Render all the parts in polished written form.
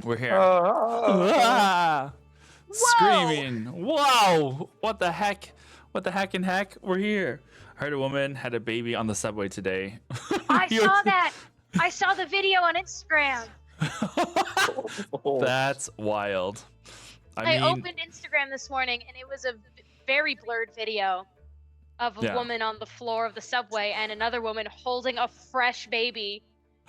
We're here. Ah! Screaming. Wow! What the heck? What the heck and heck? We're here. Heard a woman had a baby on the subway today. I saw that. I saw the video on Instagram. That's wild. I opened Instagram this morning and it was a very blurred video of a woman on the floor of the subway and another woman holding a fresh baby,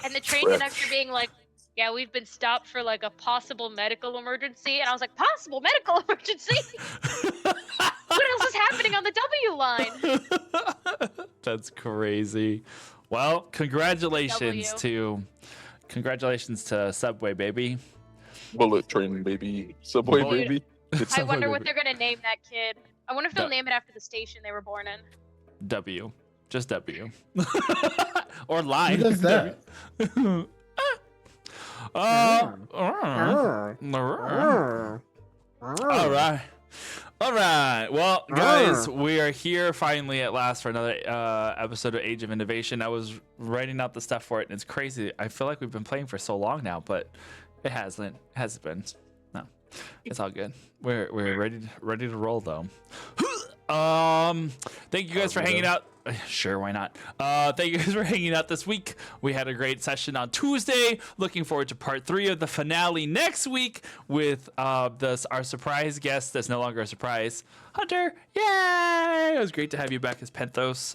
and the train conductor being like, "Yeah, we've been stopped for like a possible medical emergency." And I was like, "Possible medical emergency? What else is happening on the W line?" That's crazy. Well, congratulations to Subway baby. Bullet train baby. Subway baby. I wonder what they're gonna name that kid. I wonder if they'll name it after the station they were born in. W. Just W. Or line. Who does that? All right. Well, guys, we are here finally at last for another episode of Age of Innovation. I was writing out the stuff for it, and it's crazy. I feel like we've been playing for so long now, but it hasn't. It hasn't been. No, it's all good. We're ready to roll though. Thank you guys for hanging out. Sure, why not? Thank you guys for hanging out this week. We had a great session on Tuesday. Looking forward to part 3 of the finale next week with our surprise guest that's no longer a surprise, Hunter. Yay! It was great to have you back as Penthos.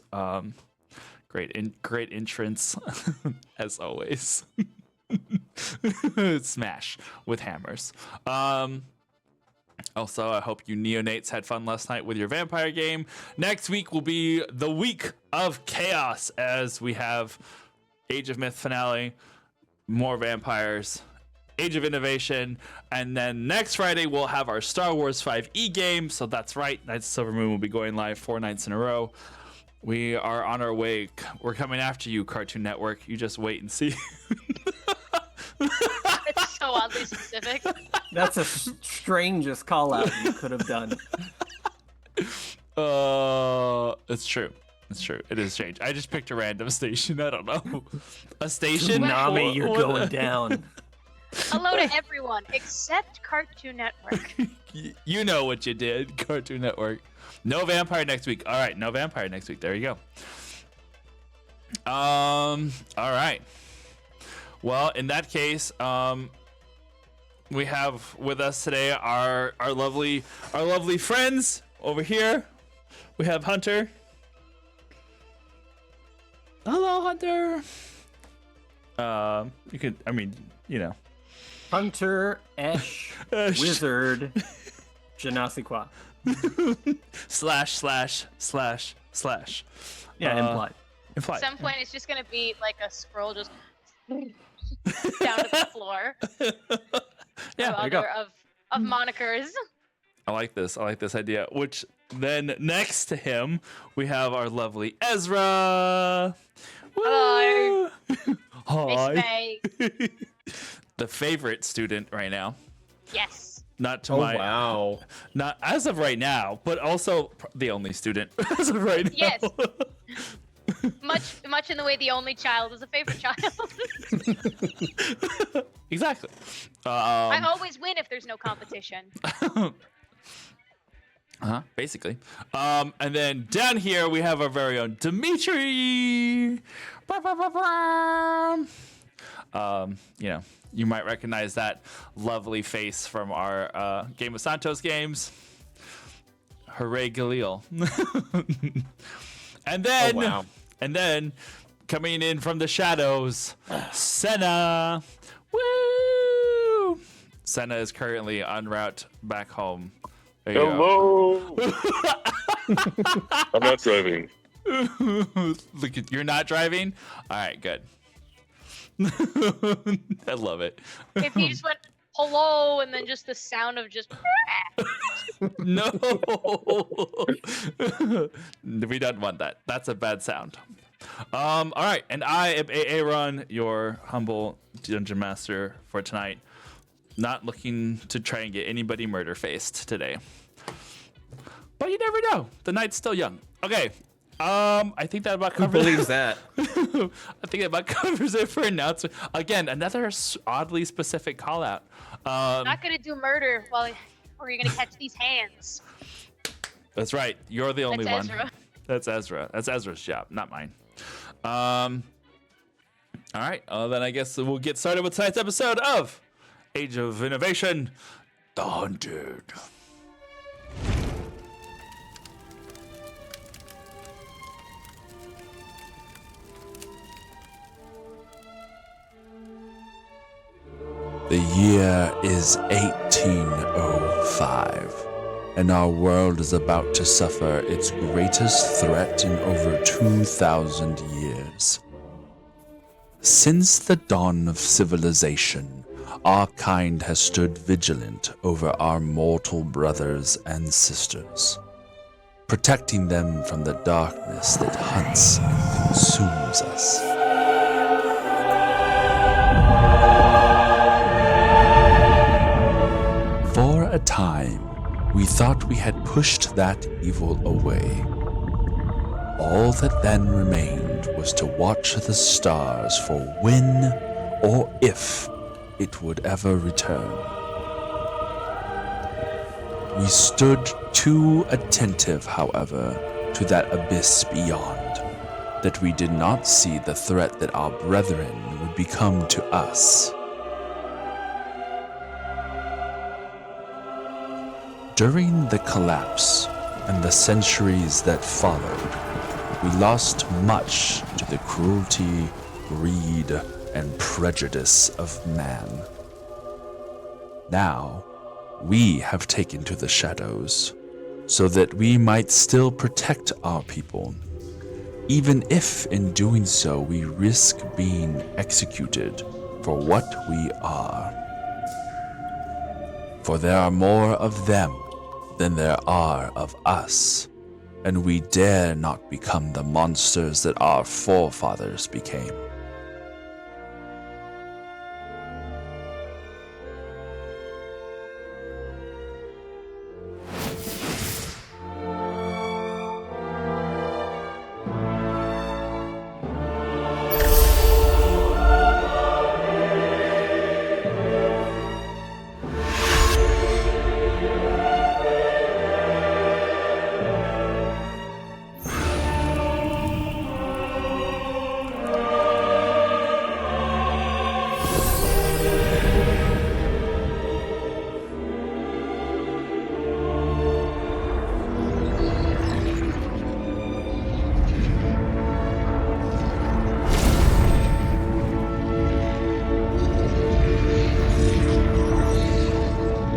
Great entrance as always. Smash with hammers. Also, I hope you neonates had fun last night with your vampire game. Next week will be the week of chaos as we have Age of Myth finale, more vampires, Age of Innovation, and then next Friday we'll have our Star Wars 5e game. So that's right, Knights of Silver Moon will be going live 4 nights in a row. We are on our way. We're coming after you, Cartoon Network. You just wait and see. It's so oddly specific. That's the strangest call out you could have done. It's true. It's true. It is strange. I just picked a random station. I don't know. A station? Tsunami, you're going down. Hello to everyone except Cartoon Network. You know what you did, Cartoon Network. No vampire next week. All right, no vampire next week. There you go. All right. Well, in that case, we have with us today our lovely friends over here. We have Hunter. Hello, Hunter. You could, I mean, you know. Hunter, Esh, Wizard, je ne sais quoi. // Yeah, implied. At some point, it's just gonna be like a scroll just down to the floor. Yeah, there you go. Of monikers. I like this idea. Which then next to him, we have our lovely Ezra. Hello. Hi. The favorite student right now. Yes. Not to my. Wow. Not as of right now, but also the only student as of right now. Yes. Much in the way the only child is a favorite child. Exactly. I always win if there's no competition. Basically. And then down here we have our very own Dimitri. You know, you might recognize that lovely face from our Game of Santos games. Hooray, Galil. And then, and then, coming in from the shadows, Senna. Woo! Senna is currently en route back home. There you Hello. I'm not driving. Look, you're not driving? All right, good. I love it. If he just went hello and then just the sound of just No. We don't want that. That's a bad sound. All right, and I am Aaron, your humble dungeon master for tonight. Not looking to try and get anybody murder faced today. But you never know. The night's still young. Okay. I think that about Who covers believes that? I think that about covers it for announcement. Again, another oddly specific call out. Not gonna do murder or you're gonna catch these hands. That's right. You're the only That's one. Ezra. That's Ezra. That's Ezra's job, not mine. All right. Then I guess we'll get started with tonight's episode of Age of Innovation, The Hunted. The year is 1805, and our world is about to suffer its greatest threat in over 2,000 years. Since the dawn of civilization, our kind has stood vigilant over our mortal brothers and sisters, protecting them from the darkness that hunts and consumes us. For a time, we thought we had pushed that evil away. All that then remained was to watch the stars for when or if it would ever return. We stood too attentive, however, to that abyss beyond, that we did not see the threat that our brethren would become to us. During the collapse and the centuries that followed, we lost much to the cruelty, greed, and prejudice of man. Now, we have taken to the shadows, so that we might still protect our people, even if in doing so we risk being executed for what we are. For there are more of them than there are of us, and we dare not become the monsters that our forefathers became.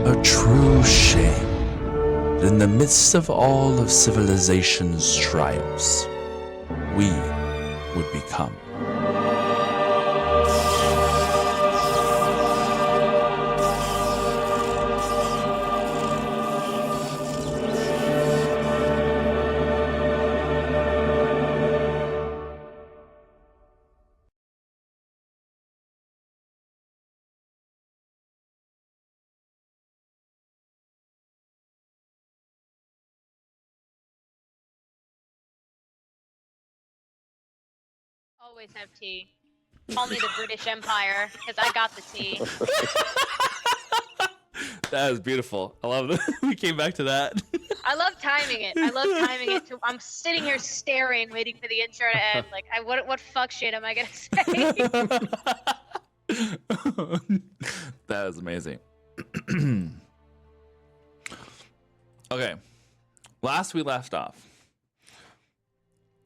A true shame that in the midst of all of civilization's triumphs, we would become. Always have tea. Call me the British Empire, because I got the tea. That is beautiful. I love that we came back to that. I love timing it. I'm sitting here staring, waiting for the intro to end. Like, what fuck shit am I gonna say? That is amazing. Okay. Last we left off,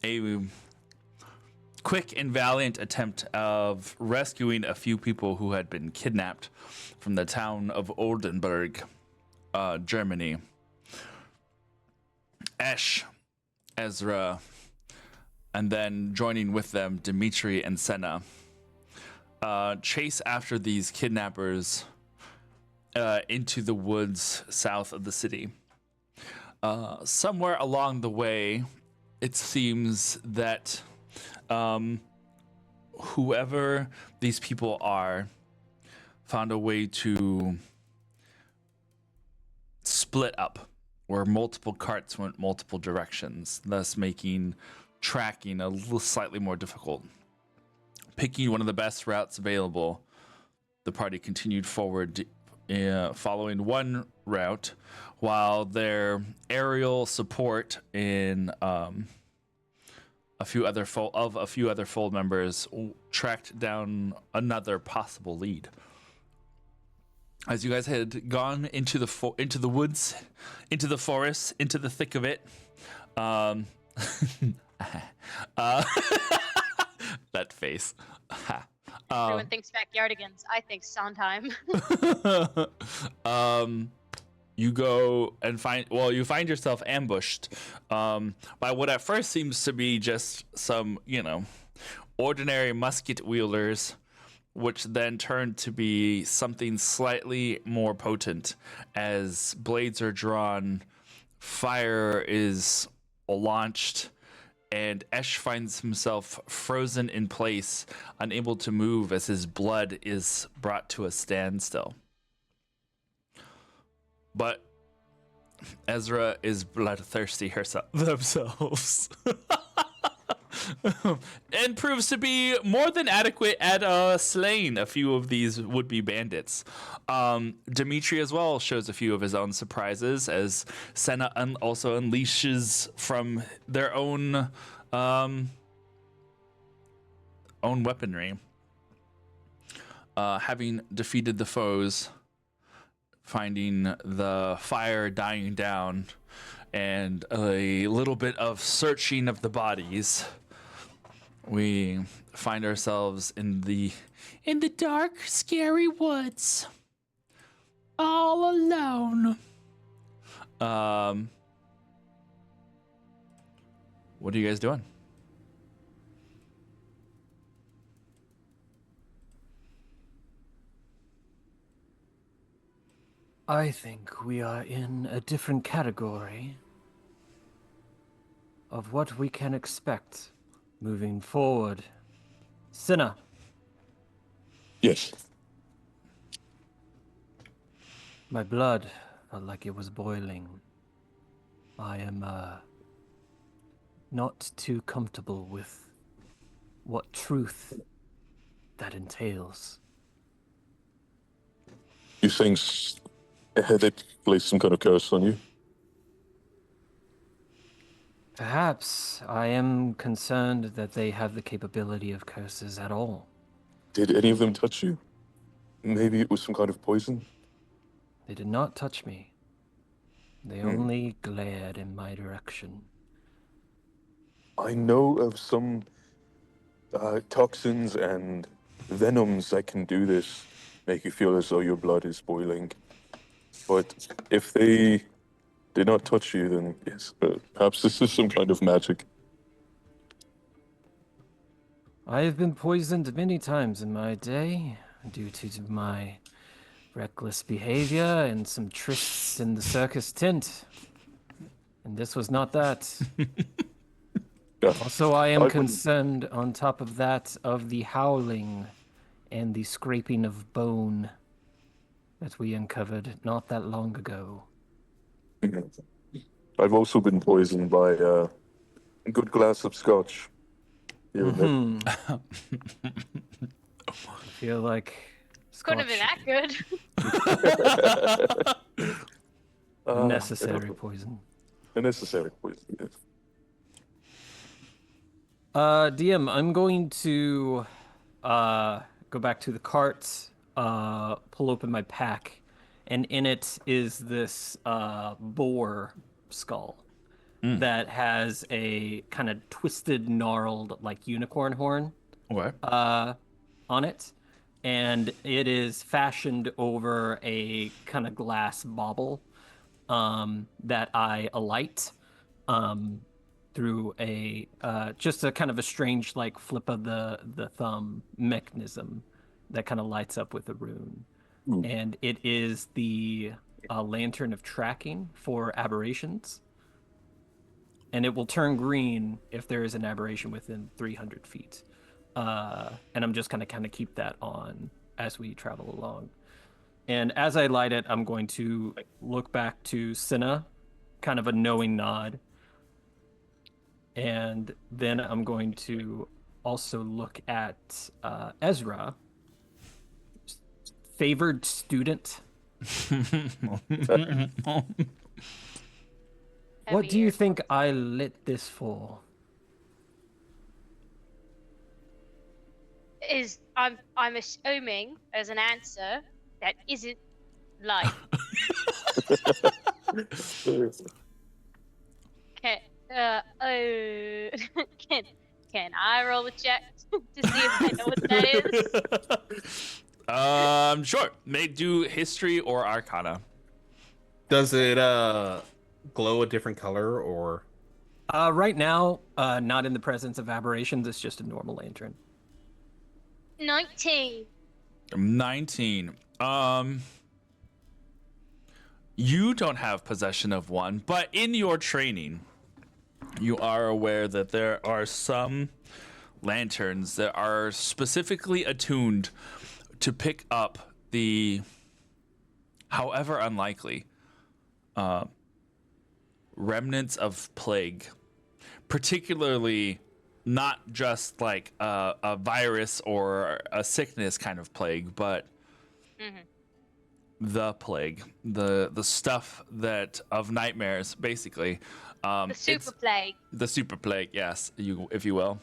a quick and valiant attempt of rescuing a few people who had been kidnapped from the town of Oldenburg, Germany. Esh, Ezra, and then joining with them Dimitri and Senna, chase after these kidnappers into the woods south of the city. Somewhere along the way, it seems that whoever these people are found a way to split up, where multiple carts went multiple directions, thus making tracking a little slightly more difficult. Picking one of the best routes available, the party continued forward, following one route, while their aerial support in a few other fold members tracked down another possible lead. As you guys had gone into the woods, into the forest, into the thick of it, that face. Everyone thinks backyardigans. I think Sondheim. You go and you find yourself ambushed by what at first seems to be just some, ordinary musket wielders, which then turn to be something slightly more potent as blades are drawn, fire is launched, and Esh finds himself frozen in place, unable to move as his blood is brought to a standstill. But Ezra is bloodthirsty themselves. And proves to be more than adequate at slaying a few of these would-be bandits. Dimitri as well shows a few of his own surprises as Senna also unleashes from their own weaponry. Having defeated the foes, finding the fire dying down, and a little bit of searching of the bodies, we find ourselves in the dark, scary woods, all alone. What are you guys doing? I think we are in a different category of what we can expect moving forward. Cinna. Yes. My blood felt like it was boiling. I am not too comfortable with what truth that entails. You think they placed some kind of curse on you? Perhaps. I am concerned that they have the capability of curses at all. Did any of them touch you? Maybe it was some kind of poison? They did not touch me. They only glared in my direction. I know of some toxins and venoms that can do this, make you feel as though your blood is boiling. But if they did not touch you, then yes, perhaps this is some kind of magic. I have been poisoned many times in my day due to my reckless behavior and some trysts in the circus tent. And this was not that. Yeah. Also, I am concerned, on top of that, of the howling and the scraping of bone that we uncovered not that long ago. I've also been poisoned by a good glass of scotch. Here and there. I feel like Couldn't have been that good. necessary poison. A necessary poison, yes. DM, I'm going to go back to the cart, pull open my pack, and in it is this boar skull that has a kind of twisted, gnarled, like unicorn horn on it. And it is fashioned over a kind of glass bauble that I alight through a just a kind of a strange like flip of the thumb mechanism that kind of lights up with a rune. And it is the lantern of tracking for aberrations. And it will turn green if there is an aberration within 300 feet. And I'm just going to kind of keep that on as we travel along. And as I light it, I'm going to look back to Cinna, kind of a knowing nod. And then I'm going to also look at Ezra. Favored student. What do you think I lit this for? I'm assuming as an answer that isn't light. Can can I roll a check to see if I know what that is? Sure. May do history or arcana. Does it glow a different color or? Right now, not in the presence of aberrations. It's just a normal lantern. 19. 19. You don't have possession of one, but in your training, you are aware that there are some lanterns that are specifically attuned to pick up the, however unlikely, remnants of plague, particularly not just like a virus or a sickness kind of plague, but the plague, the stuff that of nightmares, basically. The super plague. The super plague, yes, if you will.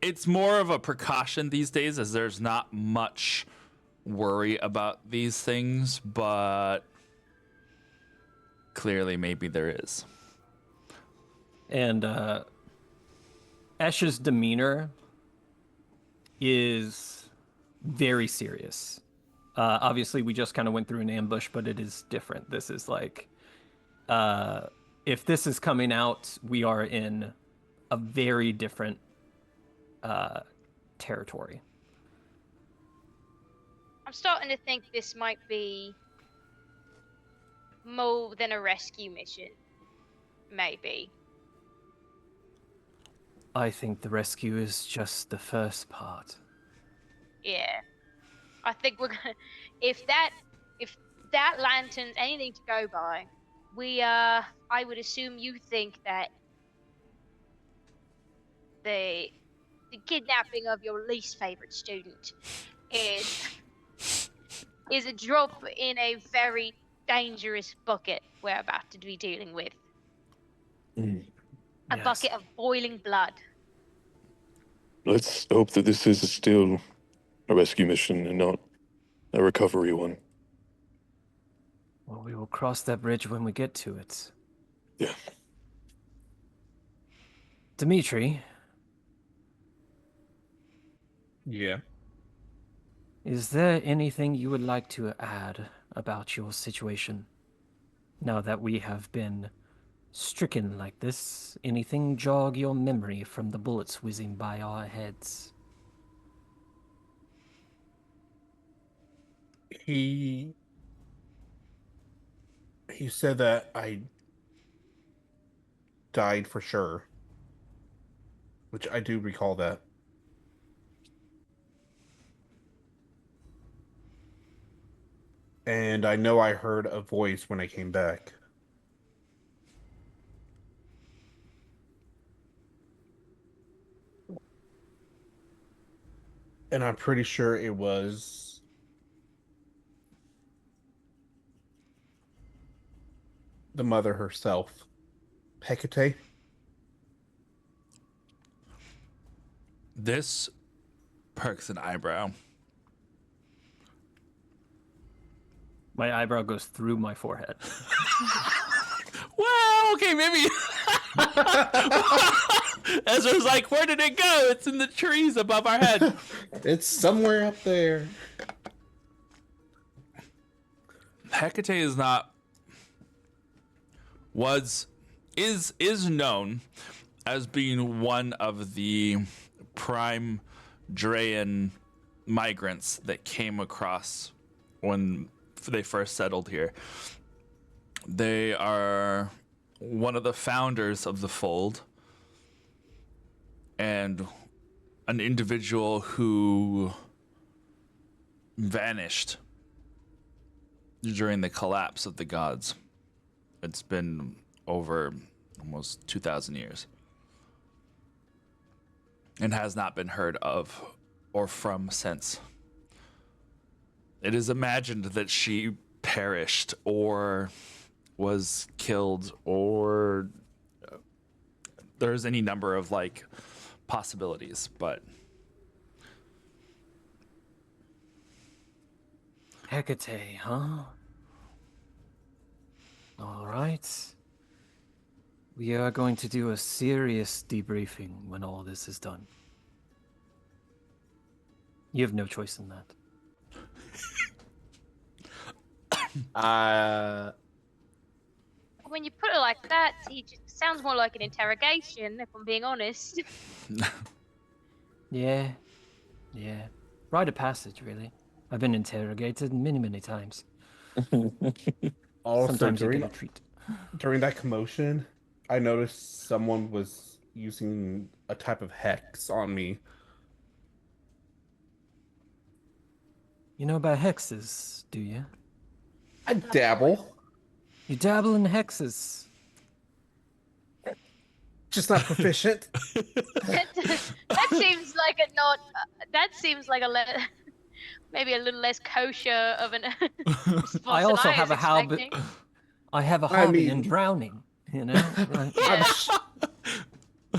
It's more of a precaution these days, as there's not much worry about these things, but clearly maybe there is. And Esh's demeanor is very serious. Obviously, we just kind of went through an ambush, but it is different. This is like, if this is coming out, we are in a very different territory. I'm starting to think this might be more than a rescue mission. Maybe. I think the rescue is just the first part. Yeah. I think we're gonna if that lantern's anything to go by, I would assume you think that the kidnapping of your least favorite student is a drop in a very dangerous bucket we're about to be dealing with. A bucket of boiling blood. Let's hope that this is still a rescue mission and not a recovery one. Well, we will cross that bridge when we get to it. Yeah. Dimitri. Yeah. Is there anything you would like to add about your situation? Now that we have been stricken like this, anything jog your memory from the bullets whizzing by our heads? He said that I died for sure, which I do recall that. And I know I heard a voice when I came back. And I'm pretty sure it was the mother herself, Hecate. This perks an eyebrow. My eyebrow goes through my forehead. Well, okay, maybe. Ezra's like, where did it go? It's in the trees above our head. It's somewhere up there. Hecate is not is known as being one of the prime Drayan migrants that came across when they first settled here. They are one of the founders of the Fold and an individual who vanished during the collapse of the gods. It's been over almost 2,000 years, and has not been heard of or from since. It is imagined that she perished or was killed, or there's any number of like possibilities, but Hecate, huh? All right. We are going to do a serious debriefing when all this is done. You have no choice in that. When you put it like that, it just sounds more like an interrogation, if I'm being honest. Yeah. Rite of passage, really. I've been interrogated many, many times. Also, Sometimes you get a treat. during that commotion, I noticed someone was using a type of hex on me. You know about hexes, do you? I dabble, You dabble in hexes. just not proficient. That seems like a not. That seems like maybe a little less kosher of an response I also than I have was a hobby. expecting. I have a I hobby in mean- drowning. You know. Right?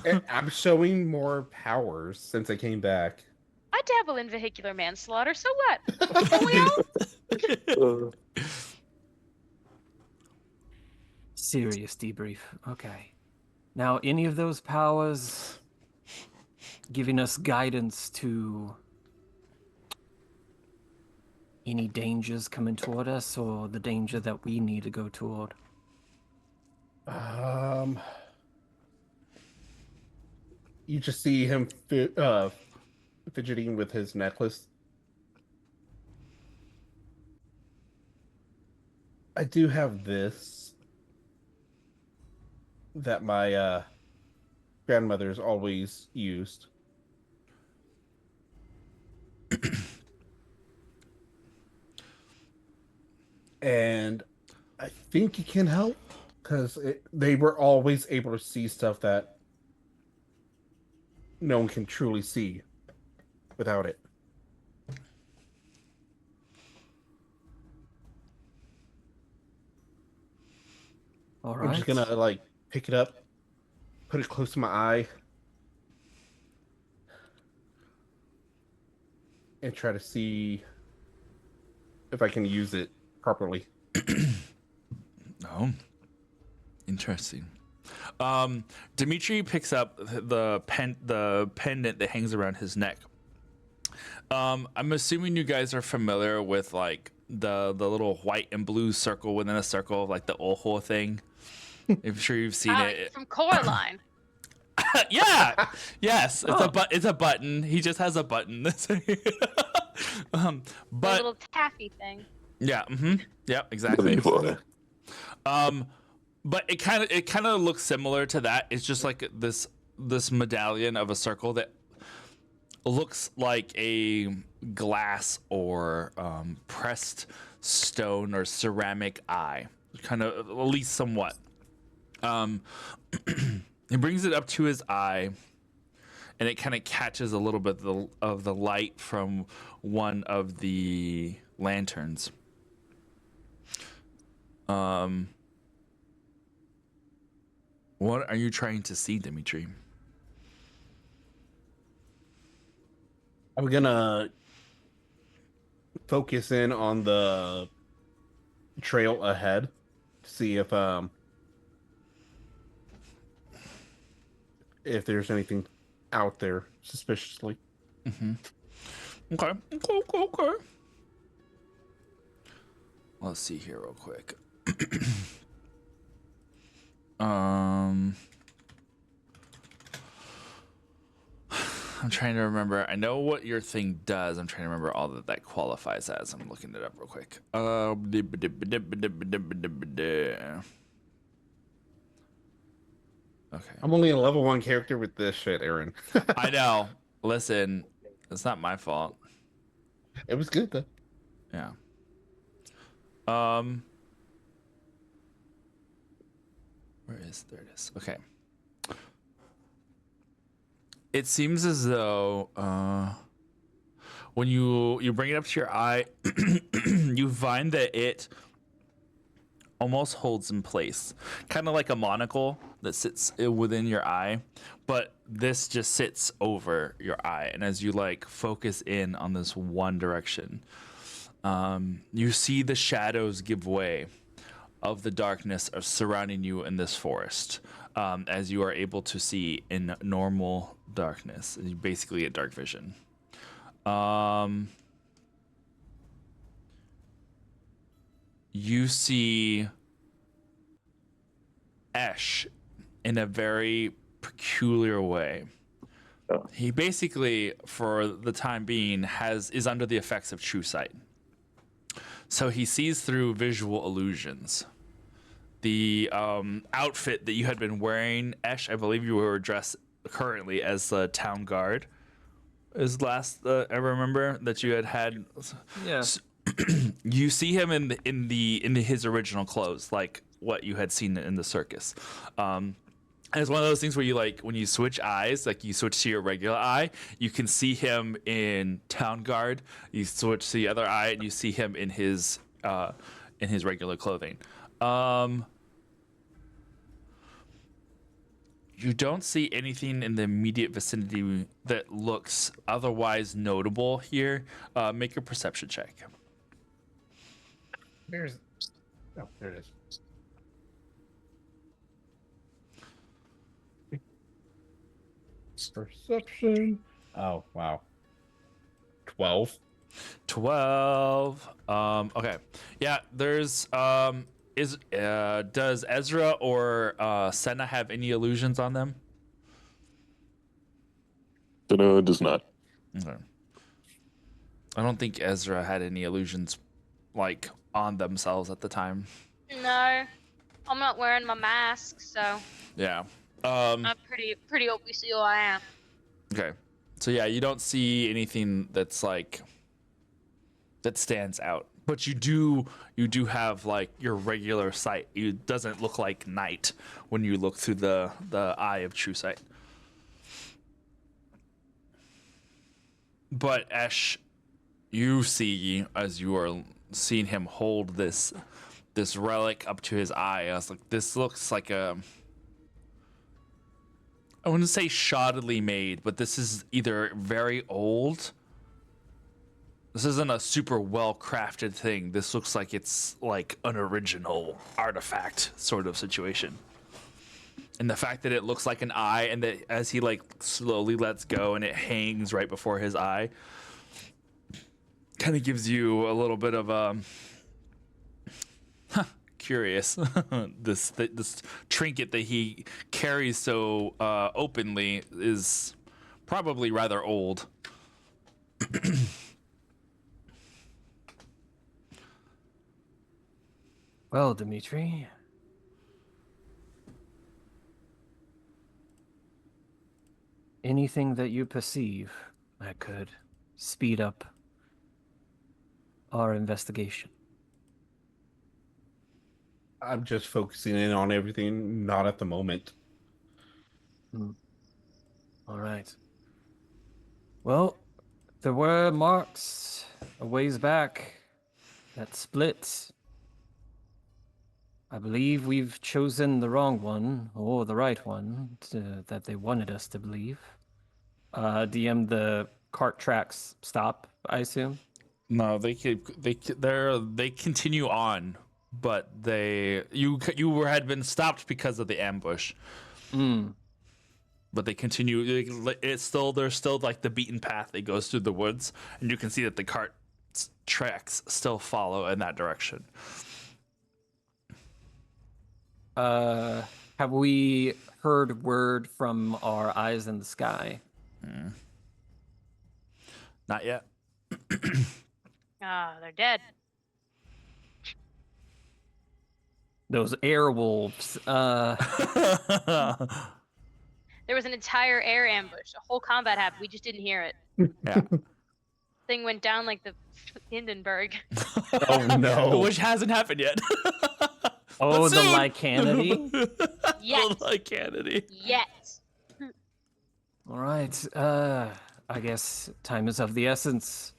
Yeah. I'm showing more powers since I came back. I dabble in vehicular manslaughter, so what? Don't we all? Serious debrief. Okay. Now, any of those powers giving us guidance to any dangers coming toward us, or the danger that we need to go toward? You just see him fidgeting with his necklace. I do have this that my grandmother's always used. And I think it can help because they were always able to see stuff that no one can truly see without it. All I'm right. just gonna like pick it up, put it close to my eye, and try to see if I can use it properly. oh, interesting. Dimitri picks up the pendant that hangs around his neck. I'm assuming you guys are familiar with like the little white and blue circle within a circle of like the Oho thing. I'm sure you've seen it. From Coraline. Yeah. Yes. It's a button. He just has a button. The But little taffy thing. yeah. Yeah. Exactly. Levi. But it kind of looks similar to that. It's just like this medallion of a circle that looks like a glass or pressed stone or ceramic eye, kind of, at least somewhat. He brings it up to his eye, and it kind of catches a little bit of the light from one of the lanterns. What are you trying to see, Dimitri? I'm gonna focus in on the trail ahead to see if there's anything out there suspiciously. Okay. Let's see here real quick. I'm trying to remember. I know what your thing does. I'm trying to remember all that qualifies as. I'm looking it up real quick. Okay. I'm only a level 1 character with this shit, Aaron. I know. Listen, it's not my fault. It was good though. Yeah. Where is. There it is. Okay. It seems as though when you bring it up to your eye, you find that it almost holds in place, kind of like a monocle that sits within your eye, but this just sits over your eye. And as you like focus in on this one direction, you see the shadows give way of the darkness surrounding you in this forest, as you are able to see in normal darkness. You basically get dark vision. You see Esh in a very peculiar way. Oh. He basically, for the time being, is under the effects of true sight. So he sees through visual illusions. The outfit that you had been wearing, Esh, I believe you were dressed currently as the town guard. Is last I remember that you had. Yeah. You see him in his original clothes, like what you had seen in the circus. And it's one of those things where you like when you switch eyes, like you switch to your regular eye, you can see him in town guard. You switch to the other eye, and you see him in his regular clothing. You don't see anything in the immediate vicinity that looks otherwise notable here. Make a perception check. Oh, there it is. Perception. Oh, wow. 12. 12. Okay. Yeah, there's does Ezra or Senna have any illusions on them? No, it does not. Okay. I don't think Ezra had any illusions like on themselves at the time. No, I'm not wearing my mask, so Yeah. I'm pretty obviously who I am. Okay. So yeah, you don't see anything that's like that stands out. But you do have like your regular sight. It doesn't look like night when you look through the eye of true sight. But Ash, you see as you are seeing him hold this relic up to his eye. I was like, this looks like I wouldn't say shoddily made, but this is either very old. This isn't a super well-crafted thing. This looks like it's like an original artifact sort of situation. And the fact that it looks like an eye and that as he like slowly lets go and it hangs right before his eye kind of gives you a little bit of curious. this trinket that he carries so openly is probably rather old. Well, Dimitri, anything that you perceive that could speed up our investigation? I'm just focusing in on everything, not at the moment. All right. Well, there were marks a ways back that split. I believe we've chosen the wrong one, or the right one, that they wanted us to believe. DM, the cart tracks stop, I assume? No, they continue on, but you had been stopped because of the ambush. But they continue. There's still like the beaten path that goes through the woods, and you can see that the cart tracks still follow in that direction. Have we heard word from our eyes in the sky? Not yet. They're dead. Those air wolves. There was an entire air ambush. A whole combat happened. We just didn't hear it. Yeah. Thing went down like the Hindenburg. Oh no. Which hasn't happened yet. Oh, But the soon. Lycanity? Yet. The Lycanity. Yet. All right. I guess time is of the essence.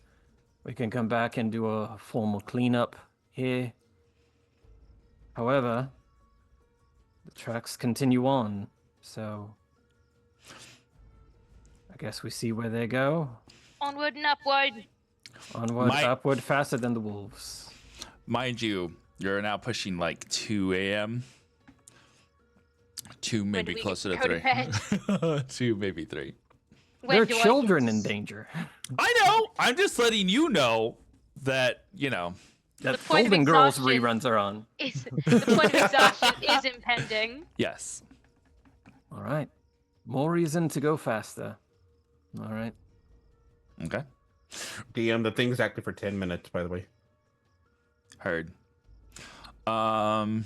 We can come back and do a formal cleanup here. However, the tracks continue on, so I guess we see where they go. Onward and upward. Onward, My- upward, faster than the wolves. Mind you, you're now pushing like 2 a.m. 2, When maybe do we closer go to to 3. 2, maybe 3. When There are do I children get in to danger. I know. I'm just letting you know that, you know. That The point of Golden Girls exhaustion- reruns are on. the point of exhaustion is impending. Yes. All right. More reason to go faster. All right. Okay. DM, the thing's active for 10 minutes, by the way. Heard. You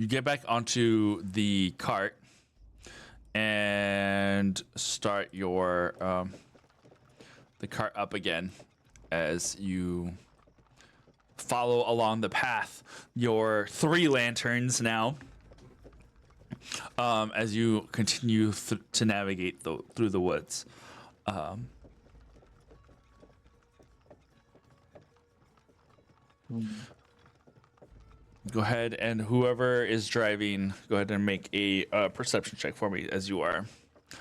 get back onto the cart and start your the cart up again as you follow along the path. Your 3 lanterns now, as you continue to navigate through the woods. Go ahead, and whoever is driving, go ahead and make a perception check for me as you are I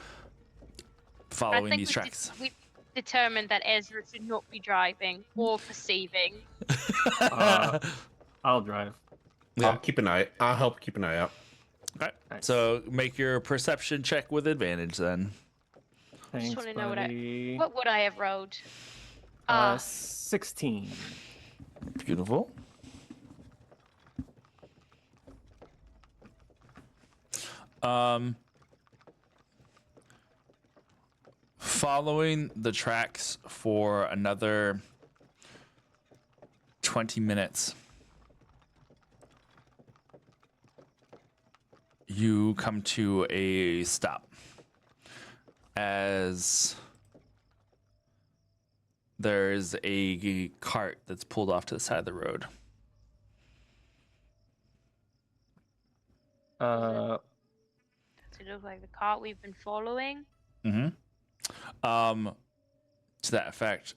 following think these tracks. we determined that Ezra should not be driving or perceiving. I'll drive. Yeah. I'll help keep an eye out. Okay. Nice. So make your perception check with advantage then. Thanks, wanna know buddy. What would I have rode? 16. Beautiful. Following the tracks for another 20 minutes, you come to a stop as there's a cart that's pulled off to the side of the road. Uh, Does it look like the cart we've been following? Mm-hmm. To that effect,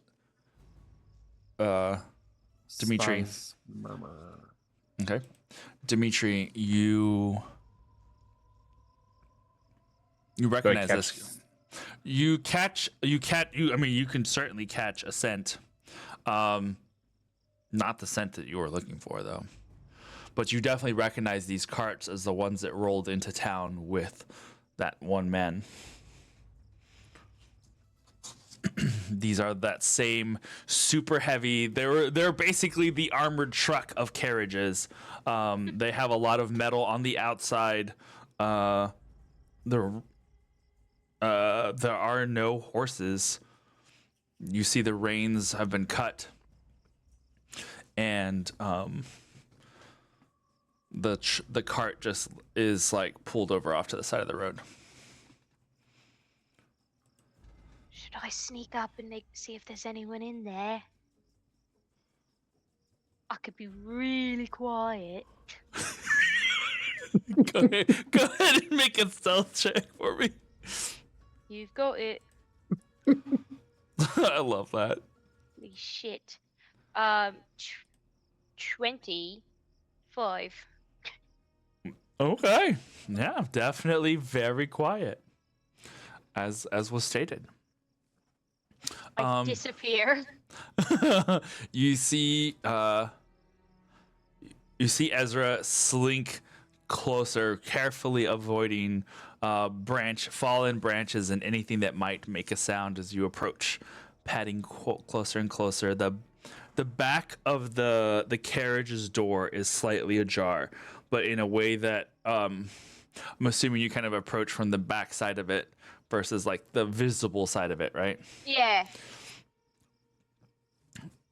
Dimitri. spies murmur. Okay, Dimitri, you recognize catch- this. You can certainly catch a scent. Not the scent that you were looking for, though. But you definitely recognize these carts as the ones that rolled into town with that one man. These are that same super heavy. They're basically the armored truck of carriages. They have a lot of metal on the outside. There are no horses. You see the reins have been cut, and the cart just is like pulled over off to the side of the road. Should I sneak up and see if there's anyone in there? I could be really quiet. Go ahead and make a stealth check for me. You've got it. I love that. Holy shit. 25. Okay. Yeah, definitely very quiet. As was stated. I disappear. You see Ezra slink closer, carefully avoiding fallen branches and anything that might make a sound as you approach, padding closer and closer. The back of the carriage's door is slightly ajar, but in a way that I'm assuming you kind of approach from the back side of it versus like the visible side of it, right? Yeah.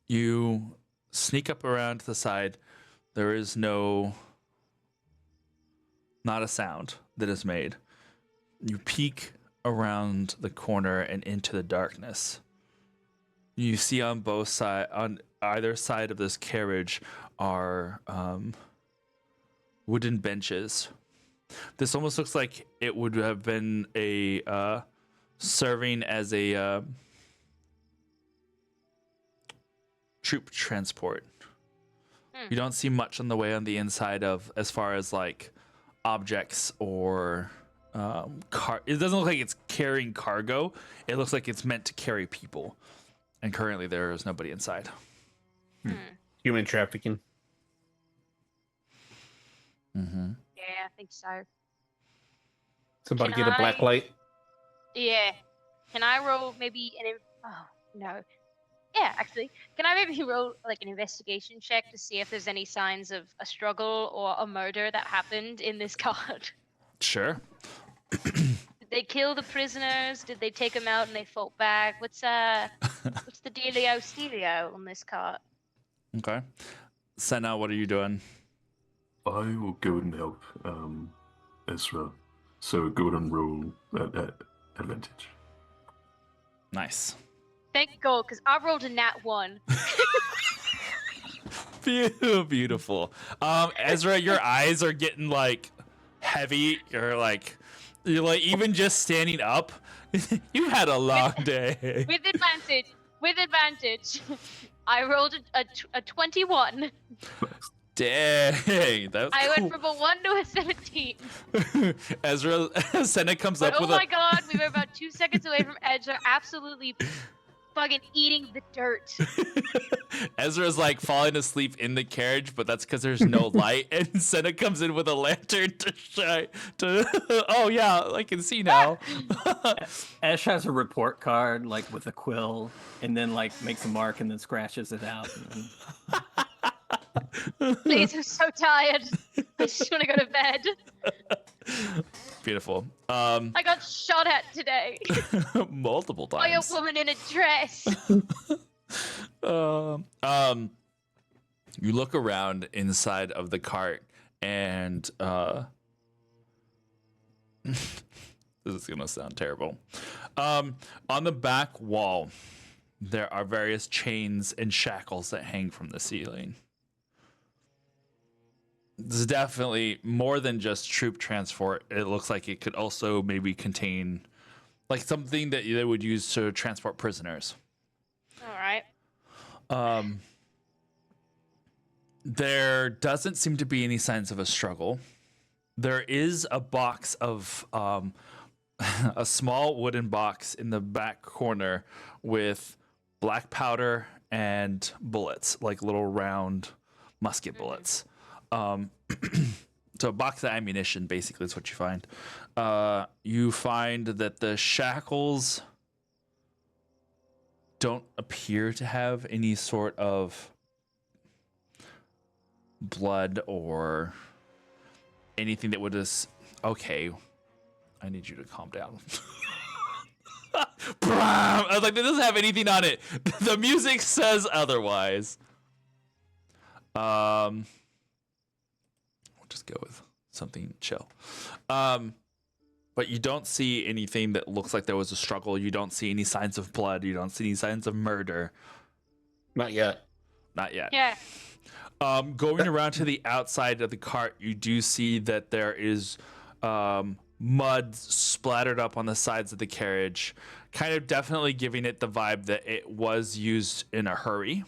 You sneak up around to the side. There is not a sound that is made. You peek around the corner and into the darkness. You see on both sides, either side of this carriage are wooden benches. This almost looks like it would have been a serving as a troop transport. You don't see much on the way on the inside of as far as like objects or it doesn't look like it's carrying cargo. It looks like it's meant to carry people, and currently there is nobody inside. Human trafficking. Mm-hmm. Yeah, I think so. Somebody Can get a black light. Yeah. Can I roll maybe oh no. Yeah, actually. Can I maybe roll like an investigation check to see if there's any signs of a struggle or a murder that happened in this cart? Sure. Did they kill the prisoners? Did they take them out and they fought back? What's the dealio-stealio on this cart? Okay. Senna, what are you doing? I will go and help Ezra. So go and roll at advantage. Nice. Thank God, because I rolled a nat 1. Beautiful. Ezra, your eyes are getting like heavy. You're like even just standing up. You've had a long day. With advantage. I rolled a 21. Dang, that's I cool. went from a 1 to a 17. Ezra, Senna comes But up oh with my God, we were about 2 seconds away from Ezra absolutely fucking eating the dirt. Ezra's like falling asleep in the carriage, but that's because there's no light. And Senna comes in with a lantern to shine. Oh yeah, I can see now. Ash has a report card like with a quill, and then like makes a mark and then scratches it out. Please, I'm so tired. I just want to go to bed. Beautiful. I got shot at today Multiple by a times. woman in a dress. You look around inside of the cart, and this is gonna sound terrible. On the back wall, there are various chains and shackles that hang from the ceiling. This is definitely more than just troop transport. It looks like it could also maybe contain like something that they would use to transport prisoners. All right. There doesn't seem to be any signs of a struggle. There is a box of a small wooden box in the back corner with black powder and bullets, like little round musket bullets. So a box of ammunition basically is what you find. You find that the shackles don't appear to have any sort of blood or anything that would just okay, I need you to calm down. I was like, this doesn't have anything on it. The music says otherwise. We'll just go with something chill. But you don't see anything that looks like there was a struggle. You don't see any signs of blood. You don't see any signs of murder. Not yet. Not yet. Yeah. Going around to the outside of the cart, you do see that there is mud splattered up on the sides of the carriage, kind of definitely giving it the vibe that it was used in a hurry,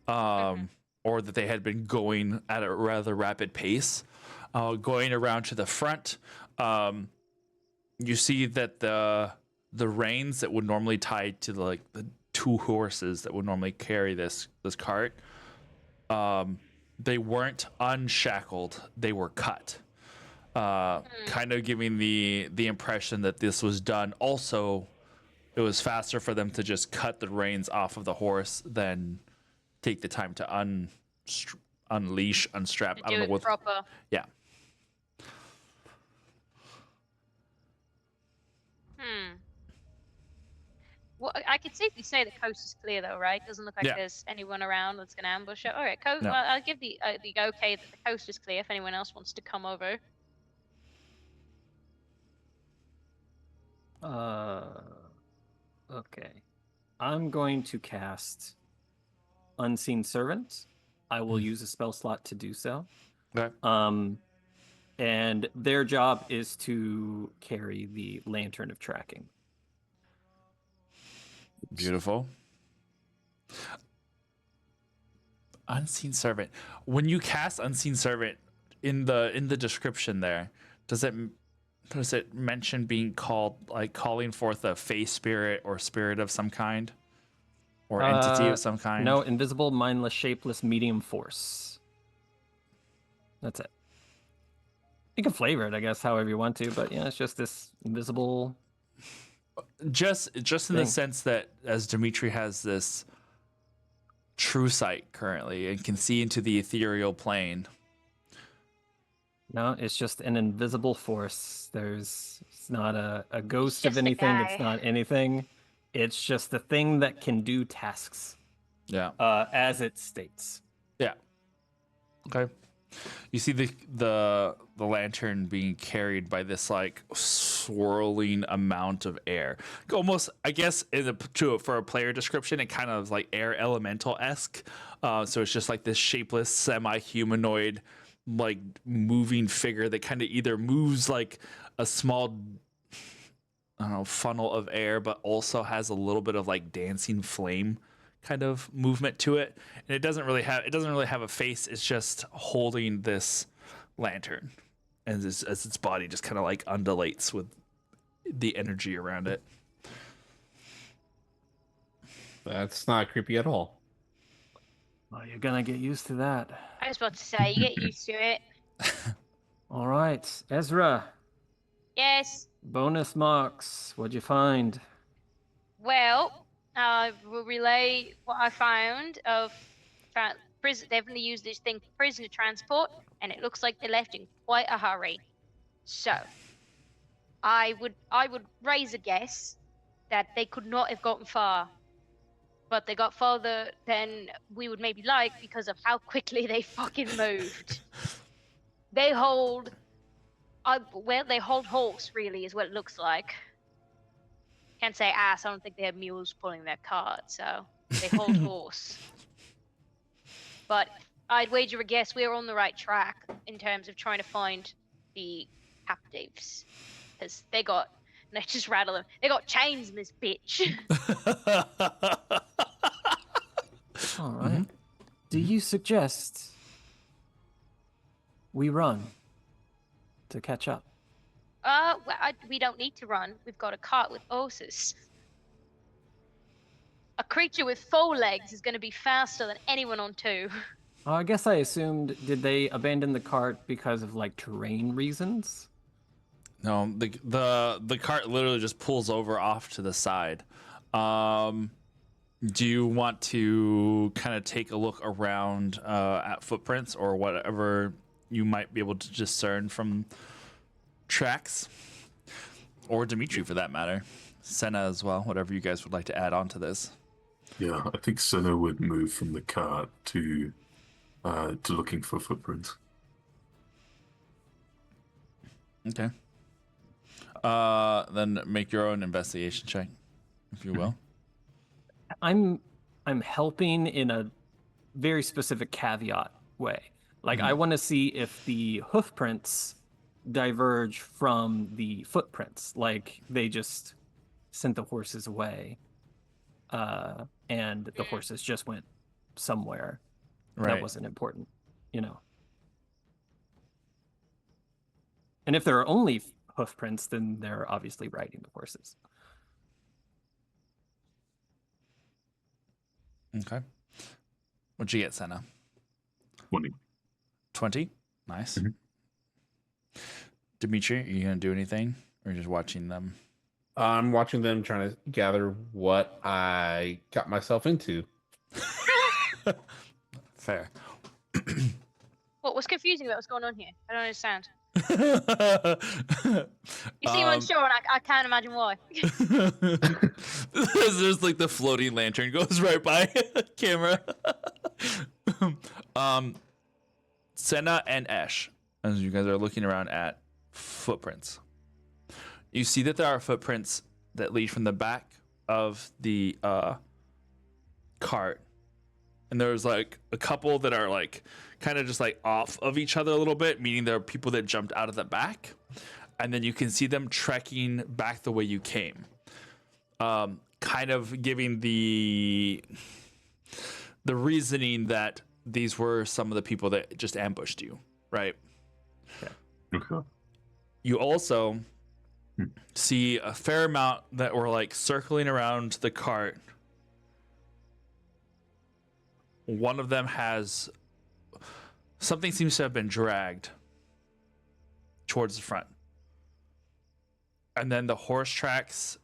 or that they had been going at a rather rapid pace. Going around to the front, you see that the reins that would normally tie to the two horses that would normally carry this cart, they weren't unshackled, they were cut. Kind of giving the impression that this was done. Also, it was faster for them to just cut the reins off of the horse than take the time to unstrap. I don't know what. Proper. Yeah. Well, I could safely say the coast is clear, though, right? Doesn't look like Yeah. there's anyone around that's going to ambush it. All right, No. well, I'll give the okay that the coast is clear if anyone else wants to come over. Okay. I'm going to cast Unseen Servant, I will use a spell slot to do so. Okay. And their job is to carry the Lantern of Tracking. Beautiful. Unseen Servant. When you cast Unseen Servant in the description there, does it mention being called, like calling forth a face spirit or spirit of some kind? Or entity of some kind? No, invisible, mindless, shapeless, medium force. That's it. You can flavor it, I guess, however you want to, but yeah, it's just this invisible. Just in the sense that as Dimitri has this true sight currently and can see into the ethereal plane. No, it's just an invisible force. It's not a ghost of just a anything. guy. It's not anything. It's just the thing that can do tasks. Yeah. As it states. Yeah. Okay. You see the lantern being carried by this like swirling amount of air. Almost, I guess, for a player description, it kind of like air elemental-esque. So it's just like this shapeless, semi-humanoid, like moving figure that kind of either moves like a small, I don't know, funnel of air, but also has a little bit of like dancing flame kind of movement to it, and it doesn't really have a face. It's just holding this lantern, and as its body just kind of like undulates with the energy around it. That's not creepy at all. Well, you're gonna get used to that. I was about to say, you get used to it. All right, Ezra. Yes. Bonus marks. What'd you find? Well, I will relay what I found of prison. They've only used this thing for prisoner transport, and it looks like they left in quite a hurry. So, I would raise a guess that they could not have gotten far, but they got farther than we would maybe like because of how quickly they fucking moved. They hold horse, really, is what it looks like. Can't say ass, I don't think they have mules pulling their cart, so they hold horse. But I'd wager a guess we're on the right track in terms of trying to find the captives. Because let's just rattle them, they got chains in this bitch. All right. Do you suggest we run to catch up? Well, we don't need to run. We've got a cart with horses. A creature with 4 legs is going to be faster than anyone on 2. I guess I assumed, did they abandon the cart because of like terrain reasons? No, the cart literally just pulls over off to the side. Do you want to kind of take a look around at footprints or whatever you might be able to discern from tracks, or Dimitri for that matter, Senna as well, whatever you guys would like to add on to this? Yeah, I think Senna would move from the cart to looking for footprints. Okay. Then make your own investigation check, if you will. I'm helping in a very specific caveat way. Like, I want to see if the hoof prints diverge from the footprints. Like, they just sent the horses away, and the horses just went somewhere that wasn't important, you know. And if there are only hoof prints, then they're obviously riding the horses. Okay. What'd you get, Senna? 20. 20? Nice. Mm-hmm. Dimitri, are you going to do anything? Or just watching them? I'm watching them trying to gather what I got myself into. Fair. What was confusing about what's going on here? I don't understand. You seem unsure, and I can't imagine why. There's like the floating lantern goes right by camera. Senna and Ash, as you guys are looking around at footprints, you see that there are footprints that lead from the back of the cart and there's like a couple that are like kind of just like off of each other a little bit, meaning there are people that jumped out of the back, and then you can see them trekking back the way you came, kind of giving the reasoning that these were some of the people that just ambushed you, right? Okay. You also see a fair amount that were like circling around the cart. One of them has something seems to have been dragged towards the front. And then the horse tracks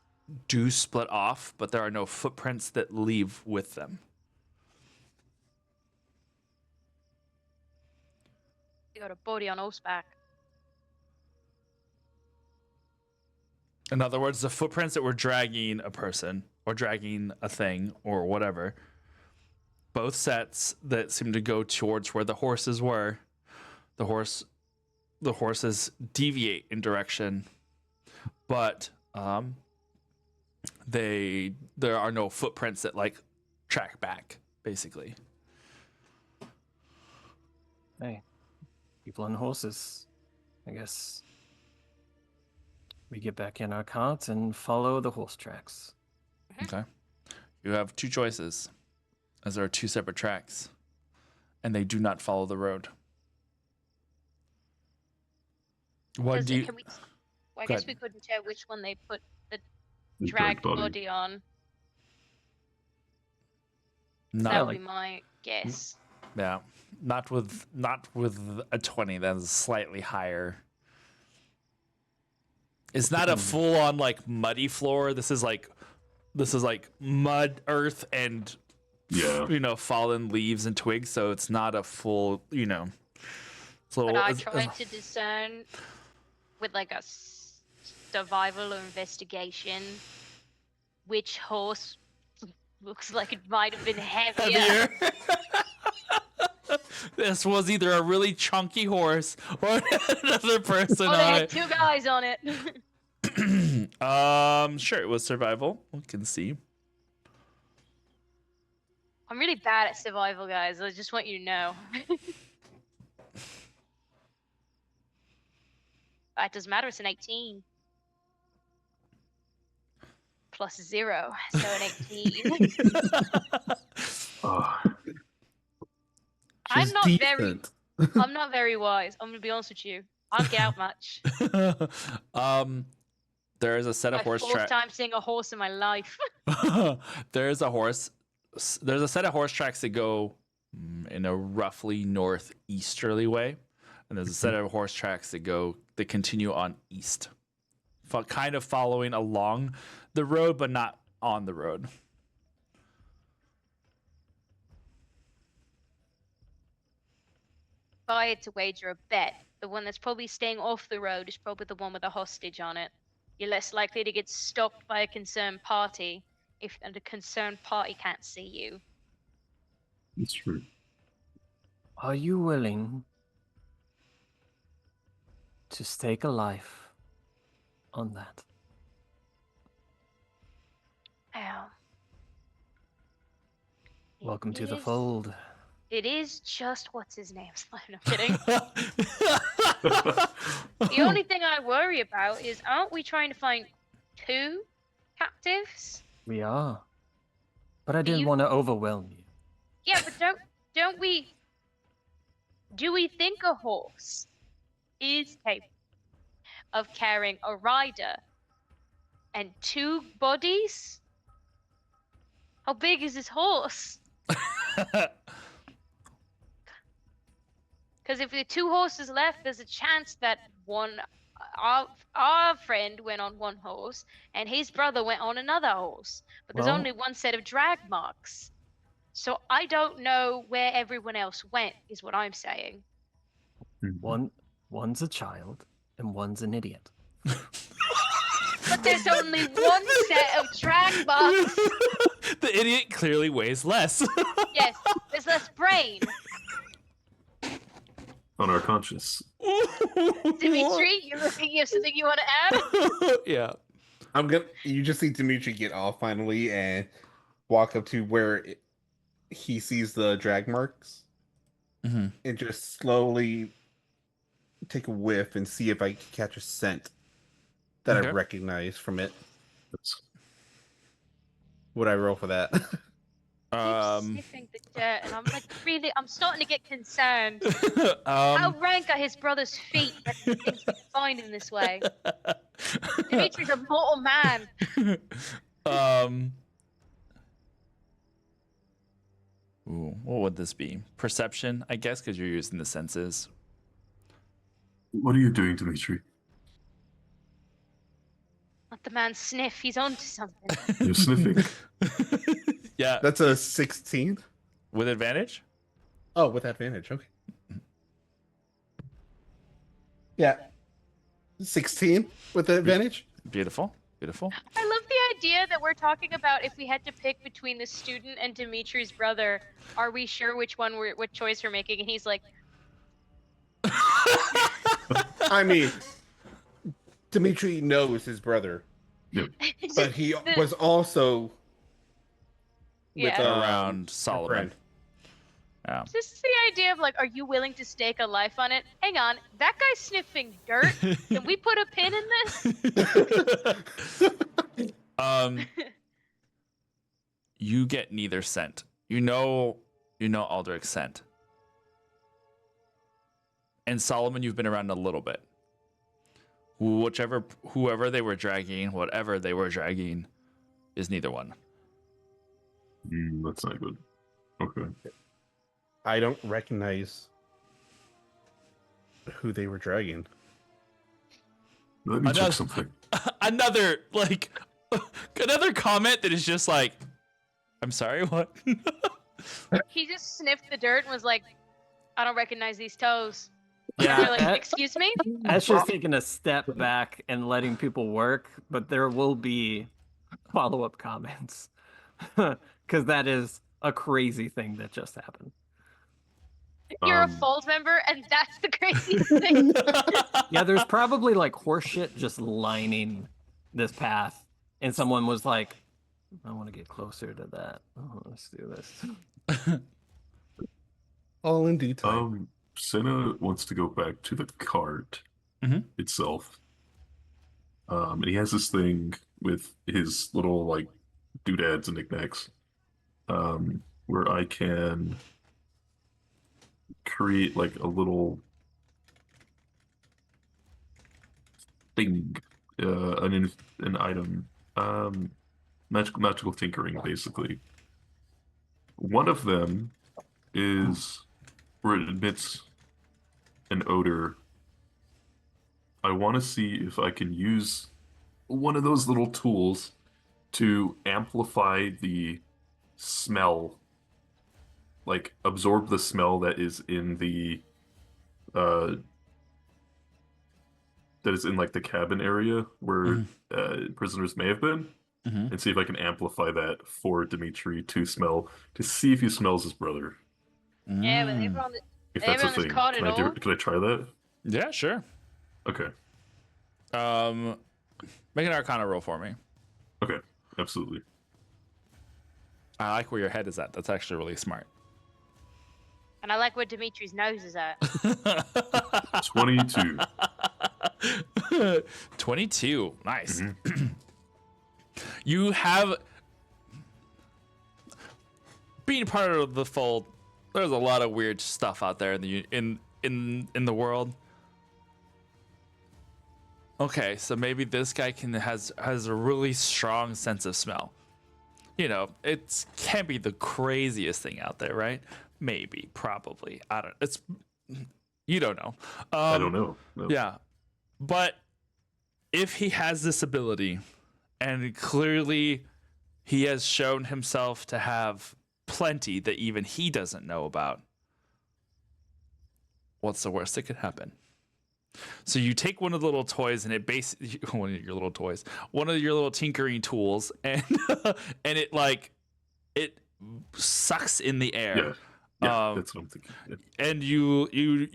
do split off, but there are no footprints that leave with them. You got a body on horseback. In other words, the footprints that were dragging a person or dragging a thing or whatever, both sets that seem to go towards where the horses were, the horses deviate in direction, but there are no footprints that like track back, basically. Hey, people on horses. I guess we get back in our cart and follow the horse tracks. Okay. You have two choices, as there are two separate tracks, and they do not follow the road. What do you? I Go guess ahead. we couldn't tell which one they put the The dragged body. body on. That Not would like- be my guess. yeah, not with a 20. That's slightly higher. It's not a full on like muddy floor. This is like mud, earth, and Yeah. fallen leaves and twigs. So it's not a full It's a But little, I it's- tried to discern with like a survival or investigation which horse looks like it might have been heavier. heavier. This was either a really chunky horse or another person Oh, they on had it. two guys on it. Sure, it was survival. We can see. I'm really bad at survival, guys. I just want you to know. It doesn't matter. It's an 18. Plus 0, so an 18. Oh, I'm She's not very. decent. I'm not very wise. I'm gonna be honest with you. I don't get out much. There is a set of My horse fourth tracks. time seeing a horse in my life. There's a set of horse tracks that go in a roughly northeasterly way, and there's a set of horse tracks that continue on east, kind of following along the road, but not on the road. If I had to wager a bet, the one that's probably staying off the road is probably the one with a hostage on it. You're less likely to get stopped by a concerned party if the concerned party can't see you. it's true. Are you willing to stake a life on that? Ow. Welcome to the It is- fold. It is just what's his name. I'm kidding. The only thing I worry about is, aren't we trying to find 2 captives? We are. But I Do didn't you- want to overwhelm you. Yeah, but don't we? Do we think a horse is capable of carrying a rider and 2 bodies? How big is this horse? Because if there are 2 horses left, there's a chance that our friend went on one horse and his brother went on another horse. But there's Well- only one set of drag marks. So I don't know where everyone else went, is what I'm saying. One's a child and one's an idiot. But there's only one set of drag marks. The idiot clearly weighs less. Yes, there's less brain. On our conscience. Dimitri, you have something you want to add? Yeah. You just see Dimitri get off finally and walk up to where he sees the drag marks Mm-hmm. and just slowly take a whiff and see if I can catch a scent that I Okay. recognize from it. That's- Would I roll for that? Keep sniffing the dirt, and I'm like, really, I'm starting to get concerned. How rank are his brother's feet that things would find in this way? Dimitri's a mortal man. Ooh, what would this be? Perception, I guess, because you're using the senses. What are you doing, Dimitri? Let the man sniff. He's onto something. You're sniffing. Yeah, That's a 16. with advantage. Oh, with advantage. Okay. Yeah. 16 with the advantage. Beautiful, beautiful. I love the idea that we're talking about if we had to pick between the student and Dimitri's brother, are we sure what choice we're making? And he's like, I mean, Dimitri knows his brother, but he was also with Yeah. Around a Solomon. friend. Yeah. This is the idea of like, are you willing to stake a life on it? Hang on, that guy's sniffing dirt. Can we put a pin in this? You get neither scent. You know Aldrich's scent. And Solomon, you've been around a little bit. Whoever they were dragging, whatever they were dragging, is neither one. That's not good. Okay. I don't recognize who they were dragging. Let me check something. Another comment that is just like, I'm sorry, what? He just sniffed the dirt and was like, I don't recognize these toes. Yeah, And we're like, excuse me? That's just taking a step back and letting people work, but there will be follow-up comments. Because that is a crazy thing that just happened. You're a Fold member, and that's the craziest thing. Yeah, there's probably like horseshit just lining this path, and someone was like, I want to get closer to that. Oh, let's do this. All in due time. Senna wants to go back to the cart itself. And he has this thing with his little like doodads and knickknacks, where I can create like a little thing, an item, magical tinkering, basically. One of them is where it emits an odor. I want to see if I can use one of those little tools to amplify the smell, like absorb the smell that is in the like the cabin area where prisoners may have been, and see if I can amplify that for Dimitri to smell, to see if he smells his brother. Yeah, but they were on the. If that's a thing, caught it can I all. can I try that? Yeah, sure. Okay. Make an Arcana roll for me. Okay. Absolutely. I like where your head is at. That's actually really smart. And I like where Dimitri's nose is at. 22. 22. Nice. You have being part of the Fold. There's a lot of weird stuff out there in the world. Okay, so maybe this guy has a really strong sense of smell. You know, it can't be the craziest thing out there, right? Maybe, probably. You don't know. I don't know. No. Yeah. But if he has this ability, and clearly he has shown himself to have plenty that even he doesn't know about, what's the worst that could happen? So you take one of the little toys, and it basically one of your little tinkering tools, and and it sucks in the air. Yeah, that's what I'm thinking. Yeah. And you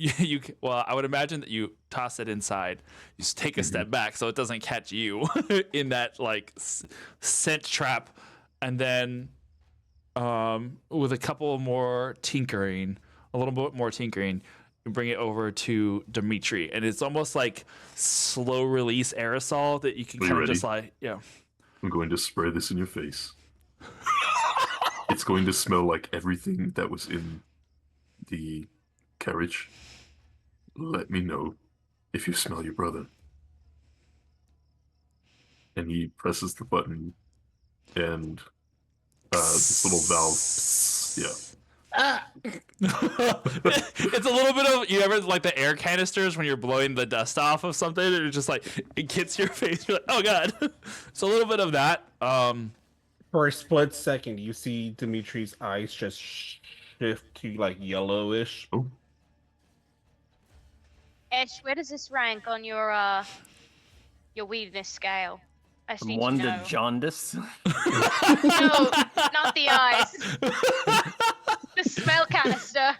well, I would imagine that you toss it inside. You just take a step back so it doesn't catch you in that like scent trap, and then with a couple more tinkering, a little bit more tinkering, you bring it over to Dimitri, and it's almost like slow release aerosol that you can Are you kind of ready? just like, yeah. I'm going to spray this in your face. It's going to smell like everything that was in the carriage. Let me know if you smell your brother. And he presses the button, and this little valve, yeah. It's a little bit of, you ever like the air canisters when you're blowing the dust off of something and it just like it hits your face, you're like, oh god. It's a little bit of that. For a split second, you see Dimitri's eyes just shift to like yellowish. Oh, Ash, where does this rank on your weirdness scale? I just From need to 1 to know. jaundice. No, not the eyes. The smell canister.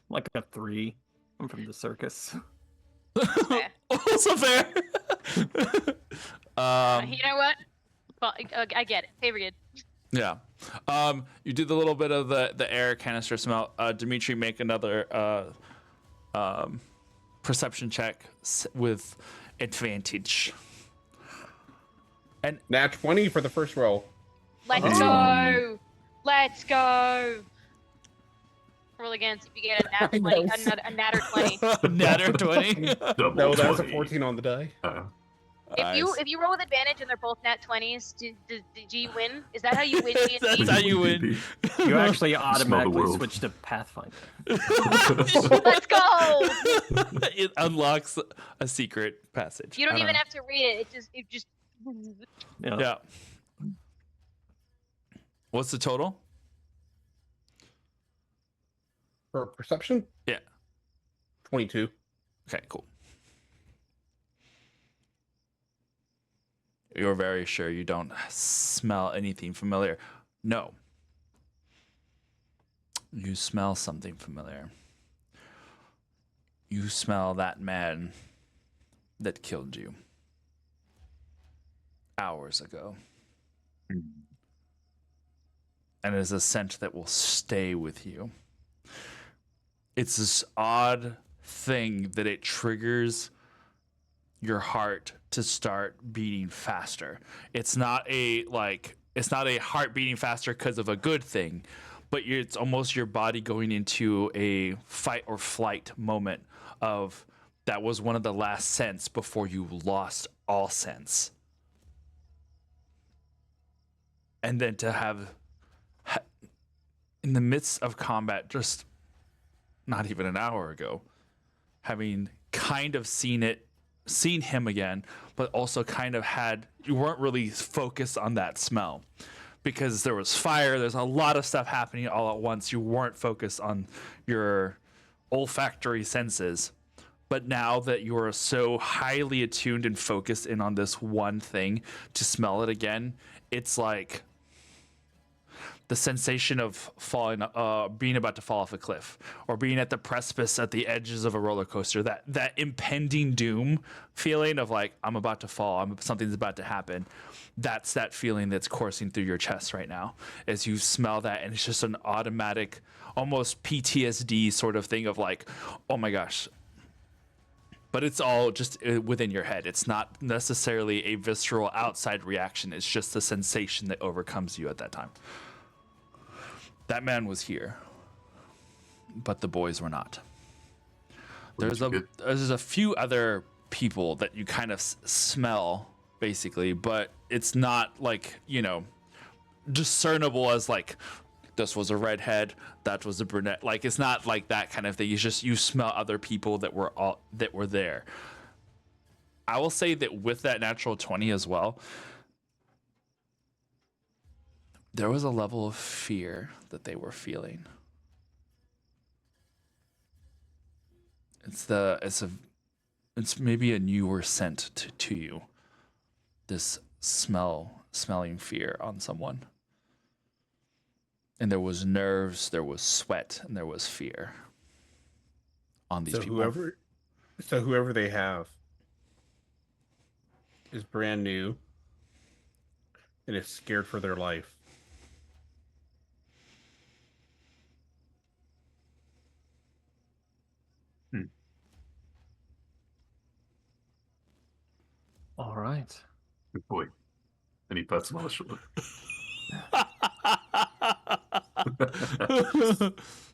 Like a 3. I'm from the circus. Fair. Also fair. You know what? I get it. Period. Yeah. You do the little bit of the air canister smell. Dimitri, make another perception check with advantage. And Nat 20 for the first roll. Let's go. Let's go. Roll again. See if you get a nat 20. A natter 20. natter 20. double No, that was a 20. 14 on the die. If you roll with advantage and they're both nat 20s, did you win? Is that how you win D&D? That's how you win. You actually the automatically world. switch to Pathfinder. Let's go. It unlocks a secret passage. You don't even have to read it. It just. Yeah. Yeah. What's the total? For perception? Yeah. 22. Okay, cool. You're very sure you don't smell anything familiar. No. You smell something familiar. You smell that man that killed you hours ago. And it is a scent that will stay with you. It's this odd thing that it triggers your heart to start beating faster. It's not a heart beating faster because of a good thing, but it's almost your body going into a fight or flight moment of that was one of the last sense before you lost all sense. And then to have in the midst of combat just not even an hour ago, having kind of seen him again, but also kind of you weren't really focused on that smell because there was fire. There's a lot of stuff happening all at once. You weren't focused on your olfactory senses. But now that you are so highly attuned and focused in on this one thing to smell it again, it's like the sensation of falling, being about to fall off a cliff, or being at the precipice at the edges of a roller coaster. That impending doom feeling of like I'm about to fall, something's about to happen. That's that feeling that's coursing through your chest right now as you smell that, and it's just an automatic, almost PTSD sort of thing of like, oh my gosh. But it's all just within your head. It's not necessarily a visceral outside reaction. It's just the sensation that overcomes you at that time. That man was here, but the boys were not. There's a few other people that you kind of smell, basically, but it's not like, discernible as like, this was a redhead, that was a brunette. Like, it's not like that kind of thing. It's just you smell other people that were there. I will say that with that natural 20 as well, there was a level of fear that they were feeling. It's maybe a newer scent to you. This smelling fear on someone. And there was nerves, there was sweat, and there was fear on these people. Whoever they have is brand new and is scared for their life. All right. Good boy. And he pats him on the shoulder.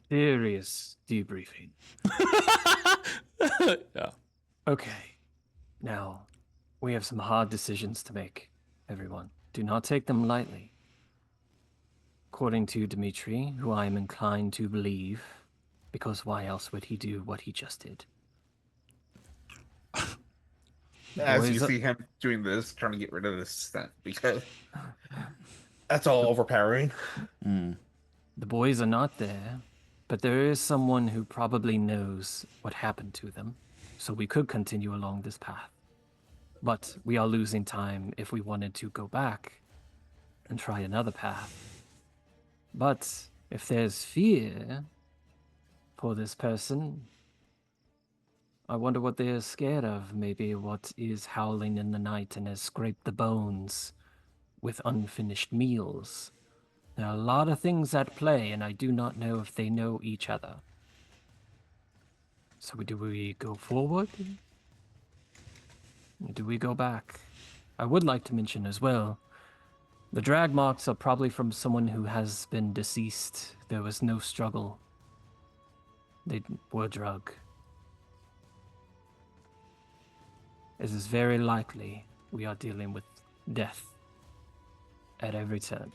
Serious debriefing. Yeah. Okay. Now, we have some hard decisions to make, everyone. Do not take them lightly. According to Dmitri, who I am inclined to believe, because why else would he do what he just did? As you Boys- see him doing this, trying to get rid of this stuff, because that's all overpowering. The boys are not there, but there is someone who probably knows what happened to them, so we could continue along this path. But we are losing time if we wanted to go back and try another path. But if there's fear for this person, I wonder what they're scared of. Maybe what is howling in the night and has scraped the bones with unfinished meals. There are a lot of things at play, and I do not know if they know each other. So do we go forward? Or do we go back? I would like to mention as well, the drag marks are probably from someone who has been deceased. There was no struggle. They were drug. It is very likely we are dealing with death at every turn.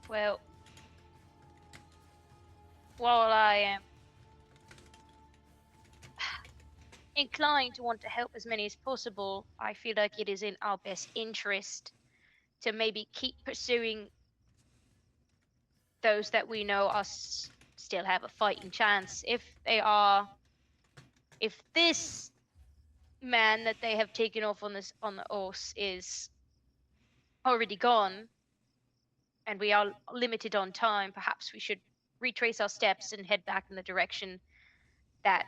Well, while I am inclined to want to help as many as possible, I feel like it is in our best interest to maybe keep pursuing those that we know are still have a fighting chance. If this man that they have taken off on the horse is already gone, and we are limited on time, perhaps we should retrace our steps and head back in the direction that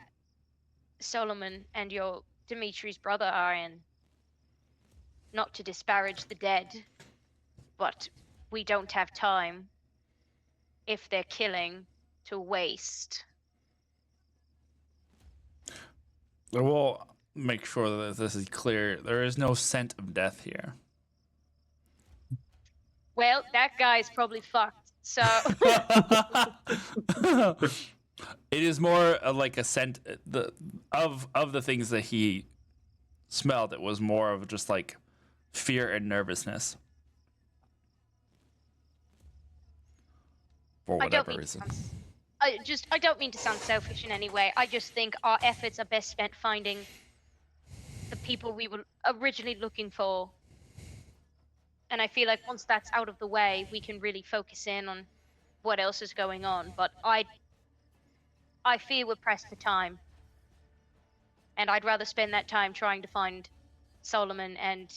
Solomon and your Dimitri's brother are in. Not to disparage the dead, but we don't have time, if they're killing, to waste. We'll make sure that this is clear. There is no scent of death here. Well, that guy's probably fucked, so... It is more like a scent of the things that he smelled. It was more of just like fear and nervousness for whatever reason. I don't mean to sound selfish in any way. I just think our efforts are best spent finding the people we were originally looking for. And I feel like once that's out of the way, we can really focus in on what else is going on. But I fear we're pressed for time. And I'd rather spend that time trying to find Solomon and...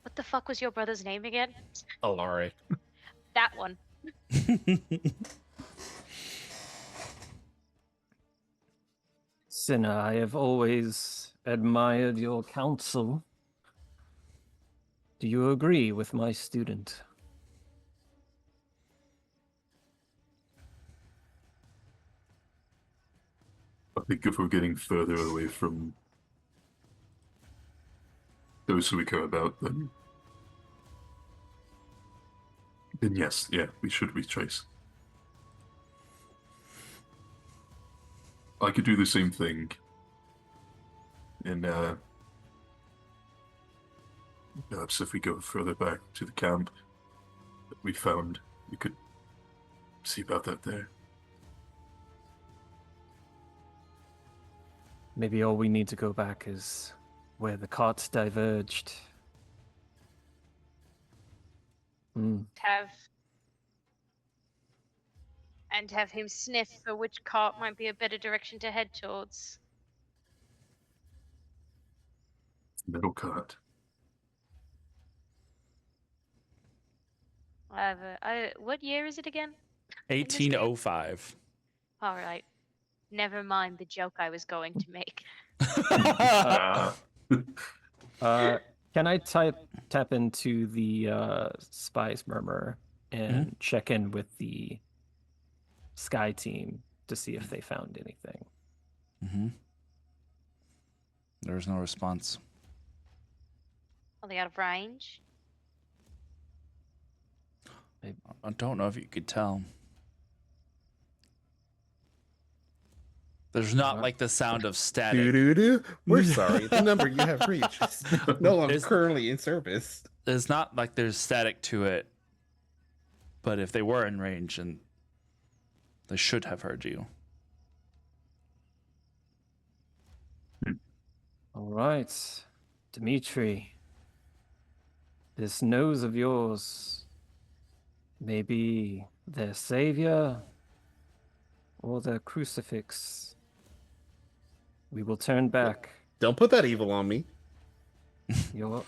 What the fuck was your brother's name again? Alari. That one. Cinna, I have always admired your counsel. Do you agree with my student? I think if we're getting further away from those who we care about, then yes, yeah, we should retrace. I could do the same thing, and perhaps if we go further back to the camp that we found, we could see about that there. Maybe all we need to go back is where the carts diverged. Have him sniff for which cart might be a better direction to head towards. Middle cart. What year is it again? 1805. All right. Never mind the joke I was going to make. Can I tap into the Spy's Murmur and check in with the Sky team to see if they found anything. Mm-hmm. There's no response. Are they out of range? I don't know if you could tell. There's not like the sound of static. Doo-doo-doo. We're sorry. The number you have reached is no longer It's- currently in service. It's not like there's static to it. But if they were in range, and they should have heard you. All right, Dimitri. This nose of yours may be their savior or their crucifix. We will turn back. Don't put that evil on me. You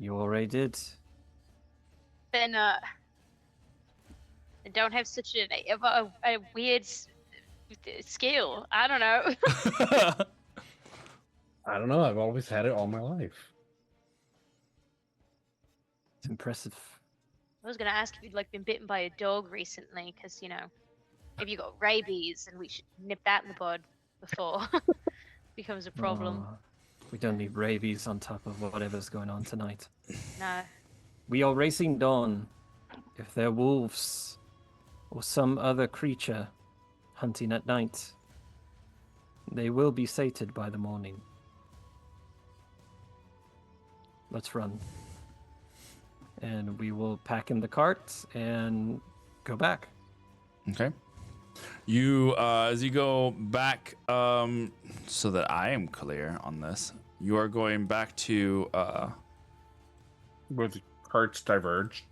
already did. Then they don't have such a weird skill. I don't know. I don't know. I've always had it all my life. It's impressive. I was gonna ask if you'd like been bitten by a dog recently, because if you got rabies, and we should nip that in the bud before becomes a problem. We don't need rabies on top of whatever's going on tonight. No. We are racing dawn. If they're wolves or some other creature hunting at night, they will be sated by the morning. Let's run. And we will pack in the cart and go back. Okay. You, as you go back, so that I am clear on this, you are going back to Where the carts diverged.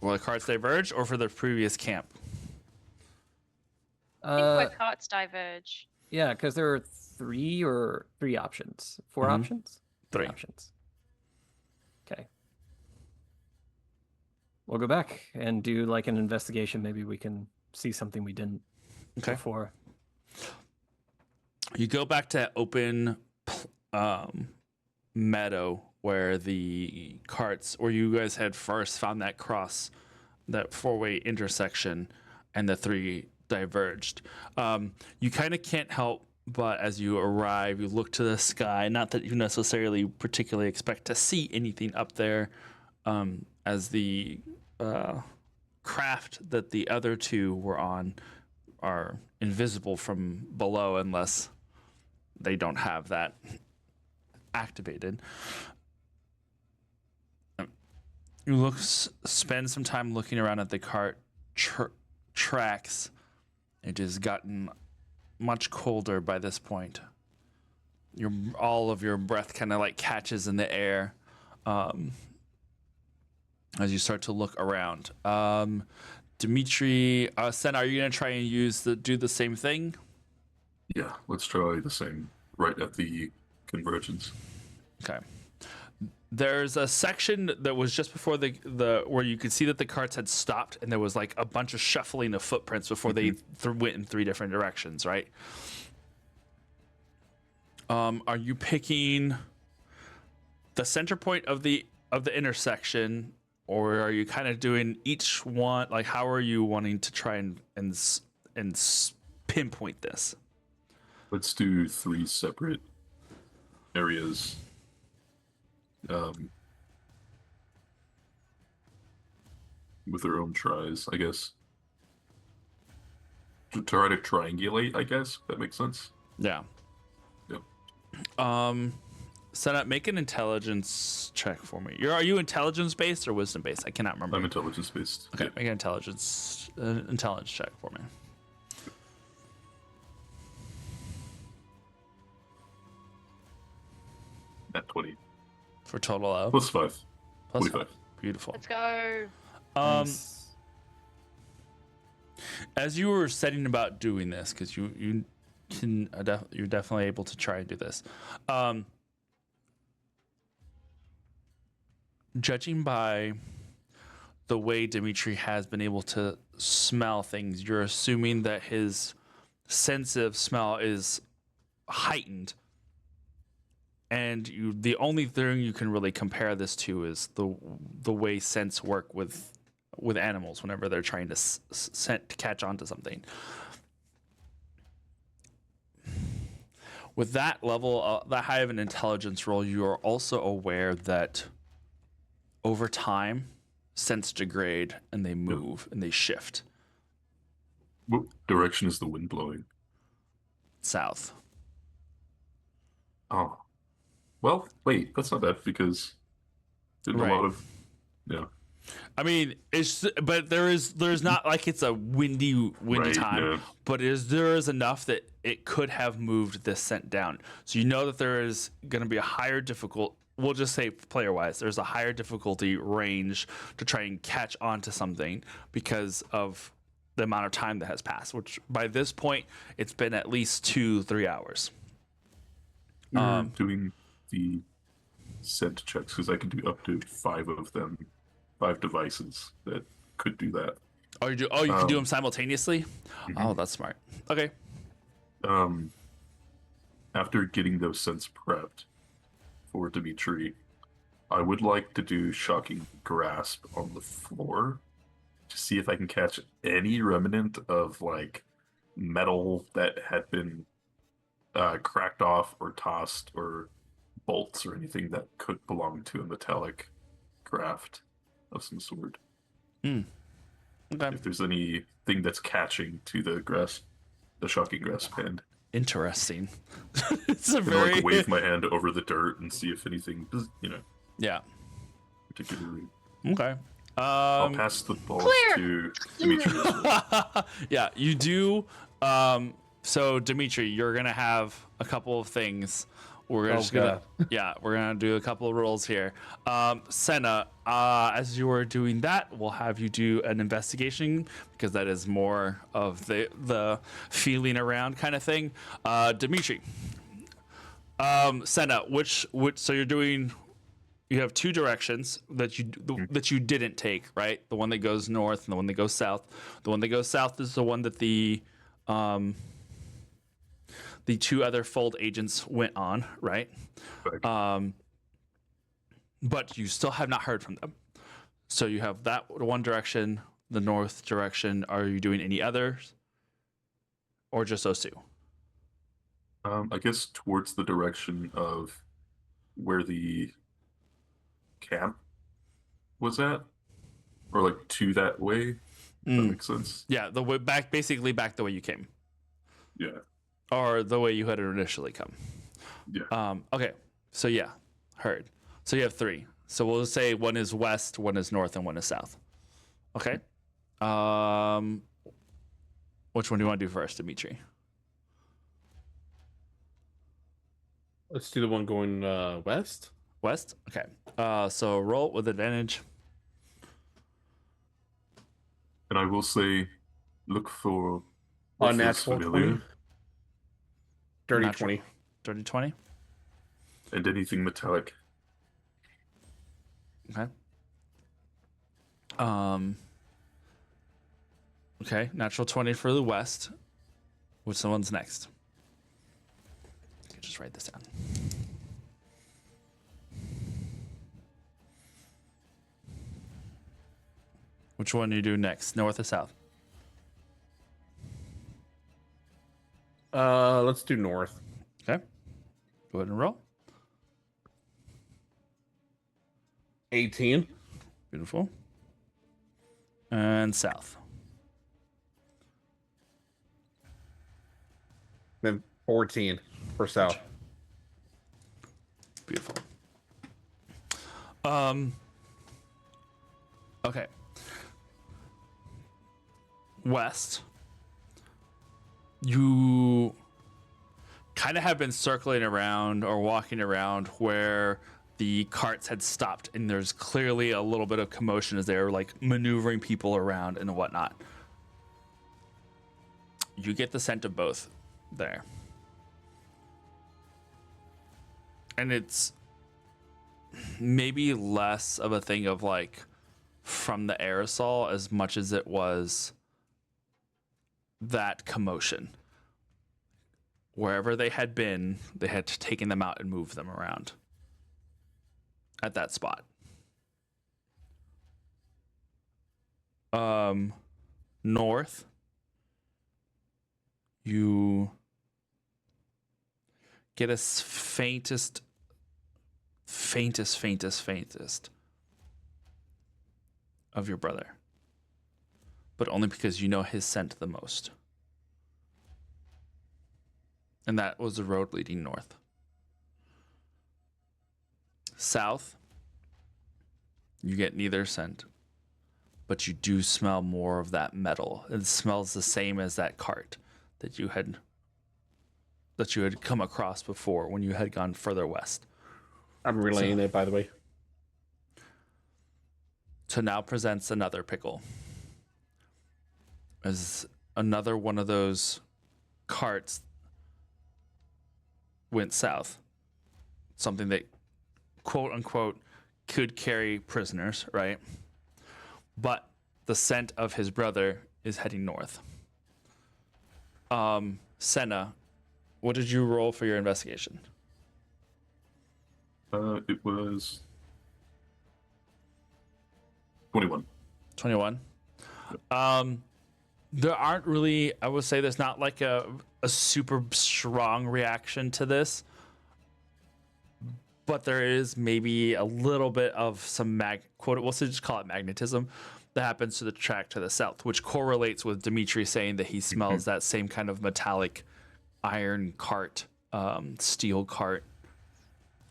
where the carts diverge, or for the previous camp. I think where carts diverge. Yeah, because there are three options. Four Mhm. options? Three. Options. Okay. We'll go back and do like an investigation. Maybe we can see something we didn't before. You go back to open meadow where the carts, where you guys had first found that cross, that four-way intersection, and the three diverged. You kind of can't help but as you arrive, you look to the sky. Not that you necessarily particularly expect to see anything up there, as the craft that the other two were on are invisible from below unless they don't have that activated. You spend some time looking around at the cart tracks. It has gotten much colder by this point. All of your breath kind of like catches in the air as you start to look around. Dimitri, Sen, are you gonna try and do the same thing? Yeah, let's try the same right at the convergence. Okay. There's a section that was just before the where you could see that the carts had stopped, and there was like a bunch of shuffling of footprints before they went in three different directions, right? Are you picking the center point of the intersection, or are you kind of doing each one? Like, how are you wanting to try and pinpoint this? Let's do 3 separate areas. With their own tries, I guess. To try to triangulate, I guess. That makes sense. Yeah. Yep. Set up. Make an intelligence check for me. Are you intelligence based or wisdom based? I cannot remember. I'm intelligence based. Okay, make an intelligence check for me. At 20. For total of Plus 5. plus 45. 5. Beautiful. Let's go. Nice. As you were setting about doing this, because you're definitely able to try and do this. Judging by the way Dimitri has been able to smell things, you're assuming that his sense of smell is heightened. And the only thing you can really compare this to is the way scents work with with animals whenever they're trying to catch on to something. With that level, that high of an intelligence roll, you are also aware that over time, scents degrade and they move and they shift What direction is the wind blowing? south. Oh. Well, wait, that's not bad because there's Right. a lot of yeah. I mean, but there's not like it's a windy Right, time, no. but there is enough that it could have moved this scent down. So you know that there is going to be a higher difficult. We'll just say player wise, there's a higher difficulty range to try and catch onto something because of the amount of time that has passed. Which by this point, it's been at least 2-3 hours. You're doing the scent checks because I can do up to 5 of them, 5 devices that could do that. Oh, you can do them simultaneously. Oh, that's smart. Okay. After getting those scents prepped for Dimitri, I would like to do shocking grasp on the floor to see if I can catch any remnant of like metal that had been cracked off or tossed, or bolts or anything that could belong to a metallic craft of some sort. Okay. If there's anything that's catching to the shocking grasp hand. Interesting. It's a And very like wave my hand over the dirt and see if anything does, yeah. particularly. Okay. I'll pass the balls Clear. to Dimitri as well. Yeah, you do. So Dimitri, you're gonna have a couple of things. We're Oh, just gonna we're gonna do a couple of rolls here. Senna, as you are doing that, we'll have you do an investigation because that is more of the feeling around kind of thing. Dimitri, Senna, which so you're doing. You have 2 directions that you didn't take, right? The one that goes north and the one that goes south. The one that goes south is the one that the 2 other fold agents went on, right? But you still have not heard from them. So you have that one direction, the north direction. Are you doing any others, or just those 2? I guess towards the direction of where the camp was at, or like to that way. If that makes sense. Yeah, the way back, basically back the way you came, Yeah. or the way you had initially come. Yeah. Okay, so yeah, heard. So you have 3. So we'll say one is west, one is north, and one is south. Okay. Which one do you want to do first, Dimitri? Let's do the one going west. West? Okay. So roll with advantage. And I will say, look for what feels Unnatural familiar 20. Dirty Natural. 20. Dirty 20. and anything metallic. Okay. Okay, natural 20 for the west. Which one's next? Just write this down. Which one do you do next? North or south? Let's do north. Okay. Go ahead and roll. 18. Beautiful. And south. Then 14 for south. Beautiful. Okay. West. You kind of have been circling around or walking around where the carts had stopped, and there's clearly a little bit of commotion as they're like maneuvering people around and whatnot. You get the scent of both there. And it's maybe less of a thing of like from the aerosol as much as it was that commotion. Wherever they had been, they had taken them out and moved them around at that spot. north, you get a faintest of your brother, but only because you know his scent the most. And that was the road leading north. South, you get neither scent, but you do smell more of that metal. It smells the same as that cart that you had come across before when you had gone further west. I'm relaying it, by the way. So now presents another pickle. As another one of those carts went south. Something that, quote unquote, could carry prisoners, right? But the scent of his brother is heading north. Senna, what did you roll for your investigation? It was 21. 21. There aren't really, I would say there's not like a super strong reaction to this, but there is maybe a little bit of some we'll just call it magnetism that happens to the track to the south, which correlates with Dimitri saying that he smells that same kind of metallic iron cart, steel cart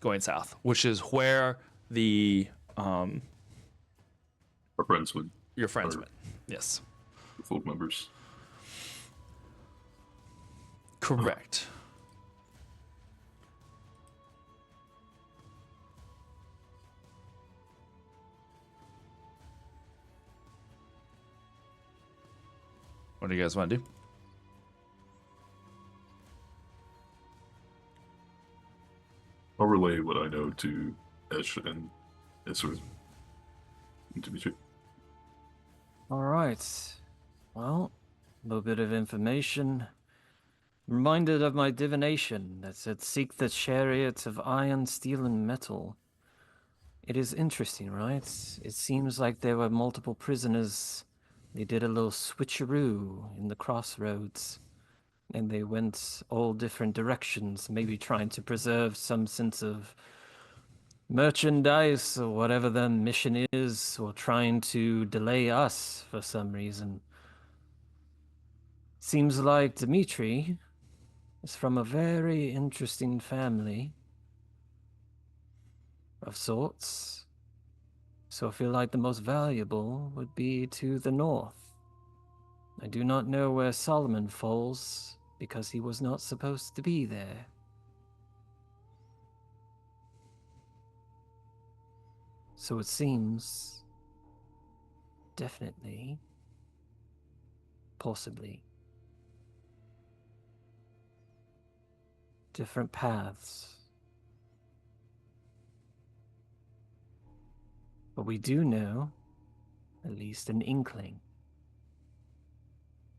going south, which is where Our friends went. your friends went. Yes. The full members. Correct. What do you guys want to do? I'll relay what I know to Esh and Ezra and Dimitri. All right. Well, a little bit of information. Reminded of my divination that said, seek the chariot of iron, steel, and metal. It is interesting, right? It seems like there were multiple prisoners. They did a little switcheroo in the crossroads, and they went all different directions, maybe trying to preserve some sense of merchandise or whatever their mission is, or trying to delay us for some reason. Seems like Dimitri is from a very interesting family of sorts. So I feel like the most valuable would be to the north. I do not know where Solomon falls, because he was not supposed to be there. So it seems, definitely, possibly, different paths. But we do know, at least an inkling,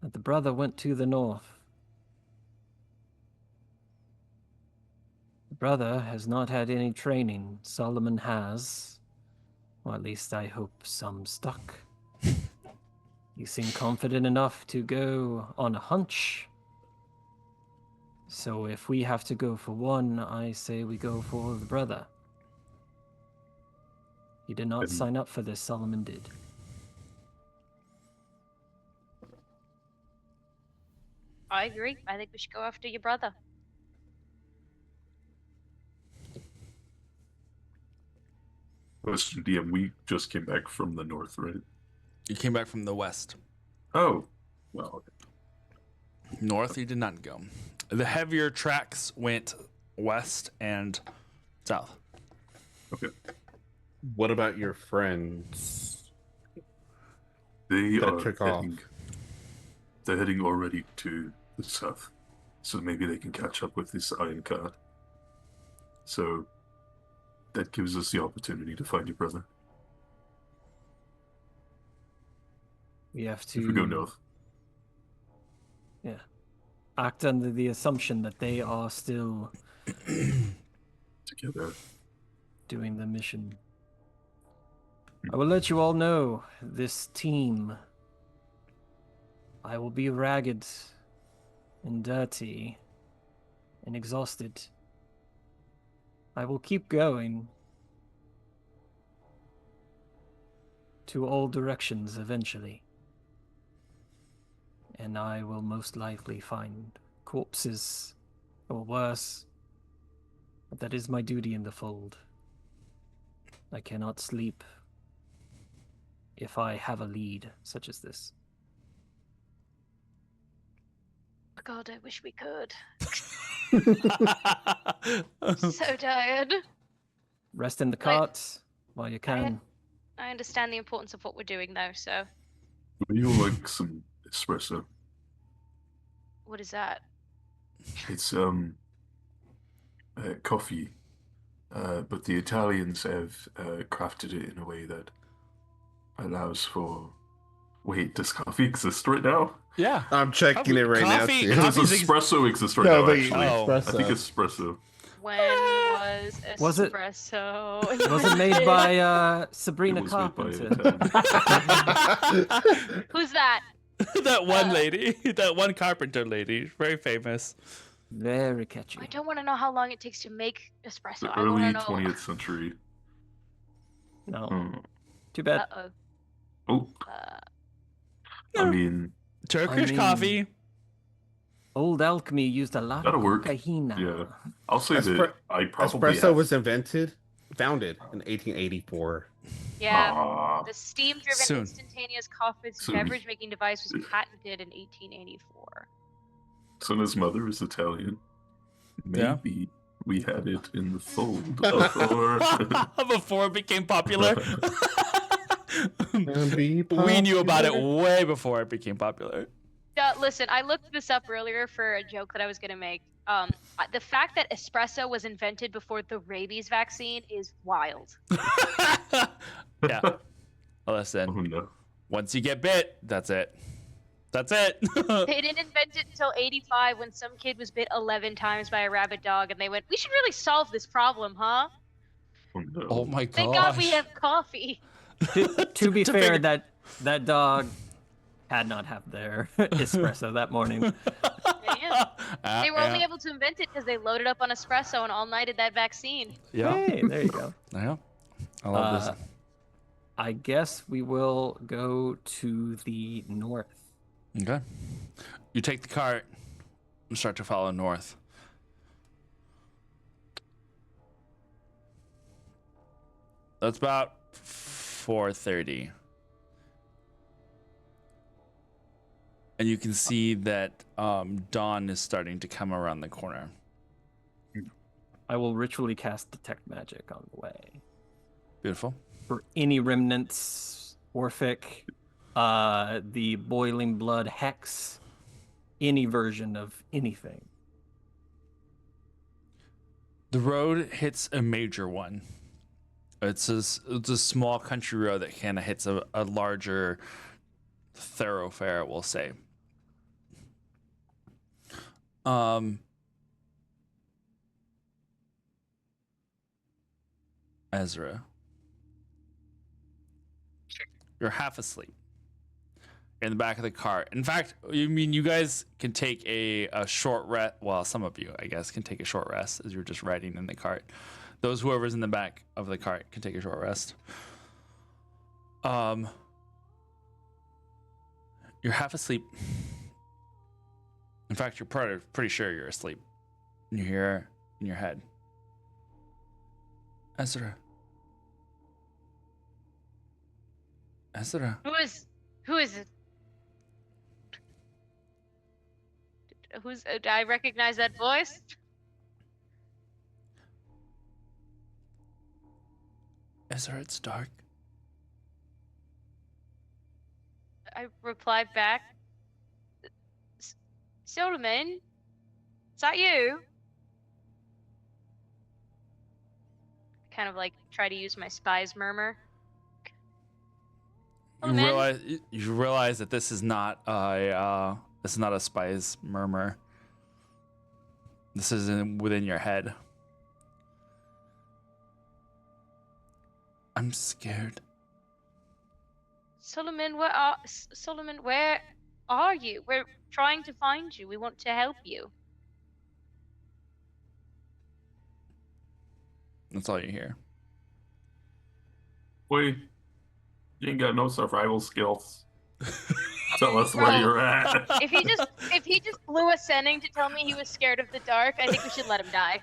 that the brother went to the north. The brother has not had any training. Solomon has. Or at least I hope some stuck. You seem confident enough to go on a hunch. So if we have to go for one, I say we go for the brother. He did not sign up for this, Solomon did. I agree. I think we should go after your brother. Question, DM, we just came back from the north, right? You came back from the west. Oh, well, okay. North, you did not go. The heavier tracks went west and south. Okay. What about your friends? They That are took off. heading. They're heading already to the south, so maybe they can catch up with this iron card. So that gives us the opportunity to find your brother. We have to If we go north. Yeah. Act under the assumption that they are still Together. doing the mission. I will let you all know this team I will be ragged and dirty and exhausted. I will keep going to all directions eventually. And I will most likely find corpses or worse. But that is my duty in the fold. I cannot sleep if I have a lead such as this. God, I wish we could. So tired. Rest in the cart while you can. I understand the importance of what we're doing, though, so... Would you like some espresso? What is that? It's coffee, but the Italians have crafted it in a way that allows for. Wait, does coffee exist right now? Yeah. I'm checking it right now. Coffee- Too. Does Coffee's espresso exist right No, now? the Actually, espresso. I think espresso. When was Was it- espresso? Was it made by It Sabrina was made by Carpenter? Italian. Who's that? That one lady, that one carpenter lady, very famous. Very catchy. I don't want to know how long it takes to make espresso. The I want early to know. 20th century. No, Hmm. too bad. Uh-oh. Oh, I mean, Turkish mean- coffee. Old alchemy used a lot That'll of work. cocaine. Yeah. I'll say that Espre- I probably Espresso have. was founded in 1884. Yeah. Ah, The steam-driven Soon. instantaneous coffee Soon. beverage-making device was patented in 1884. Sona's mother is Italian. Yeah. Maybe we had it in the fold before. Before it became popular. Be We knew about it popular. way before it became popular. Listen, I looked this up earlier for a joke that I was gonna make. The fact that espresso was invented before the rabies vaccine is wild. Yeah. Listen, Oh no. once you get bit, that's it. That's it. They didn't invent it until 85 when some kid was bit 11 times by a rabid dog, and they went, "We should really solve this problem, huh? Oh no. Oh my Thank gosh. God we have coffee." To be To fair, figure- that dog had not had their espresso that morning. Yeah. They were only able to invent it because they loaded up on espresso and all-nighted that vaccine. Yeah. Hey, there you go. Yeah. I love Uh, I guess we will go to the north. this. Okay. You take the cart and start to follow north. That's about 4:30. And you can see that dawn is starting to come around the corner. I will ritually cast detect magic on the way Beautiful. for any remnants, Orphic, the boiling blood hex, any version of anything. The road hits a major one. It's a small country road that kind of hits a larger thoroughfare, we'll say. Ezra, you're half asleep in the back of the cart. In fact, you guys can take a short rest. Well, some of you, I guess, can take a short rest as you're just riding in the cart. Whoever's in the back of the cart can take a short rest. You're half asleep. In fact, you're pretty sure you're asleep. And you hear in your head, Ezra. Ezra. Who is it? Do I recognize that voice? Ezra, it's dark. I replied back, Solomon, is that you? Kind of like try to use my spy's murmur. Solomon? You realize that this is not a spy's murmur. This is within your head. I'm scared. Solomon, where are you? We're trying to find you. We want to help you. That's all you hear. Boy, you ain't got no survival skills. Tell us where Bro, you're at. If he just blew a sending to tell me he was scared of the dark, I think we should let him die.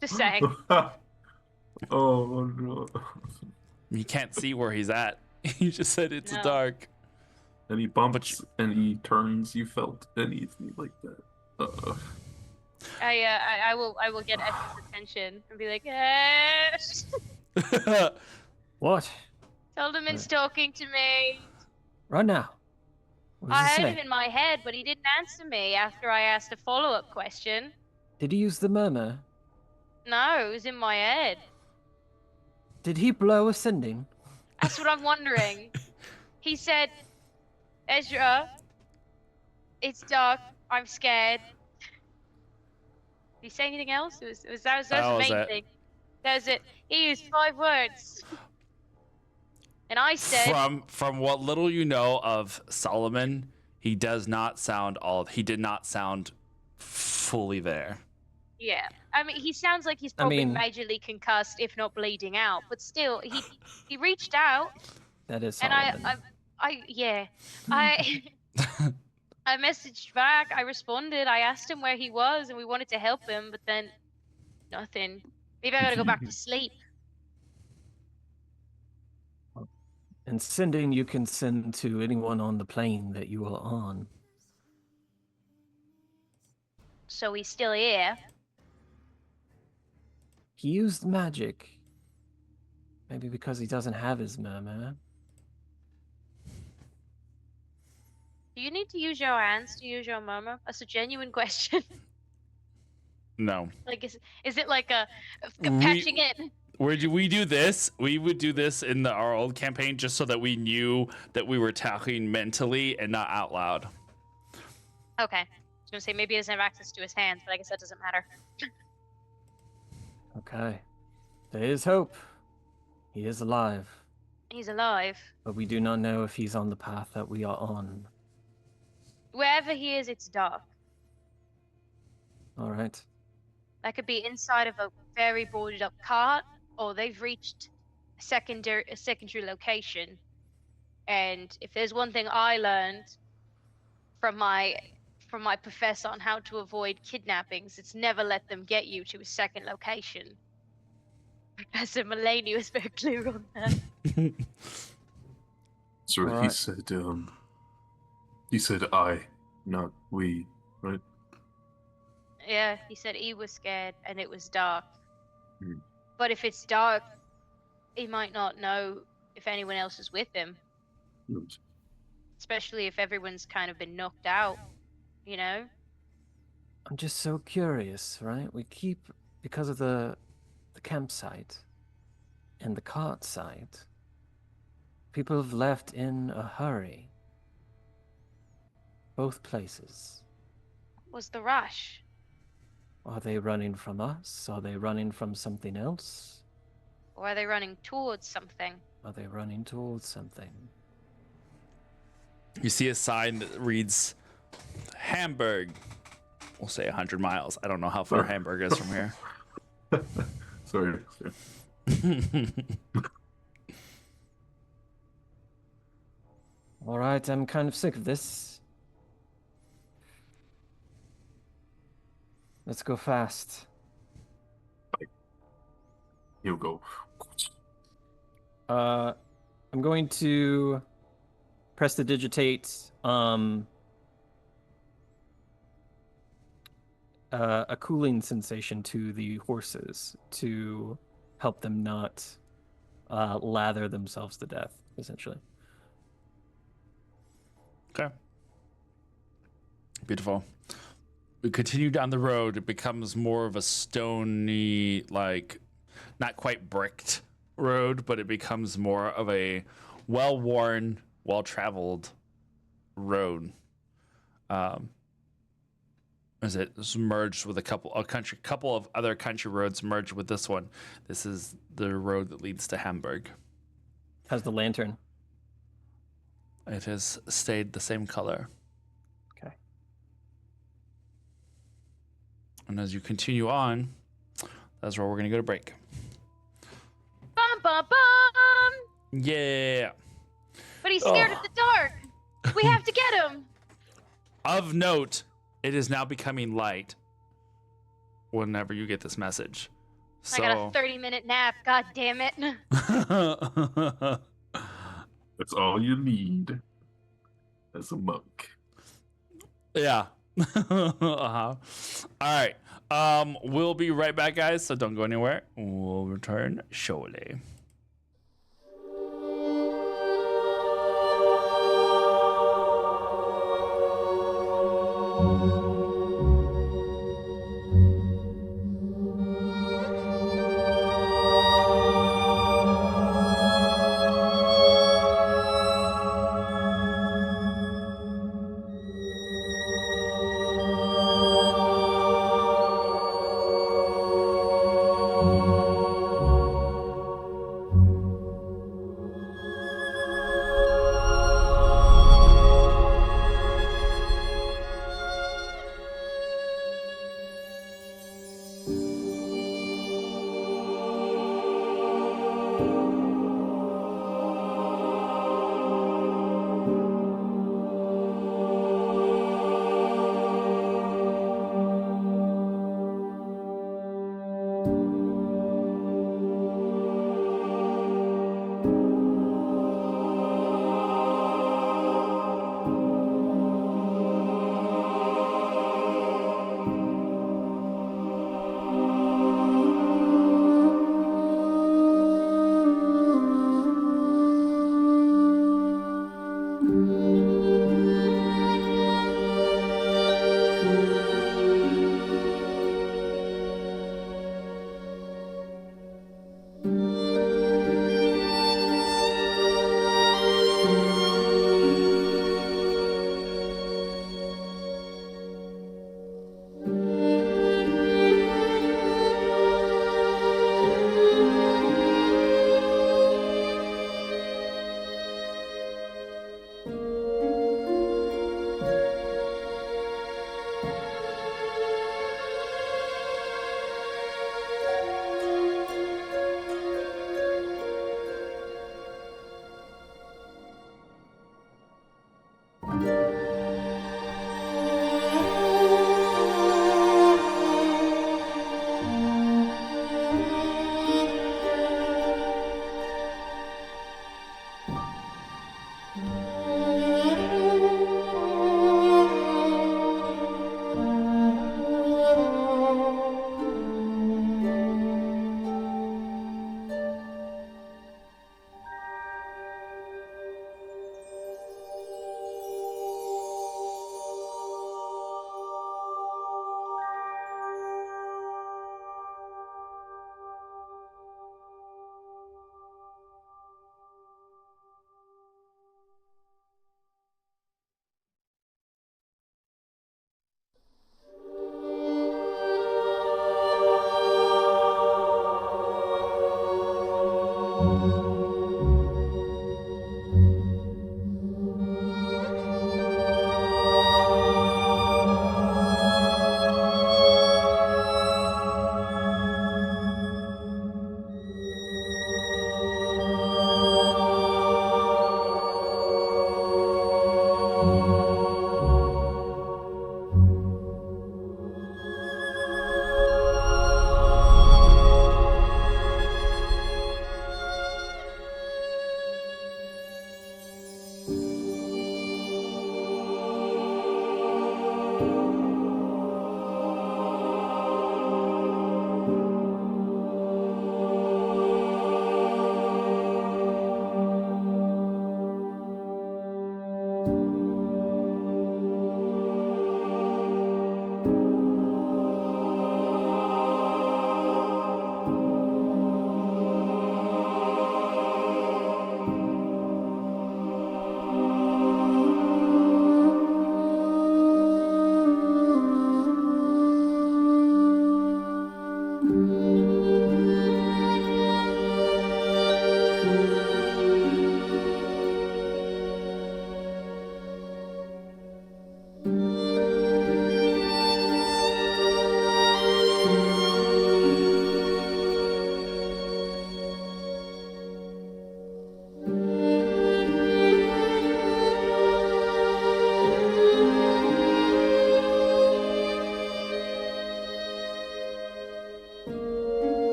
Just saying. Oh no. You can't see where he's at. You just said it's No. dark. Any bumps, any turns you felt, anything like that. I will get Ess's attention and be like, eh. What? Told him it's talking to me. Right now. What does I it had say? him in my head, but he didn't answer me after I asked a follow-up question. Did he use the murmur? No, it was in my head. Did he blow ascending? That's what I'm wondering. He said, Ezra, it's dark. I'm scared. Did he say anything else? That was the main it. thing. That was it. He used 5 words. And I said, From what little you know of Solomon, he did not sound fully there. yeah. I mean, he sounds like he's probably majorly concussed, if not bleeding out. But still, he reached out. That is And Solomon. I messaged back. I responded. I asked him where he was, and we wanted to help him, but then nothing. Maybe I gotta go back to sleep. And sending you can send to anyone on the plane that you are on. So he's still here. He used magic. Maybe because he doesn't have his murmur. Do you need to use your hands to use your murmur? That's a genuine question. No. Like, is it like a patching it? We do this. We would do this in our old campaign just so that we knew that we were talking mentally and not out loud. Okay. I was gonna say maybe he doesn't have access to his hands, but I guess that doesn't matter. Okay. There is hope. He is alive. He's alive. But we do not know if he's on the path that we are on. Wherever he is, it's dark. All right. That could be inside of a very boarded up cart, or they've reached a secondary location. And if there's one thing I learned from my professor on how to avoid kidnappings, it's never let them get you to a second location. Professor Mulaney was very clear on that. So Alright. he said I, not we, right? Yeah, he said he was scared and it was dark. Hmm. But if it's dark, he might not know if anyone else is with him. Yes. Especially if everyone's kind of been knocked out, you know? I'm just so curious, right? We keep, because of the campsite and the cart site, people have left in a hurry. Both places. Was the rush? Are they running from us? Are they running from something else? Or are they running towards something? Are they running towards something? You see a sign that reads Hamburg. We'll say 100 miles. I don't know how far Hamburg is from here. Sorry. All right, I'm kind of sick of this. Let's go fast. He'll go. I'm going to prestidigitate a cooling sensation to the horses to help them not lather themselves to death, essentially. Okay. Beautiful. We continue down the road. It becomes more of a stony, like, not quite bricked road, but it becomes more of a well-worn, well-traveled road. As it's merged with a couple of other country roads merged with this one. This is the road that leads to Hamburg. How's the lantern? It has stayed the same color. Okay. And as you continue on, that's where we're going to go to break. Bum bum bum. Yeah. But he's scared of the dark. We have to get him. Of note, it is now becoming light whenever you get this message. I got a 30-minute nap. God damn it. That's all you need as a monk. Yeah. All right. We'll be right back, guys. So don't go anywhere. We'll return shortly.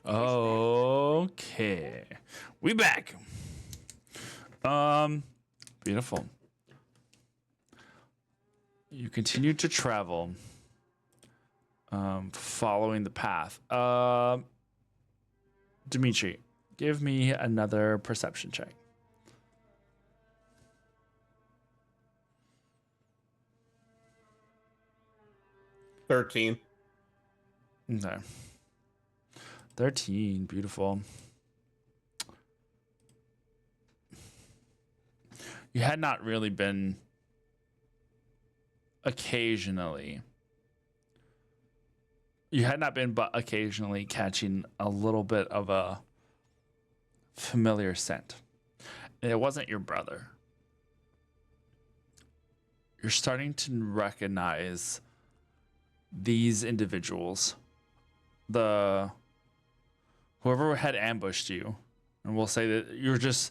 Okay. We back. Beautiful. You continue to travel, following the path. Dimitri, give me another perception check. 13. Okay. 13, beautiful. You had not really been occasionally. You had not been but occasionally catching a little bit of a familiar scent. And it wasn't your brother. You're starting to recognize these individuals. Whoever had ambushed you, and we'll say that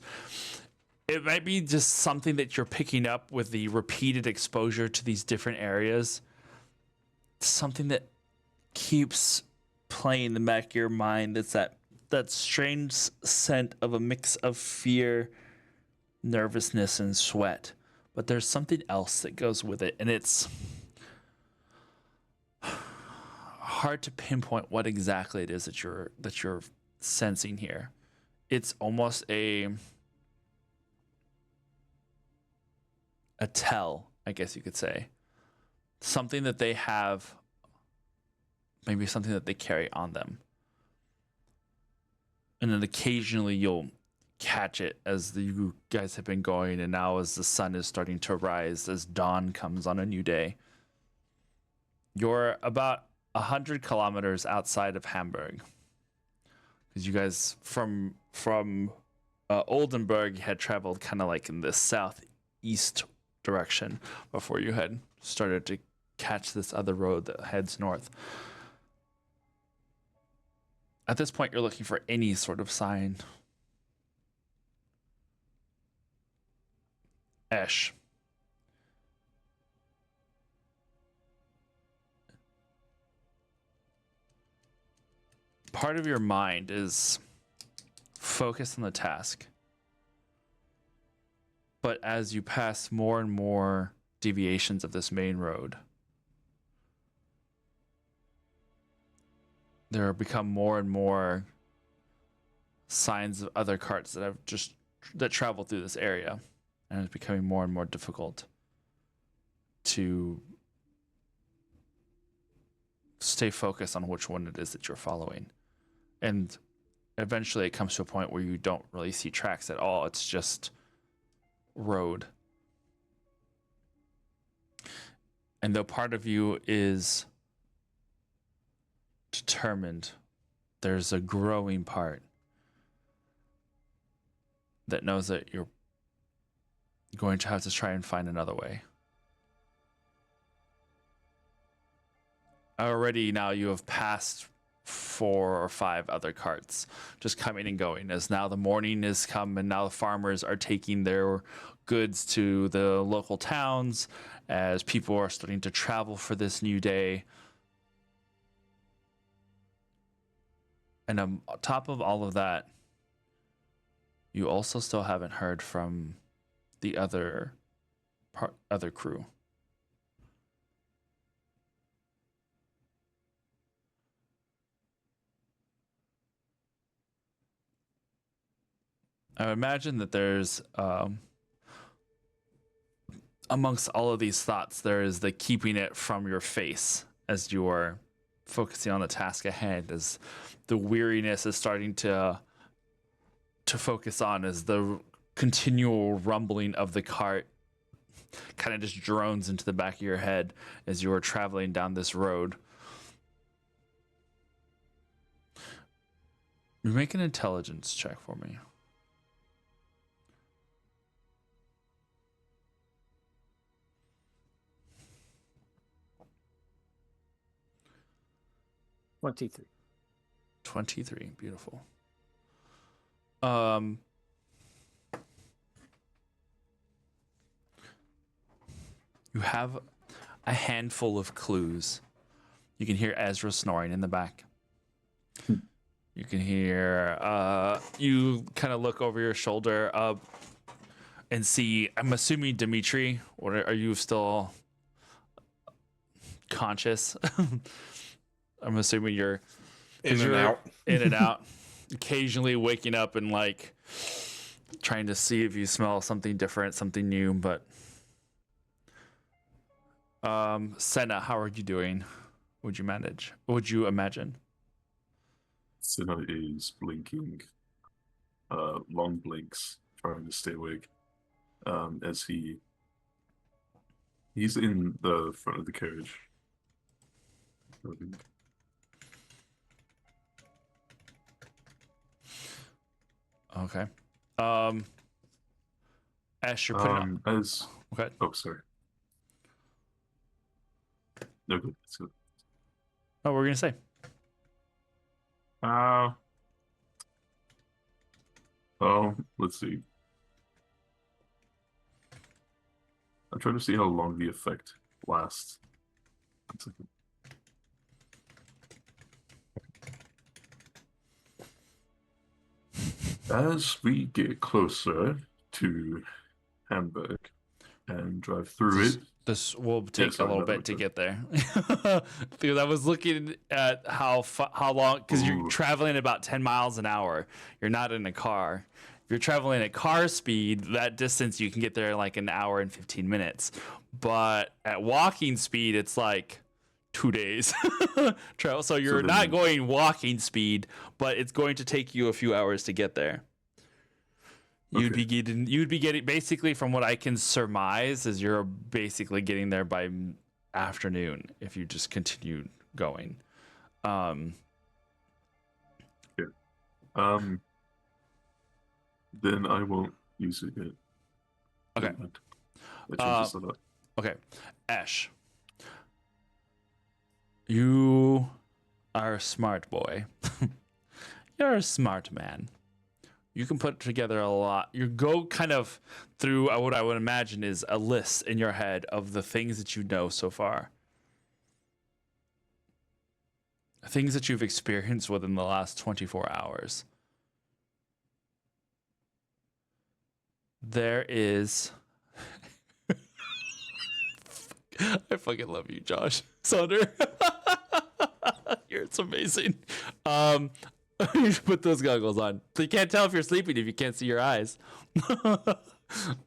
it might be just something that you're picking up with the repeated exposure to these different areas. Something that keeps playing in the back of your mind. It's that strange scent of a mix of fear, nervousness, and sweat. But there's something else that goes with it, and it's hard to pinpoint what exactly it is that you're sensing here. It's almost a tell, I guess you could say. Something that they have, maybe something that they carry on them. And then occasionally you'll catch it as you guys have been going, and now as the sun is starting to rise, as dawn comes on a new day. You're about 100 kilometers outside of Hamburg. Because you guys from Oldenburg had traveled kind of like in the southeast direction before you had started to catch this other road that heads north. At this point, you're looking for any sort of sign. Esh. Part of your mind is focused on the task. But as you pass more and more deviations of this main road, there have become more and more signs of other carts that travel through this area, and it's becoming more and more difficult to stay focused on which one it is that you're following. And eventually it comes to a point where you don't really see tracks at all. It's just road. And though part of you is determined, there's a growing part that knows that you're going to have to try and find another way. Already now you have passed 4 or 5 other carts just coming and going, as now the morning has come and now the farmers are taking their goods to the local towns, as people are starting to travel for this new day. And on top of all of that, you also still haven't heard from the other crew. I would imagine that there's, amongst all of these thoughts, there is the keeping it from your face as you are focusing on the task ahead, as the weariness is starting to focus on, as the continual rumbling of the cart kind of just drones into the back of your head as you are traveling down this road. You make an intelligence check for me. $23. 23, beautiful. You have a handful of clues. You can hear Ezra snoring in the back. You can hear, you kind of look over your shoulder and see, I'm assuming Dimitri, or are you still conscious? I'm assuming you're In and out. in and out, occasionally waking up and like trying to see if you smell something different, something new. But Senna, how are you doing? Would you manage? Would you imagine? Senna is blinking, long blinks, trying to stay awake. As he's in the front of the carriage. Okay. Ash, you're putting on. As Okay. oh, sorry. No good. It's good. Oh, what were we gonna say? Oh, let's see. I'm trying to see how long the effect lasts. 1 second. As we get closer to Hamburg and drive through it, This will take sorry, a little no, bit to no. get there because I was looking at how long, because you're Ooh. traveling about 10 miles an hour. You're not in a car. If you're traveling at car speed, that distance you can get there in like an hour and 15 minutes. But at walking speed, it's like 2 days travel. So you're not going walking speed, but it's going to take you a few hours to get there. You'd be getting basically, from what I can surmise, is you're basically getting there by afternoon if you just continue going. Then I won't use it yet. Okay. That changes a lot. Okay, Ash, you are a smart boy. You're a smart man. You can put together a lot. You go kind of through what I would imagine is a list in your head of the things that you know so far. Things that you've experienced within the last 24 hours. There is... I fucking love you, Josh. Saunders. It's amazing. You put those goggles on. So you can't tell if you're sleeping if you can't see your eyes.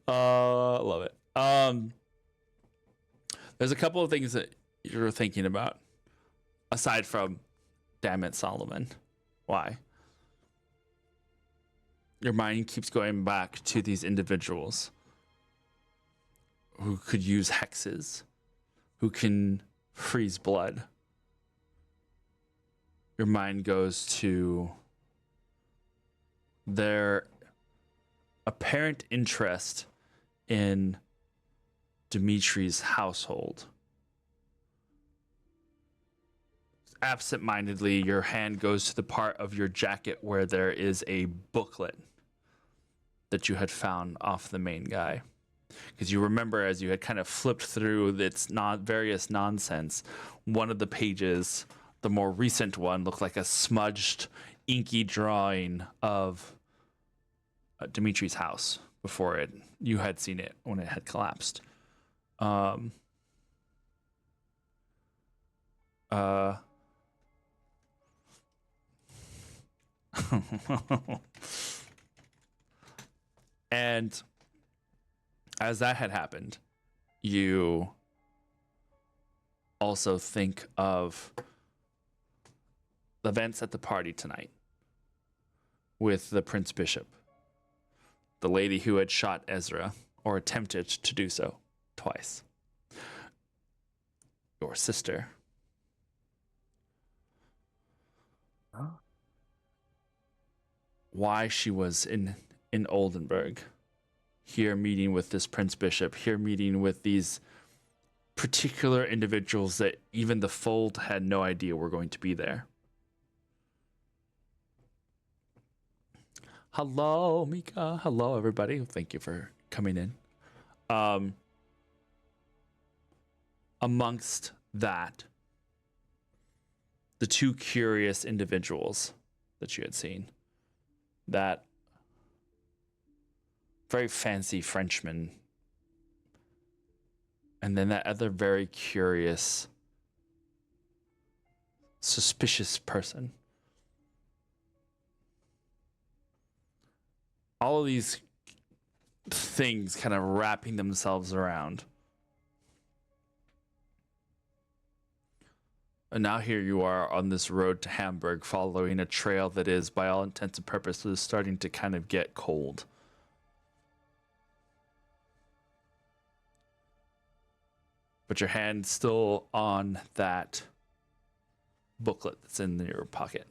Love it. There's a couple of things that you're thinking about. Aside from, damn it, Solomon. Why? Your mind keeps going back to these individuals who could use hexes, who can freeze blood. Your mind goes to their apparent interest in Dimitri's household. Absent-mindedly, your hand goes to the part of your jacket where there is a booklet that you had found off the main guy. Because you remember, as you had kind of flipped through its various nonsense, one of the pages, the more recent one, looked like a smudged, inky drawing of Dimitri's house before you had seen it when it had collapsed. And as that had happened, you also think of the events at the party tonight with the Prince Bishop, the lady who had shot Ezra or attempted to do so. twice. Your sister. Why she was in Oldenburg, here meeting with this Prince Bishop, here meeting with these particular individuals that even the Fold had no idea were going to be there. Hello, Mika. Hello, everybody. Thank you for coming in. Amongst that, the two curious individuals that you had seen, that very fancy Frenchman, and then that other very curious, suspicious person. All of these things kind of wrapping themselves around. And now here you are on this road to Hamburg, following a trail that is, by all intents and purposes, starting to kind of get cold. But your hand's still on that booklet that's in your pocket.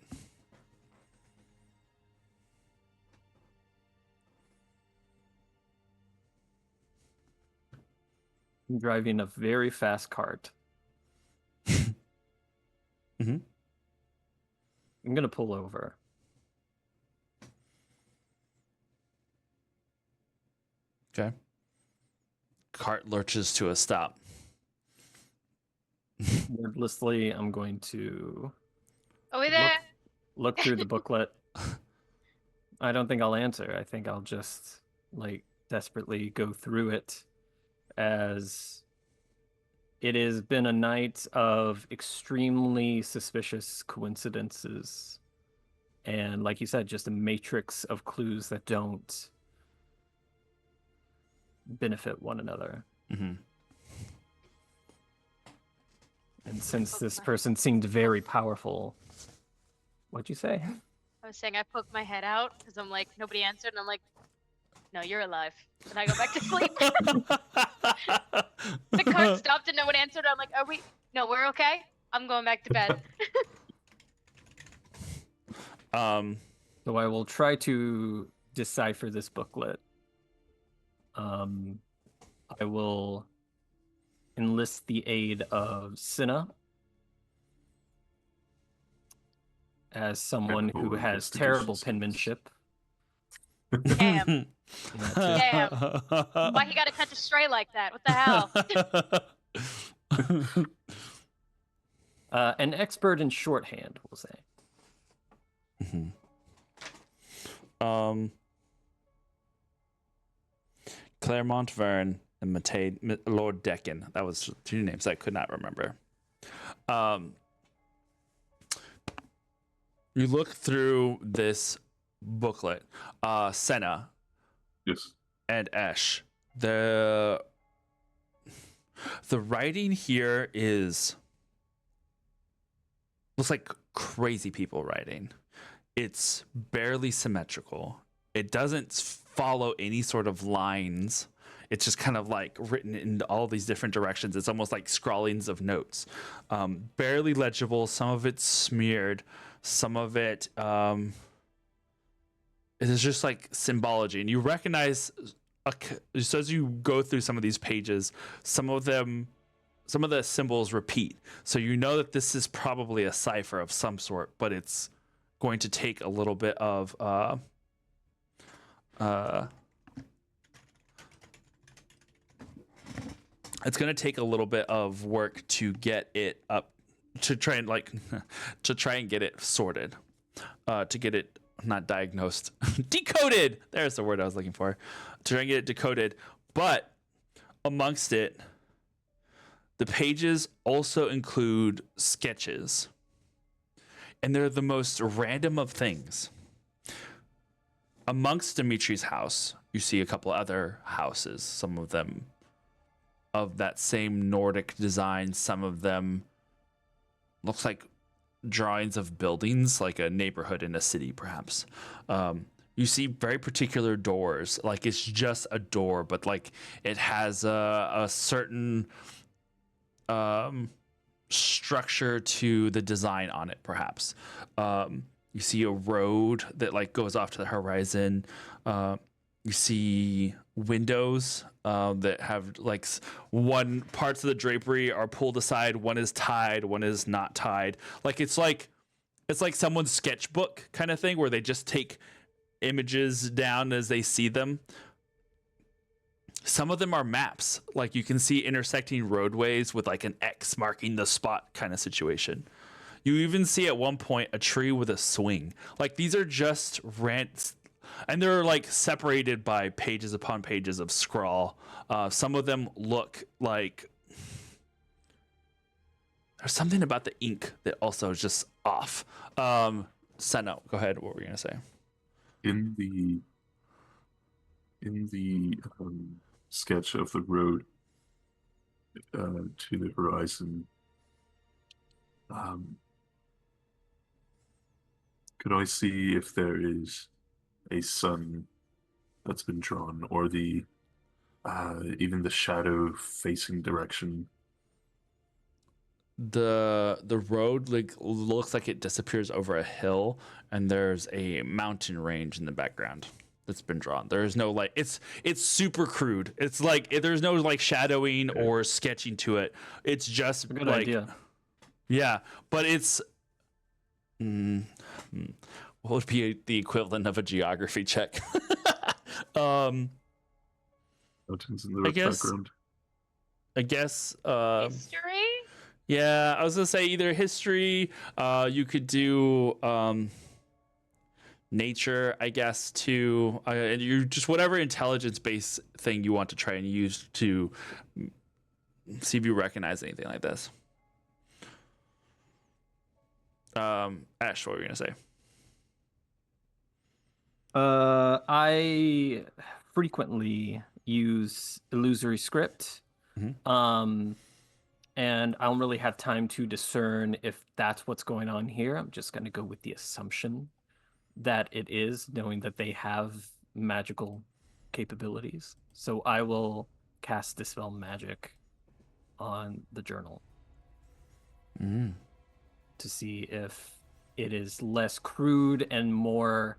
I'm driving a very fast cart. Mm-hmm. I'm gonna pull over. Okay. Cart lurches to a stop. Wordlessly, I'm going to Are we there? look through the booklet. I don't think I'll answer. I think I'll just like desperately go through it, as it has been a night of extremely suspicious coincidences. And like you said, just a matrix of clues that don't benefit one another. Mm-hmm. And since this person seemed very powerful, what'd you say? I was saying I poked my head out because I'm like, nobody answered, and I'm like, no, you're alive. And I go back to sleep. The cart stopped and no one answered. I'm like, are we? No, we're okay. I'm going back to bed. So I will try to decipher this booklet. I will enlist the aid of Cinna as someone who has terrible penmanship. Damn. Damn. Why he gotta cut to stray like that? What the hell? An expert in shorthand, we'll say. Mm-hmm. Claremont Verne and Lord Deccan. That was two names I could not remember. You look through this booklet. Senna. Yes. And Esh. The writing here looks like crazy people writing. It's barely symmetrical. It doesn't follow any sort of lines. It's just kind of like written in all these different directions. It's almost like scrawlings of notes. Barely legible. Some of it's smeared. Some of it is just like symbology. And you recognize, so as you go through some of these pages, some of the symbols repeat. So you know that this is probably a cipher of some sort, but it's going to take a little bit of it's going to take a little bit of work to get it up, to try and get it sorted, to get it not diagnosed, decoded. There's the word I was looking for. To try and get it decoded. But amongst it, the pages also include sketches. And they're the most random of things. Amongst Dimitri's house, you see a couple other houses, some of them of that same Nordic design, some of them looks like drawings of buildings, like a neighborhood in a city, perhaps. you see very particular doors. Like it's just a door, but like it has a certain structure to the design on it, perhaps. You see a road that like goes off to the horizon. You see windows that have like one parts of the drapery are pulled aside, one is tied, one is not tied. Like it's like someone's sketchbook kind of thing where they just take images down as they see them. Some of them are maps, like you can see intersecting roadways with like an X marking the spot kind of situation. You even see at one point a tree with a swing. Like these are just rants, and they're like separated by pages upon pages of scrawl. Some of them look like there's something about the ink that also is just off. Senna, go ahead. What were you gonna say? In the sketch of the road to the horizon, could I see if there is a sun that's been drawn, or the even the shadow facing direction? The road like looks like it disappears over a hill, and there's a mountain range in the background that's been drawn. There is no like it's super crude. It's like there's no like shadowing or sketching to it. It's just Good like idea. yeah, but it's what would be the equivalent of a geography check? Mountains in the guess- background. I guess History? yeah, I was gonna say either history. You could do nature, I guess, too. And you just whatever intelligence-based thing you want to try and use to see if you recognize anything like this. Ash, what were you gonna say? I frequently use illusory script. And I don't really have time to discern if that's what's going on here. I'm just going to go with the assumption that it is, knowing that they have magical capabilities. So I will cast Dispel Magic on the journal to see if it is less crude and more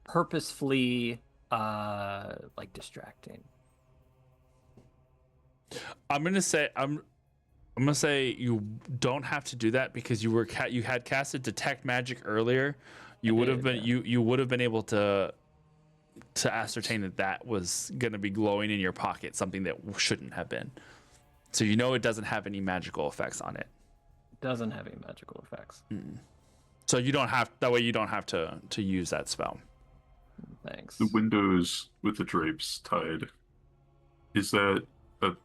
purposefully like distracting. I'm gonna say you don't have to do that because you had casted Detect Magic earlier. You would have been you would have been able to ascertain that was gonna be glowing in your pocket, something that shouldn't have been. So you know it doesn't have any magical effects on it. It doesn't have any magical effects. So you don't have that way. You don't have to use that spell. Thanks. The windows with the drapes tied. Is that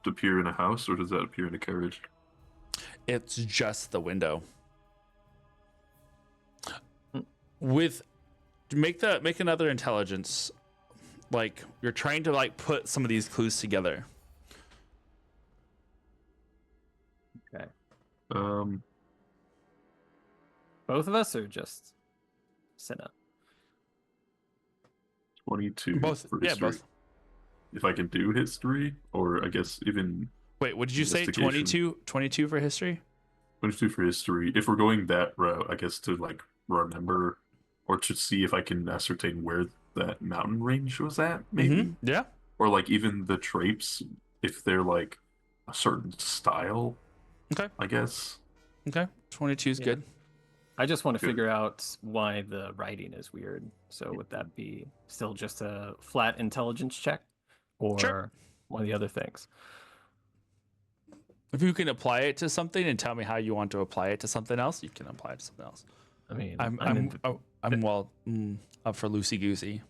appear in a house, or does that appear in a carriage? It's just the window. Make another intelligence. Like you're trying to like put some of these clues together. Okay. Both of us, or just Senna? 22 Both. for Yeah, history. both. If I can do history, or I guess even Wait, what did you say? investigation. 22 for history? 22 for history. If we're going that route, I guess to like remember or to see if I can ascertain where that mountain range was at, maybe. Yeah. Or like even the drapes, if they're like a certain style. Okay. I guess. Okay. 22 is good. I just want to Good. figure out why the writing is weird. So would that be still just a flat intelligence check, or Sure. one of the other things? If you can apply it to something and tell me how you want to apply it to something else, you can apply it to something else. I mean, I'm up for loosey goosey.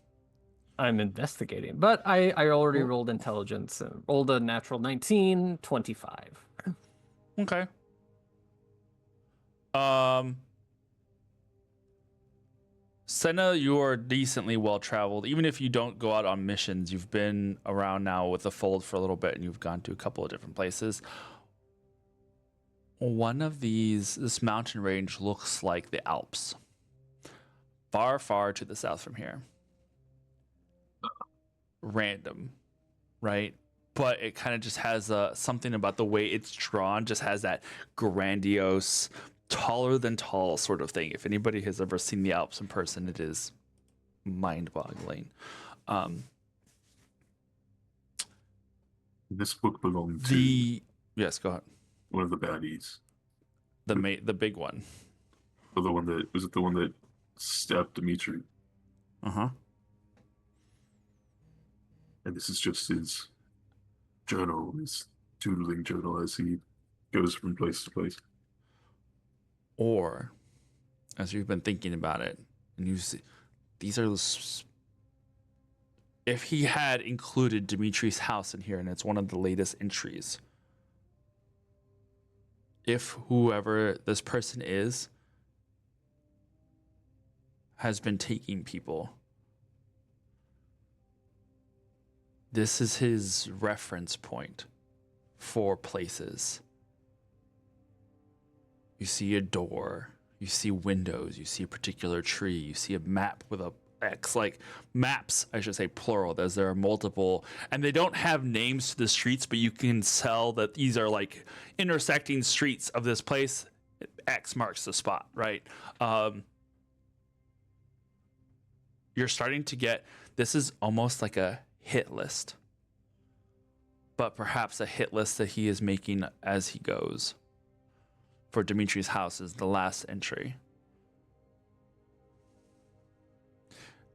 I'm investigating, but I already rolled intelligence and rolled a natural 19, 25. Okay. Senna, you are decently well traveled. Even if you don't go out on missions, you've been around now with the fold for a little bit, and you've gone to a couple of different places. One of this mountain range looks like the Alps. Far, far to the south from here. random, right? But it kind of just has something about the way it's drawn, just has that grandiose, taller than tall sort of thing. If anybody has ever seen the Alps in person, it is mind-boggling. This book belonged to Yes, go ahead. one of the baddies. The big one. Or the one that was it the one that stabbed Dimitri? Uh-huh. And this is just his journal, his doodling journal as he goes from place to place. Or, as you've been thinking about it, and you see, these are if he had included Dimitri's house in here, and it's one of the latest entries, if whoever this person is has been taking people, this is his reference point for places. You see a door, you see windows, you see a particular tree, you see a map with a X, like maps, I should say plural, as there are multiple, and they don't have names to the streets, but you can tell that these are like intersecting streets of this place. X marks the spot, right? You're starting to get, this is almost like a hit list, but perhaps a hit list that he is making as he goes. For Dimitri's house is the last entry.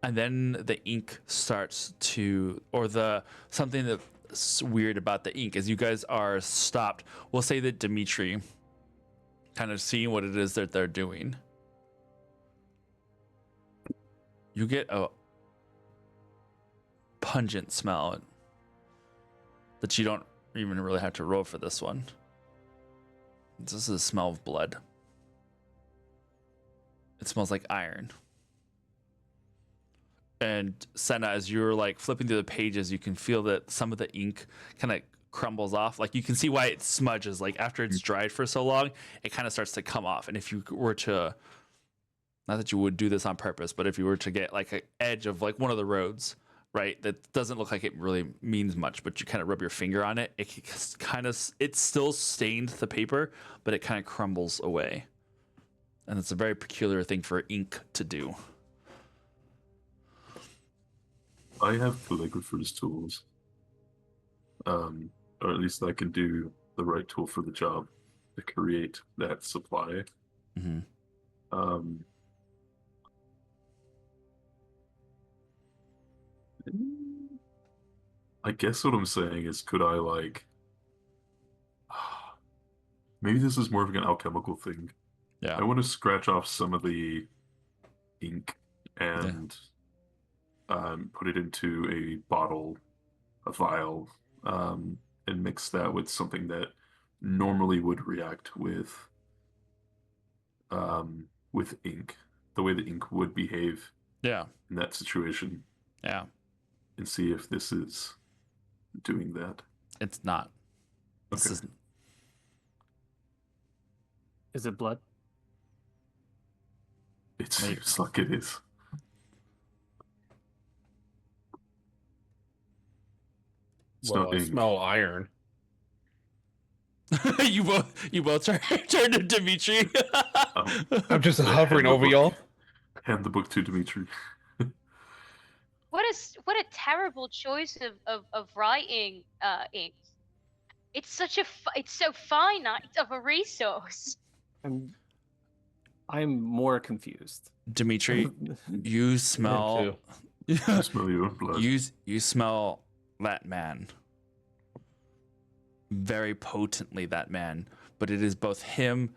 And then the ink starts to, or something that's weird about the ink is you guys are stopped. We'll say that Dimitri, kind of seeing what it is that they're doing, you get a pungent smell that you don't even really have to roll for this one. This is a smell of blood. It smells like iron. And Senna, as you're like flipping through the pages, you can feel that some of the ink kind of crumbles off. Like you can see why it smudges. Like after it's dried for so long, it kind of starts to come off. And if you were to, not that you would do this on purpose, but if you were to get like an edge of like one of the roads, right, that doesn't look like it really means much, but you kind of rub your finger on it, it still stained the paper, but it kind of crumbles away. And it's a very peculiar thing for ink to do. I have calligrapher's tools. Or at least I can do the right tool for the job to create that supply. Mm-hmm. I guess what I'm saying is, could I like, maybe this is more of an alchemical thing. Yeah. I want to scratch off some of the ink and put it into a bottle, a vial, and mix that with something that normally would react with ink, the way the ink would behave in that situation. Yeah. And see if this is doing that. It's not. This Okay. isn't. Is it blood? It seems like it is. Well, I smell iron. you both turn to Dimitri. I'm just hovering over y'all. Hand the book to Dimitri. What a terrible choice of writing ink. It's so finite of a resource. I'm more confused. Dimitri, you smell. I smell your own blood. You smell that man. Very potently, that man, but it is both him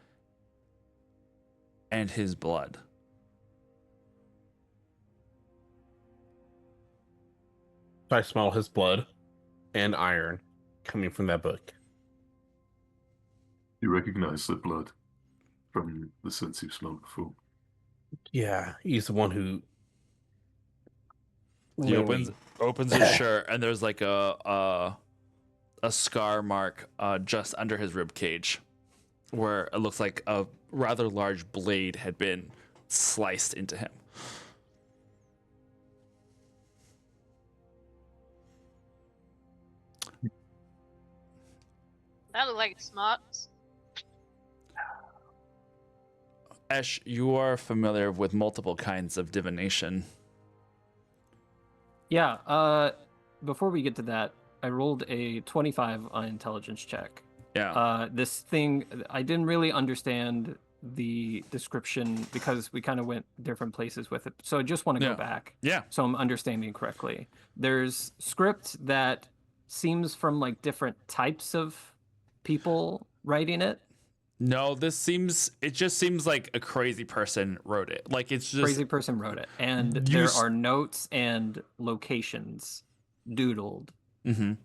and his blood. I smell his blood and iron coming from that book. You recognize the blood from the scents you've smelled before. Yeah, he's the one who. He opens his shirt, and there's like a scar mark just under his rib cage, where it looks like a rather large blade had been sliced into him. That looks like it's smart. Esh, you are familiar with multiple kinds of divination. Yeah, before we get to that, I rolled a 25 on intelligence check. Yeah. This thing, I didn't really understand the description because we kind of went different places with it. So I just want to Yeah. go back. Yeah. So I'm understanding correctly. There's script that seems from like different types of people writing it. No, it just seems like a crazy person wrote it. Like it's just Crazy person wrote it. And there are notes and locations doodled in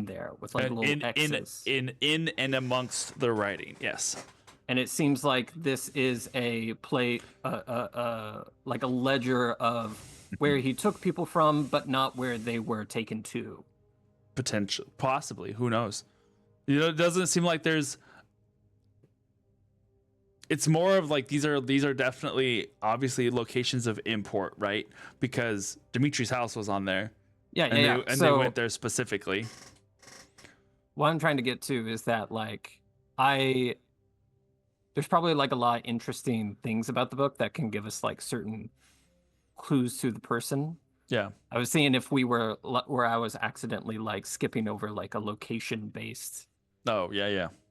there with like little X's. in and amongst the writing. Yes. And it seems like this is a like a ledger of where he took people from, but not where they were taken to. Possibly. Who knows? You know, it doesn't seem like there's. It's more of like these are definitely obviously locations of import, right? Because Dimitri's house was on there. Yeah, And they went there specifically. What I'm trying to get to is that like there's probably like a lot of interesting things about the book that can give us like certain clues to the person. Yeah. I was seeing if we were where I was accidentally like skipping over like a location based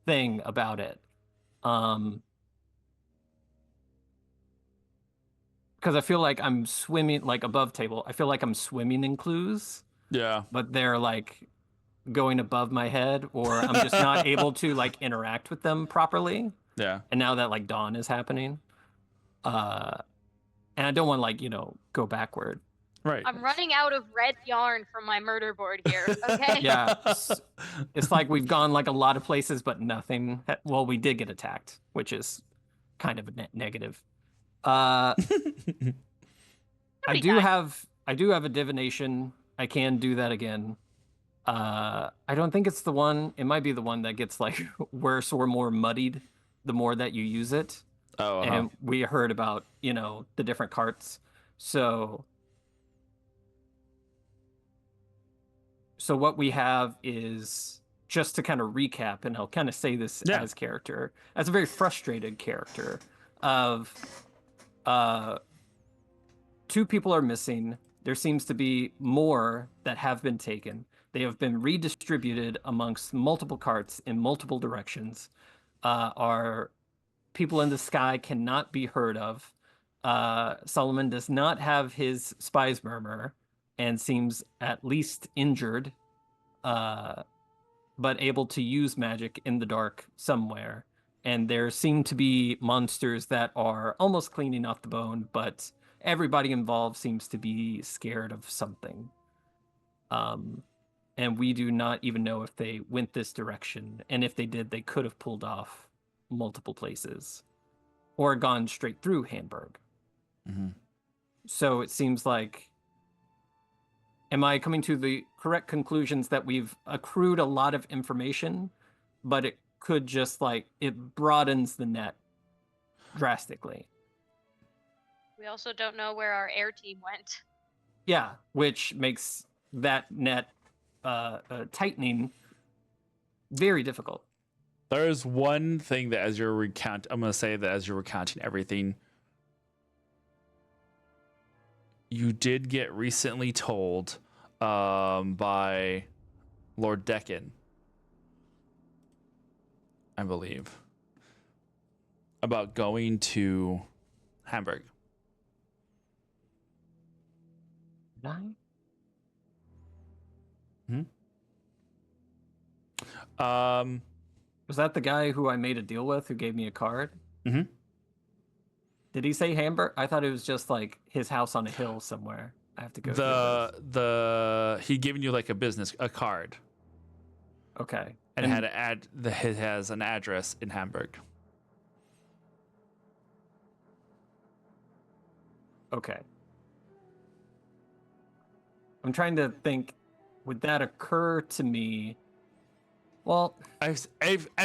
thing about it. Because I feel like I'm swimming like above table. I feel like I'm swimming in clues. Yeah. But they're like going above my head, or I'm just not able to like interact with them properly. Yeah. And now that like dawn is happening, and I don't want to like, go backward. Right. I'm running out of red yarn from my murder board here. Okay. Yeah. It's like we've gone like a lot of places, but nothing. Well, we did get attacked, which is kind of a negative. I do have a divination. I can do that again. I don't think it's the one. It might be the one that gets like worse or more muddied the more that you use it. Oh, and we heard about the different carts. So what we have is, just to kind of recap, and I'll kind of say this as a very frustrated character of 2 people are missing. There seems to be more that have been taken. They have been redistributed amongst multiple carts in multiple directions. Our people in the sky cannot be heard of. Solomon does not have his spy's murmur and seems at least injured, but able to use magic in the dark somewhere. And there seem to be monsters that are almost cleaning off the bone, but everybody involved seems to be scared of something. And we do not even know if they went this direction. And if they did, they could have pulled off multiple places or gone straight through Hamburg. Mm-hmm. So it seems like, am I coming to the correct conclusions that we've accrued a lot of information, but it could just like, it broadens the net drastically? We also don't know where our air team went. Yeah, which makes that net tightening very difficult. There's one thing that as you're recounting everything, you did get recently told by Lord Deccan, I believe, about going to Hamburg. Was that the guy who I made a deal with, who gave me a card? Mm-hmm. Did he say Hamburg? I thought it was just like his house on a hill somewhere. I have to go. He'd given you like a card. Okay. And had it has an address in Hamburg. Okay. I'm trying to think, would that occur to me? Well, I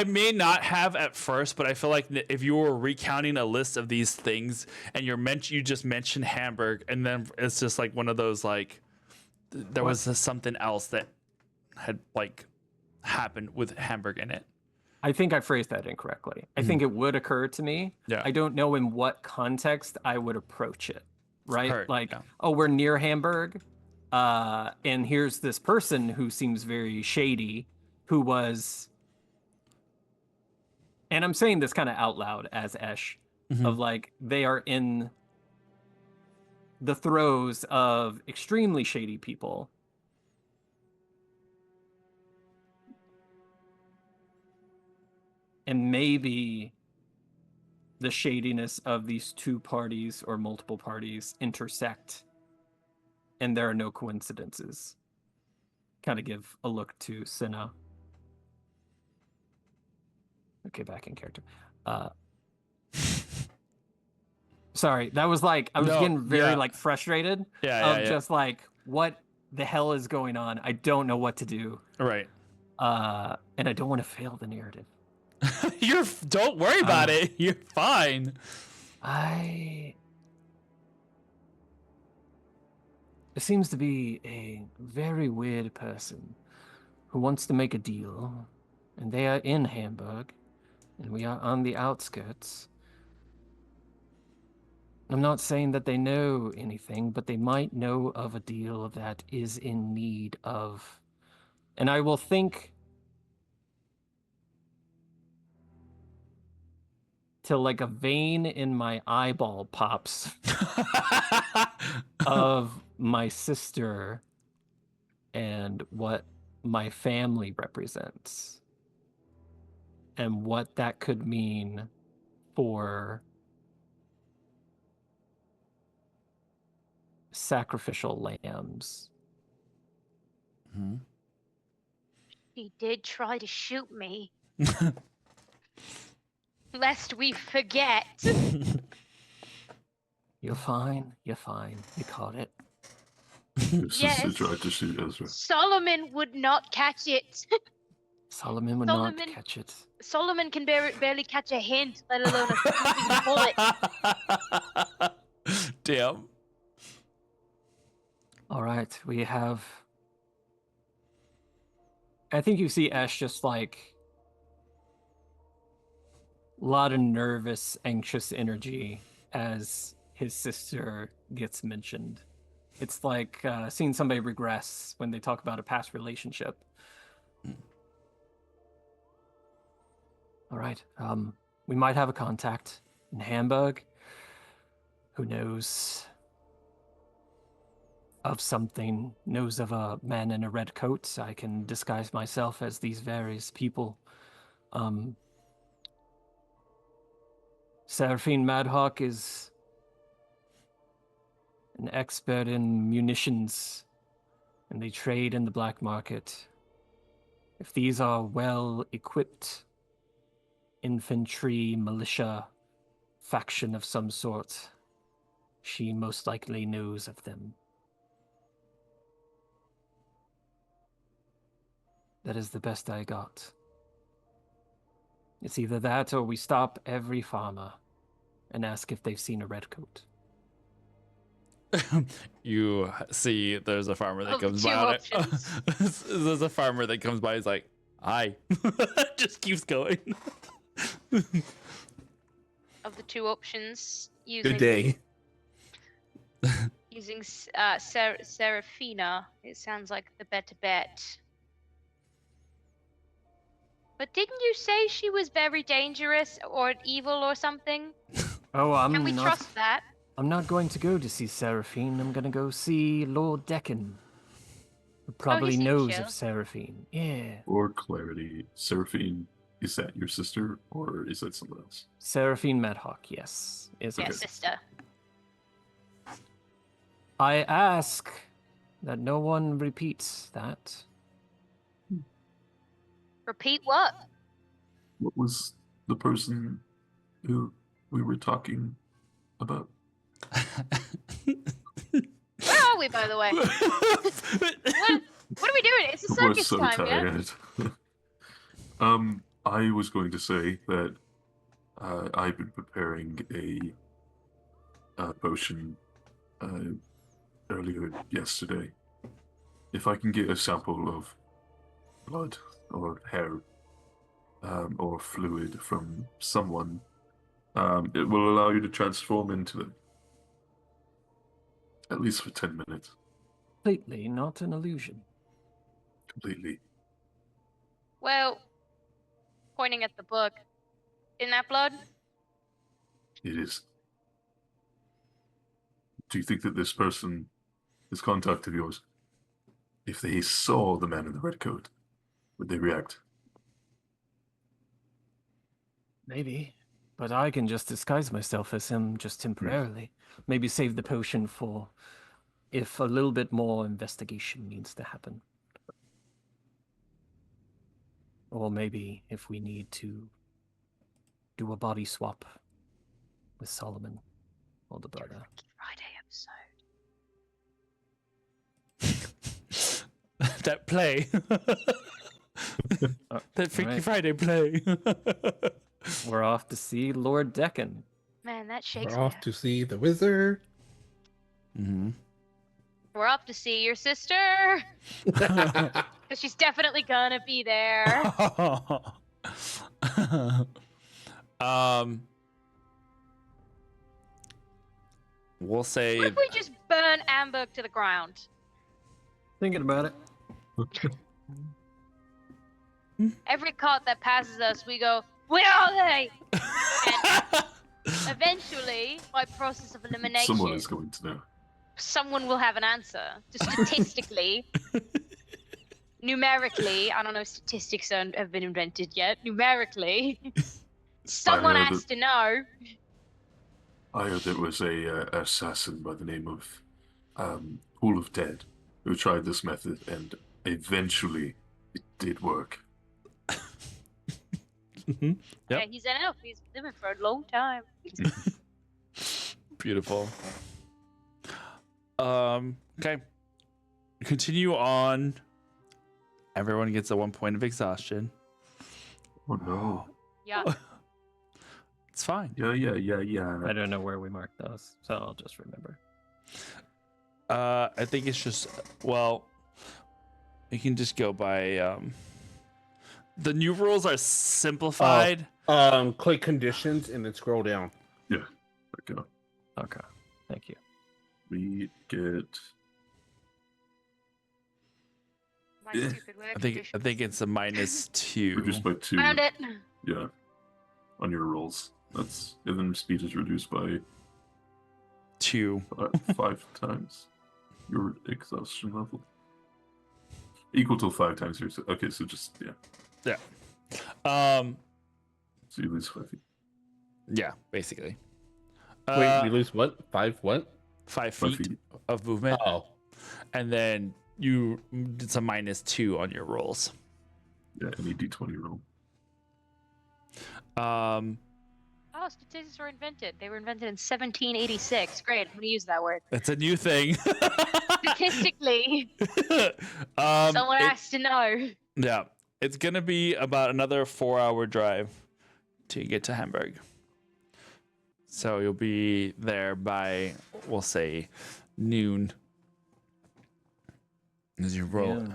may not have at first, but I feel like if you were recounting a list of these things and you just mentioned Hamburg, and then it's just like one of those like there was something else that had like happened with Hamburg in it. I think I phrased that incorrectly. I think it would occur to me. Yeah. I don't know in what context I would approach it. Right? Heard, Like, yeah. oh, we're near Hamburg, and here's this person who seems very shady, who was, and I'm saying this kind of out loud as Esh, of like they are in the throes of extremely shady people. And maybe the shadiness of these two parties or multiple parties intersect, and there are no coincidences. Kind of give a look to Cinna. Okay, back in character. Sorry, that was like, I was getting very like frustrated of just like, what the hell is going on? I don't know what to do. Right. And I don't want to fail the narrative. Don't worry about it. You're fine. There seems to be a very weird person who wants to make a deal, and they are in Hamburg, and we are on the outskirts. I'm not saying that they know anything, but they might know of a deal that is in need of. And I will think till like a vein in my eyeball pops of my sister and what my family represents and what that could mean for sacrificial lambs. He did try to shoot me. Lest we forget. You're fine. You're fine. You caught it. Your sister tried to shoot Ezra. Solomon would not catch it. Solomon would not catch it. Solomon can barely catch a hint, let alone a fleeting bullet. Damn. All right, we have. I think you see Ash just like a lot of nervous, anxious energy as his sister gets mentioned. It's like seeing somebody regress when they talk about a past relationship. All right, we might have a contact in Hamburg. Who knows of something, knows of a man in a red coat. I can disguise myself as these various people. Seraphine Madhawk is an expert in munitions, and they trade in the black market. If these are well-equipped infantry, militia, faction of some sort, she most likely knows of them. That is the best I got. It's either that or we stop every farmer and ask if they've seen a redcoat. You see there's a farmer that comes by. There's a farmer that comes by, he's like, hi. Just keeps going. Of the two options, using Good day. using Seraphina, it sounds like the better bet. But didn't you say she was very dangerous or evil or something? Oh, Can we trust that? I'm not going to go to see Seraphine. I'm going to go see Lord Deccan, who probably knows of Seraphine. Yeah. For clarity, Seraphine, is that your sister or is that someone else? Seraphine Madhawk, yes. Is Yes, sister. I ask that no one repeats that. Repeat what? What was the person who we were talking about? Where are we, by the way? What are we doing? It's a circus so time, tired. Yeah? I was going to say that I've been preparing a potion earlier yesterday. If I can get a sample of blood or hair or fluid from someone, it will allow you to transform into them. At least for 10 minutes. Completely, not an illusion. Completely. Well, pointing at the book, in that blood? It is. Do you think that this contact of yours, if they saw the man in the red coat, would they react? Maybe. But I can just disguise myself as him just temporarily. Maybe save the potion for if a little bit more investigation needs to happen. Or maybe if we need to do a body swap with Solomon, older brother. Friday episode. That play. That Freaky right. Friday play. We're off to see Lord Deccan. Man, that We're Shakespeare. off to see the wizard. Mm-hmm. We're off to see your sister. Because she's definitely gonna be there. We'll say What if we just burn Amberg to the ground? Thinking about it. Every cart that passes us, we go, where are they? And eventually, by process of elimination, Someone is going to know. someone will have an answer. Just statistically, numerically, I don't know if statistics have been invented yet. Numerically, someone heard has to know. I heard there was a assassin by the name of Pool of Dead who tried this method, and eventually it did work. Yep. Yeah, he's an elf. He's been living for a long time. Beautiful. Okay. Continue on. Everyone gets a 1 point of exhaustion. Oh no. Yeah. It's fine. Yeah. I don't know where we marked those, so I'll just remember. I think it's just, well, you can just go by the new rules are simplified. Click conditions and then scroll down. Yeah. There we go. Okay, thank you. We get. My Yeah. stupid work I think condition. it's a -2. Reduced by 2. Found it. Yeah. On your rolls. And then speed is reduced by 2. 5 times your exhaustion level. Equal to 5 times your. Okay, so just, yeah. Yeah. So you lose 5 feet. Yeah, basically. Wait, we lose what? 5 what? 5 5 feet feet. of movement, Oh. and then it's a -2 on your rolls. Yeah, any d20 roll. Oh, statistics were invented. They were invented in 1786. Great. I'm gonna use that word. That's a new thing. Statistically, someone has to know. Yeah, it's gonna be about another 4-hour drive to get to Hamburg. So you'll be there by, we'll say, noon. As you roll,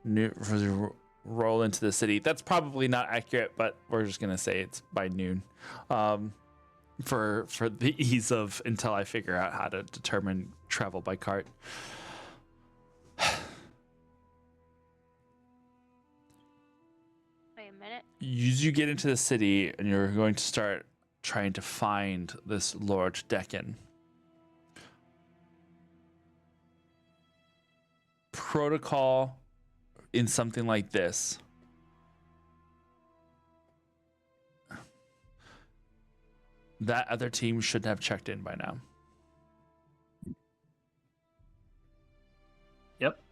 as you roll into the city. That's probably not accurate, but we're just gonna say it's by noon, for the ease of until I figure out how to determine travel by cart. Wait a minute. As you get into the city and you're going to start trying to find this Lord Deccan. Protocol in something like this. That other team should have checked in by now. Yep.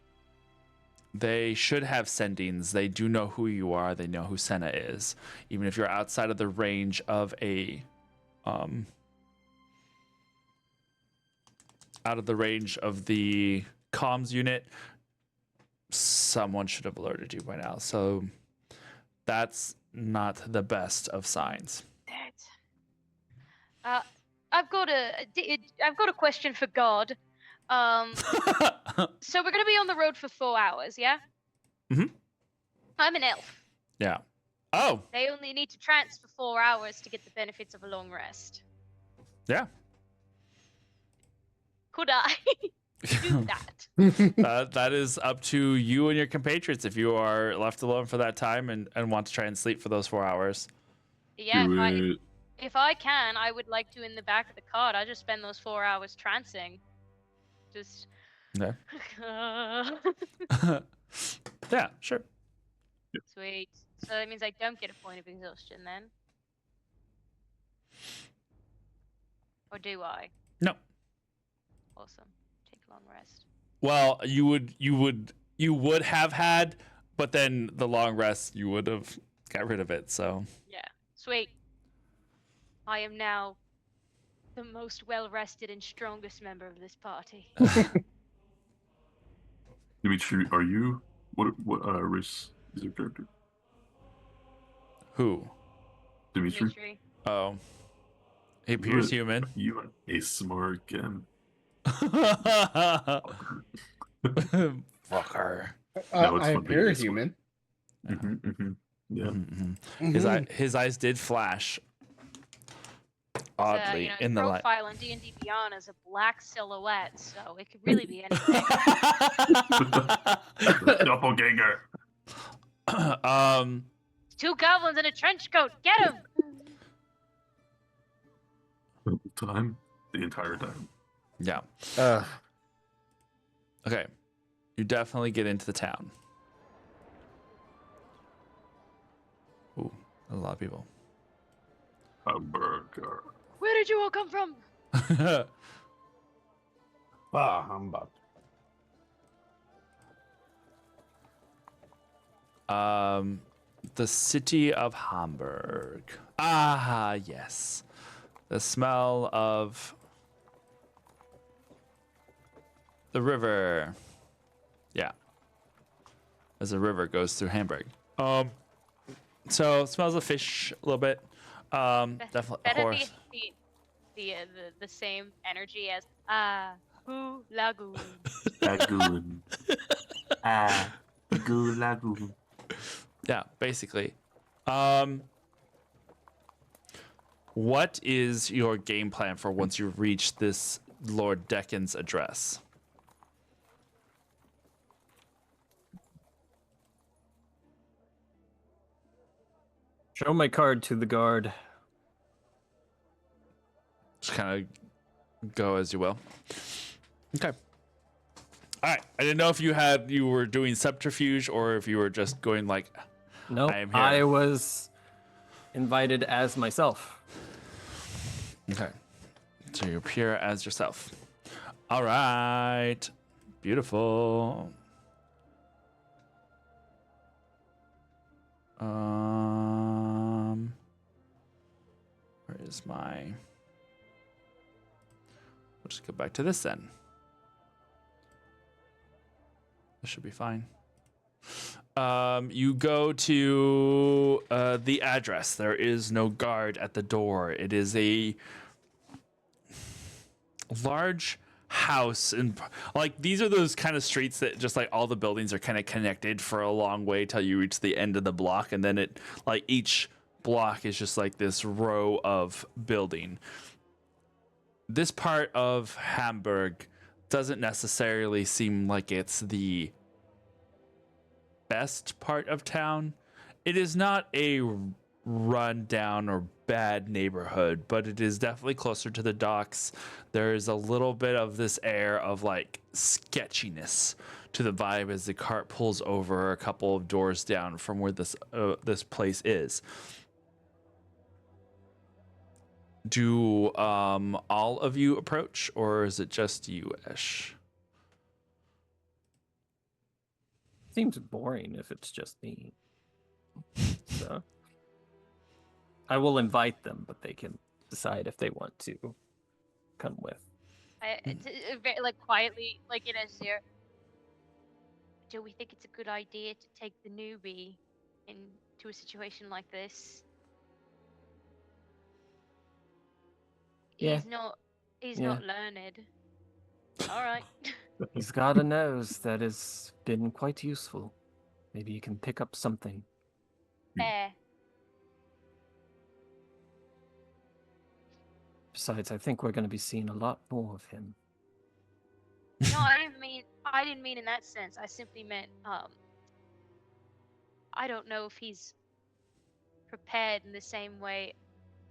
They should have sendings. They do know who you are. They know who Senna is. Even if you're outside of the range of a out of the range of the comms unit, someone should have alerted you by now. So that's not the best of signs. I've got a question for God. So we're gonna be on the road for 4 hours, yeah? Mhm. I'm an elf. Yeah. Oh, They only need to trance for 4 hours to get the benefits of a long rest. yeah. Could I do that? That is up to you and your compatriots if you are left alone for that time and want to try and sleep for those 4 hours. Yeah, Do it. if I can, I would like to in the back of the cart. I'll just spend those 4 hours trancing. Just. Yeah. Yeah, sure. Sweet. So that means I don't get a point of exhaustion then. Or do I? No. Awesome. Take a long rest. Well, you would have had, but then the long rest you would have got rid of it. So Yeah. Sweet. I am now the most well rested and strongest member of this party. Dimitri, are you what race is your character? who? Dimitri? Dimitri. Oh, he appears Good. human. You are a smart again. Fucker. No, it's I fun being appear this one. human. Yeah. Mhm. His eyes did flash oddly in the light. Profile on D&D Beyond as a black silhouette, so it could really be anything. Doppelganger. Two goblins in a trench coat. Get him! Time, the entire time. Yeah. Uh, Okay. You definitely get into the town. Ooh, a lot of people. Hamburger. Where did you all come from? humbug. The city of Hamburg. Ah, yes. The smell of the river. Yeah. As the river goes through Hamburg. So it smells of fish a little bit. Definitely Better horse. the same energy as Who Lagoon. Lagoon. Goo lagoon. Yeah, basically. What is your game plan for once you reach this Lord Deccan's address? Show my card to the guard. Just kind of go as you will. Okay. All right. I didn't know if you were doing subterfuge or if you were just going like, No, I am here. I was invited as myself. okay. So you appear as yourself. All right. Beautiful. Where is my? We'll just go back to this then. This should be fine. You go to the address. There is no guard at the door. It is a large house, and like these are those kind of streets that just like all the buildings are kind of connected for a long way till you reach the end of the block, and then it like each block is just like this row of building. This part of Hamburg doesn't necessarily seem like it's the best part of town. It is not a run down or bad neighborhood, but it is definitely closer to the docks. There is a little bit of this air of like sketchiness to the vibe as the cart pulls over a couple of doors down from where this place is. Do all of you approach, or is it just you, Esh? Seems boring if it's just me. So I will invite them, but they can decide if they want to come with. Like quietly, like in his ear. Do we think it's a good idea to take the newbie into a situation like this? Yeah. He's not learned. All right. He's got a nose that has been quite useful. Maybe you can pick up something. Fair. Besides, I think we're going to be seeing a lot more of him. No, I didn't mean in that sense. I simply meant I don't know if he's prepared in the same way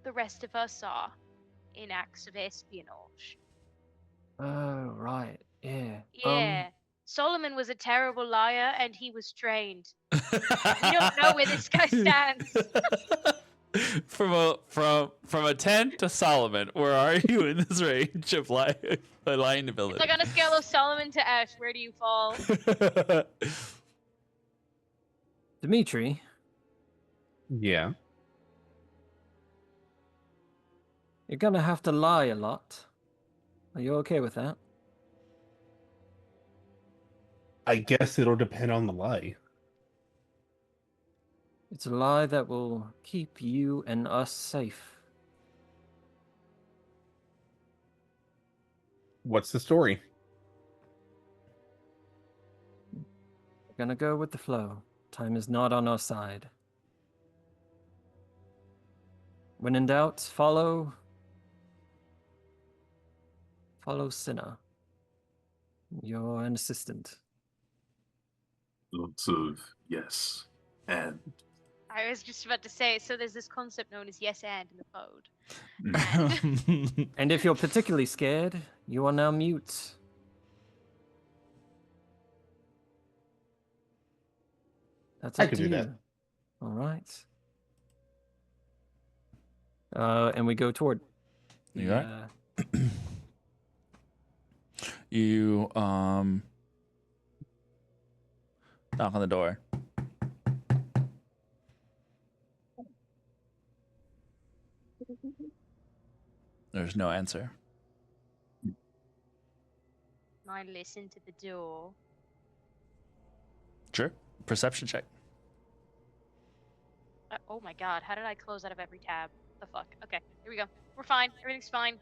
the rest of us are in acts of espionage. Oh, right. Yeah. Yeah. Solomon was a terrible liar and he was trained. We don't know where this guy stands. from a 10 to Solomon, where are you in this range of lying ability? It's like on a scale of Solomon to Ash, where do you fall? Dimitri, Yeah. you're going to have to lie a lot. Are you okay with that? I guess it'll depend on the lie. It's a lie that will keep you and us safe. What's the story? We're going to go with the flow. Time is not on our side. When in doubt, follow Cinna. You're an assistant. Lots of yes and. I was just about to say, so there's this concept known as yes and in the code. And if you're particularly scared, you are now mute. That's I up could to do you. that. All right. And we go toward. You got it? You knock on the door. There's no answer. I listen to the door. Sure. Perception check. Oh my god, how did I close out of every tab? The fuck? Okay, here we go. We're fine. Everything's fine.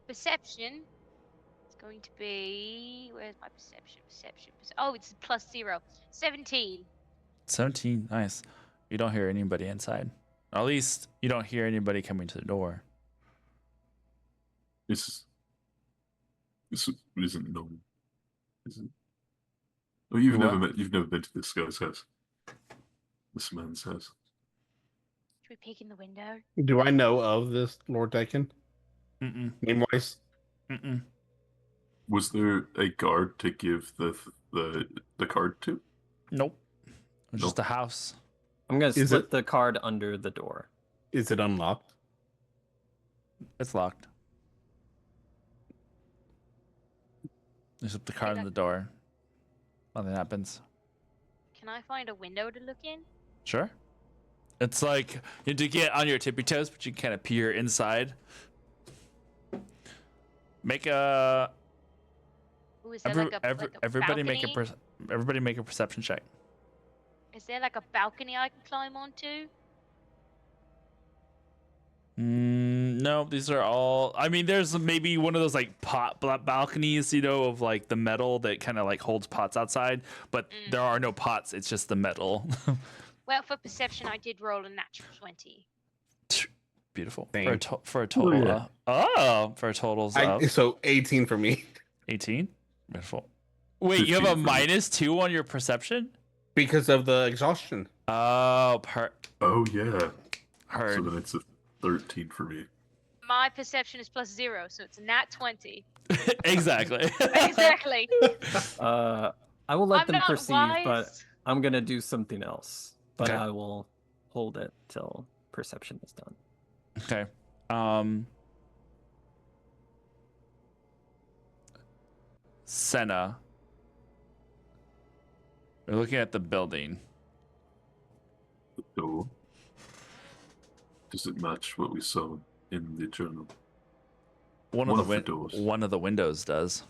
Perception. It's going to be... Where's my perception? Oh, it's +0. 17. 17. Nice. You don't hear anybody inside. At least you don't hear anybody coming to the door. This isn't normal, is it? Oh, you've What? never been to this guy's house. This man's house. Should we peek in the window? Do I know of this Lord Dakin? Mm-mm. Name-wise? Mm-mm. Was there a guard to give the card to? Nope. It's just a house. I'm going to Is slip it- the card under the door. Is it unlocked? It's locked. You slip the card in the door. Nothing happens. Can I find a window to look in? Sure. It's like you have to get on your tippy toes, but you can kind of peer inside. Make a Ooh, is there like a everybody balcony? everybody make a perception check. Is there like a balcony I can climb onto? No, these are all. I mean, there's maybe one of those like balconies, you know, of like the metal that kind of like holds pots outside, but there are no pots. It's just the metal. Well, for perception, I did roll a natural 20. Beautiful. Same. For a total. yeah. For a total of So 18 for me. 18. Beautiful. Wait, you have a 15 for me. -2 on your perception? Because of the exhaustion. Oh, Oh yeah. heard. So then it's a 13 for me. My perception is +0, so it's a nat 20. Exactly. Exactly. I will let I'm them not perceive, wise. but I'm going to do something else. But Okay. I will hold it till perception is done. Okay. Senna. We're looking at the building. The door. Does it match what we saw in the journal? One One of of the the doors. One of the windows does.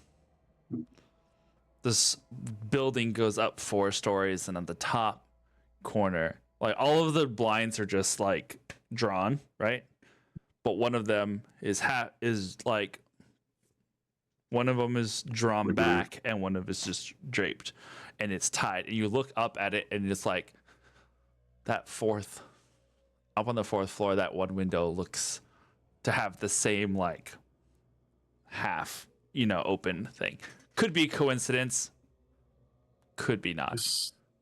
This building goes up 4 stories, and at the top corner, like all of the blinds are just like drawn, right? But one of them is like one of them is drawn Like a- back, and one of it is just draped, and it's tied. And you look up at it, and it's like that fourth up on the 4th floor, that one window looks to have the same like half, open thing. Could be coincidence. Could be not.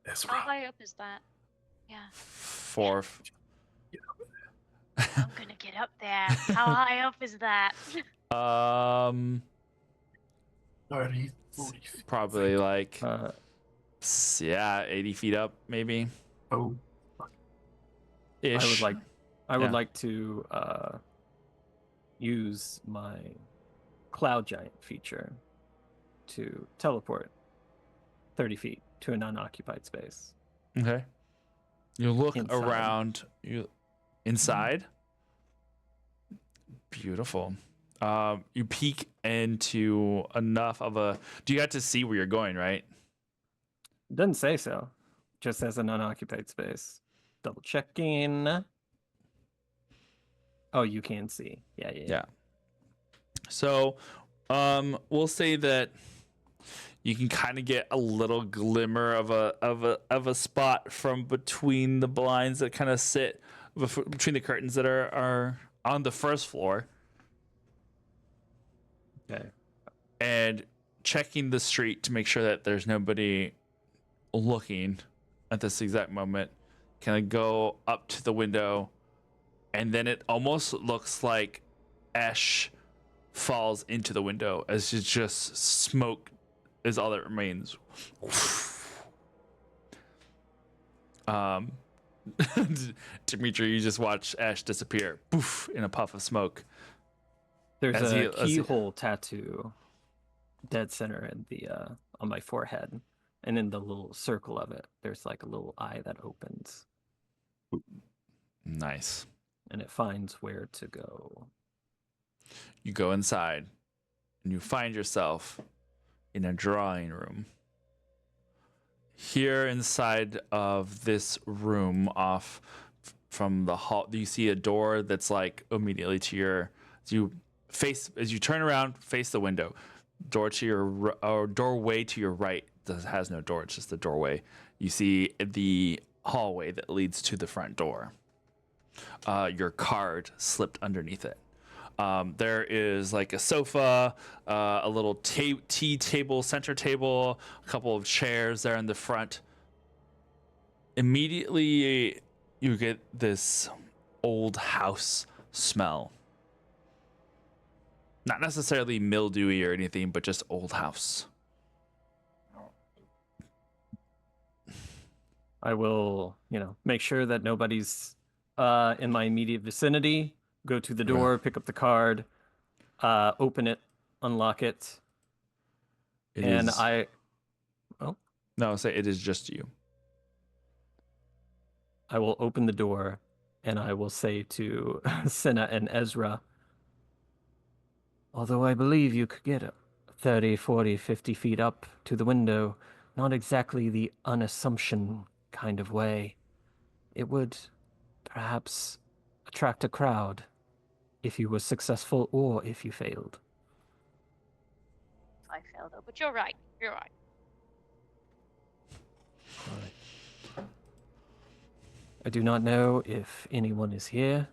Ezra. How high up is that? Yeah. 4th. I'm gonna get up there. How high up is that? 30, 40 feet. Probably like 80 feet up, maybe. Oh. Ish. I would like to use my cloud giant feature to teleport 30 feet to an unoccupied space. Okay. You look Inside. around. You inside. Beautiful. You peek into enough of a. Do you get to see where you're going? Right. Doesn't say so. Just as an unoccupied space. Double checking. Oh, you can see. Yeah. So, we'll say that you can kind of get a little glimmer of a spot from between the blinds that kind of sit between the curtains that are on the 1st floor. Okay. And checking the street to make sure that there's nobody looking at this exact moment. Can I go up to the window, and then it almost looks like ash falls into the window as it's just smoke is all that remains. Dimitri, you just watch ash disappear, poof, in a puff of smoke. There's As a he- as he- keyhole tattoo dead center in the on my forehead, and in the little circle of it, there's like a little eye that opens, Nice. and it finds where to go. You go inside, and you find yourself in a drawing room. Here inside of this room, off from the hall, you see a door that's like immediately to your. As you turn around, face the window. Door to your or doorway to your right has no door. It's just a doorway. You see the hallway that leads to the front door. Your card slipped underneath it. There is like a sofa, a little tea table, center table, a couple of chairs there in the front. Immediately, you get this old house smell. Not necessarily mildewy or anything, but just old house. I will, make sure that nobody's in my immediate vicinity. Go to the door, pick up the card, open it, unlock it, No, say it is just you. I will open the door, and I will say to Senna and Ezra, although I believe you could get 30, 40, 50 feet up to the window, not exactly the unassumption kind of way, it would perhaps attract a crowd if you were successful or if you failed. I failed though, but you're right. You're right. I do not know if anyone is here.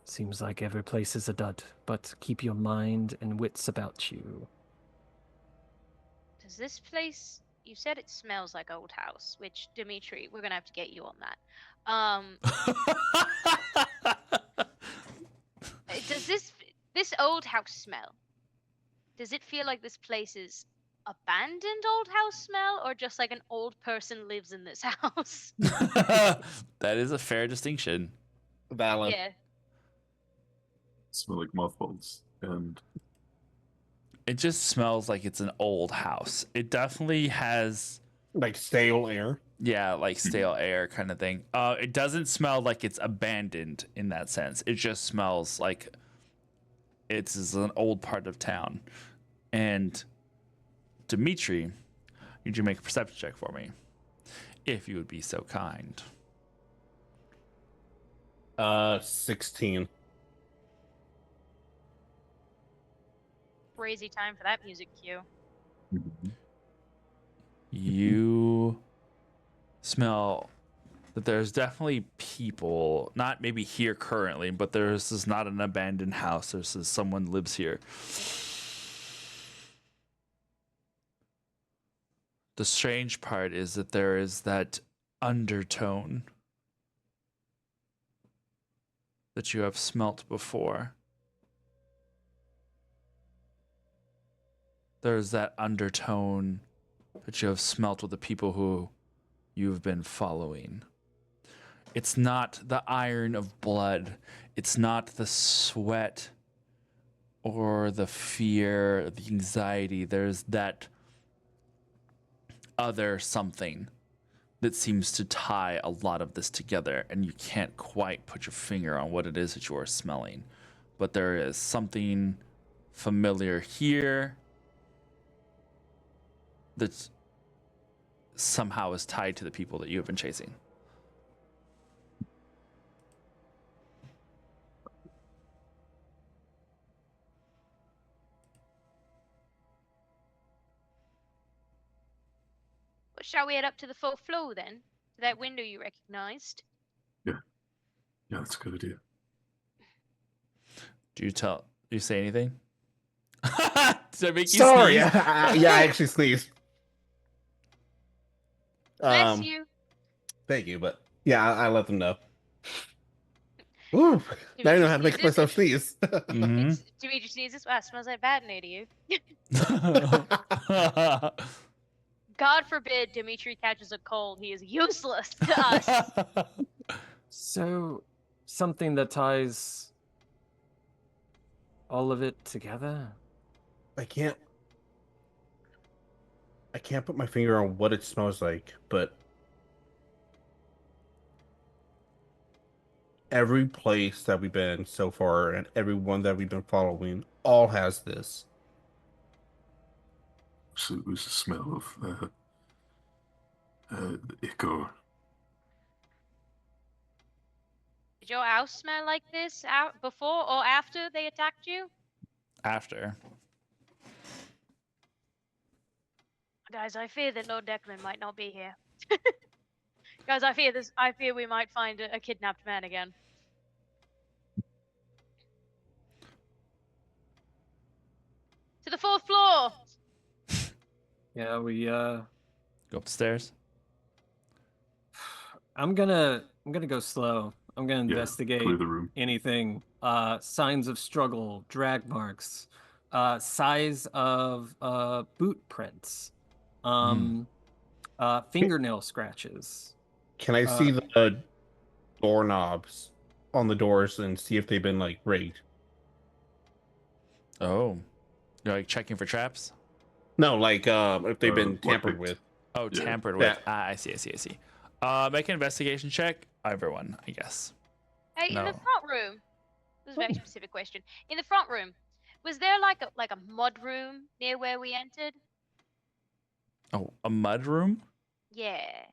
Seems like every place is a dud, but keep your mind and wits about you. Does this place? You said it smells like old house, which Dimitri, we're gonna have to get you on that. Does this old house smell? Does it feel like this place is abandoned old house smell, or just like an old person lives in this house? That is a fair distinction. Valid. Yeah. Smell like mothballs. And It just smells like it's an old house. It definitely has, Like stale air. yeah, like stale air kind of thing. It doesn't smell like it's abandoned in that sense. It just smells like it's an old part of town. And Dimitri, need you make a perception check for me, if you would be so kind. 16. Crazy time for that music cue. You smell that there's definitely people, not maybe here currently, but this is not an abandoned house. This is someone lives here. The strange part is that there is that undertone that you have smelt before. There's that undertone that you have smelt with the people who you've been following. It's not the iron of blood. It's not the sweat or the fear, the anxiety. There's that other something that seems to tie a lot of this together, and you can't quite put your finger on what it is that you are smelling. But there is something familiar here that somehow is tied to the people that you have been chasing. But shall we head up to the 4th floor then? To that window you recognized? Yeah, that's a good idea. Do you say anything? Did I make you Sorry. sneeze? Yeah, I actually sneezed. Bless you. Thank you, but yeah, I let them know. Ooh, now I know how to make myself sneeze. Mm-hmm. Dimitri sneezes. Wow, smells like bad near to you. God forbid Dimitri catches a cold. He is useless to us. So, something that ties all of it together? I can't put my finger on what it smells like, but every place that we've been so far and everyone that we've been following all has this. So it was the smell of ichor. Did your house smell like this out before or after they attacked you? After. Guys, I fear that Lord Declan might not be here. Guys, I fear we might find a kidnapped man again. To the 4th floor! Yeah, we Go upstairs. I'm gonna go slow. I'm gonna investigate Clear the room. anything. Signs of struggle, drag marks, size of boot prints, fingernail scratches. Can I see the doorknobs on the doors and see if they've been like rigged? Oh. You're like checking for traps? No, like if they've been tampered lockpicked. with. Oh, Yeah. tampered with. Yeah. Ah, I see. Make an investigation check. Everyone, I guess. Hey, in the No. front room. This is a very specific question. In the front room, was there like a mud room near where we entered? Oh, a mud room? Yeah.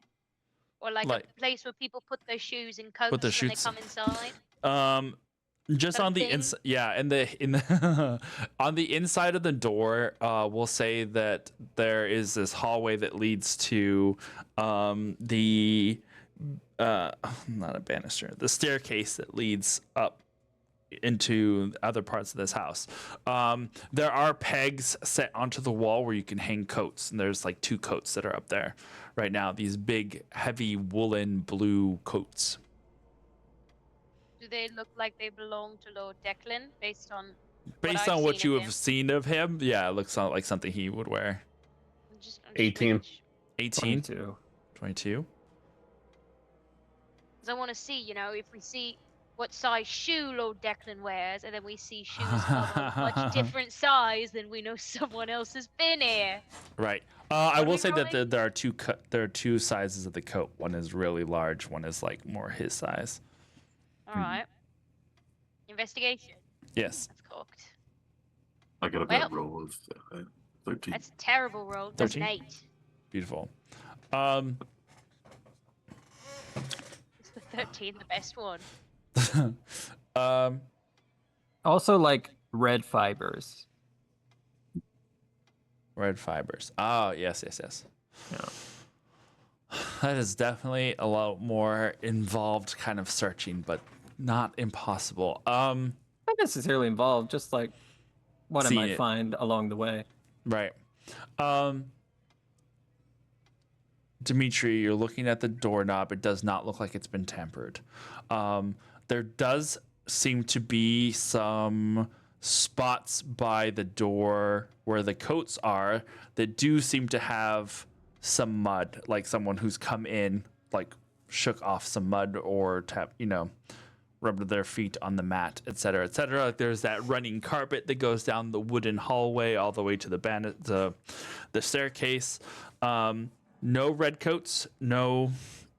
Or like Like- a place where people put their shoes and coats Put their when they shoes- come inside? Just on the Something. inside, yeah, in the on the inside of the door, we'll say that there is this hallway that leads to the not a banister, the staircase that leads up into other parts of this house. There are pegs set onto the wall where you can hang coats, and there's like 2 coats that are up there right now. These big, heavy woolen blue coats. Do they look like they belong to Lord Declan based on Based I've on what seen you of have him? seen of him, yeah, it looks like something he would wear. I'm just 18. making sure. 18, 22. 22. 'Cause I want to see, if we see what size shoe Lord Declan wears, and then we see shoes of a much different size, then we know someone else has been here. Right. I What are will we say that rolling? there are two sizes of the coat. One is really large. One is like more his size. All right. Investigation. Yes. That's cocked. I got a bad roll of 13. That's a terrible roll. That's an 13? 8. Beautiful. It's the 13, the best one. Also, like red fibers. Red fibers. Oh, yes. Yeah. That is definitely a lot more involved kind of searching, but not impossible. Not necessarily involved, just like what I Seeing might it. find along the way. Right. Dimitri, you're looking at the doorknob. It does not look like it's been tampered. There does seem to be some spots by the door where the coats are that do seem to have some mud, like someone who's come in, like shook off some mud or rubbed their feet on the mat, etc., etc. Like there's that running carpet that goes down the wooden hallway all the way to the staircase. No red coats, no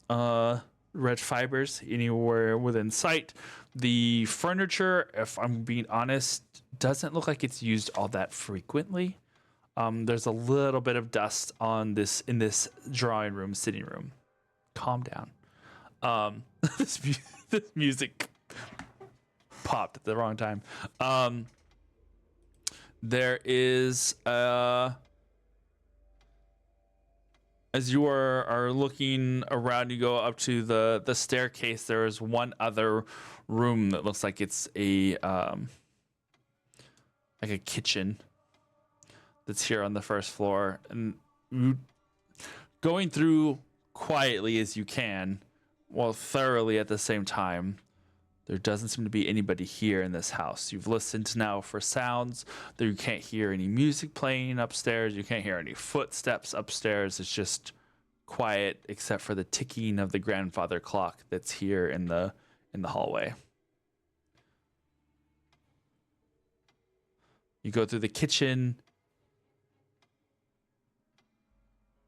red fibers anywhere within sight. The furniture, if I'm being honest, doesn't look like it's used all that frequently. There's a little bit of dust on this drawing room, sitting room. Calm down. This music popped at the wrong time. There is as you are looking around, you go up to the staircase. There is one other room that looks like it's a kitchen that's here on the first floor, and going through quietly as you can, while thoroughly at the same time. There doesn't seem to be anybody here in this house. You've listened now for sounds. You can't hear any music playing upstairs. You can't hear any footsteps upstairs. It's just quiet except for the ticking of the grandfather clock that's here in the hallway. You go through the kitchen.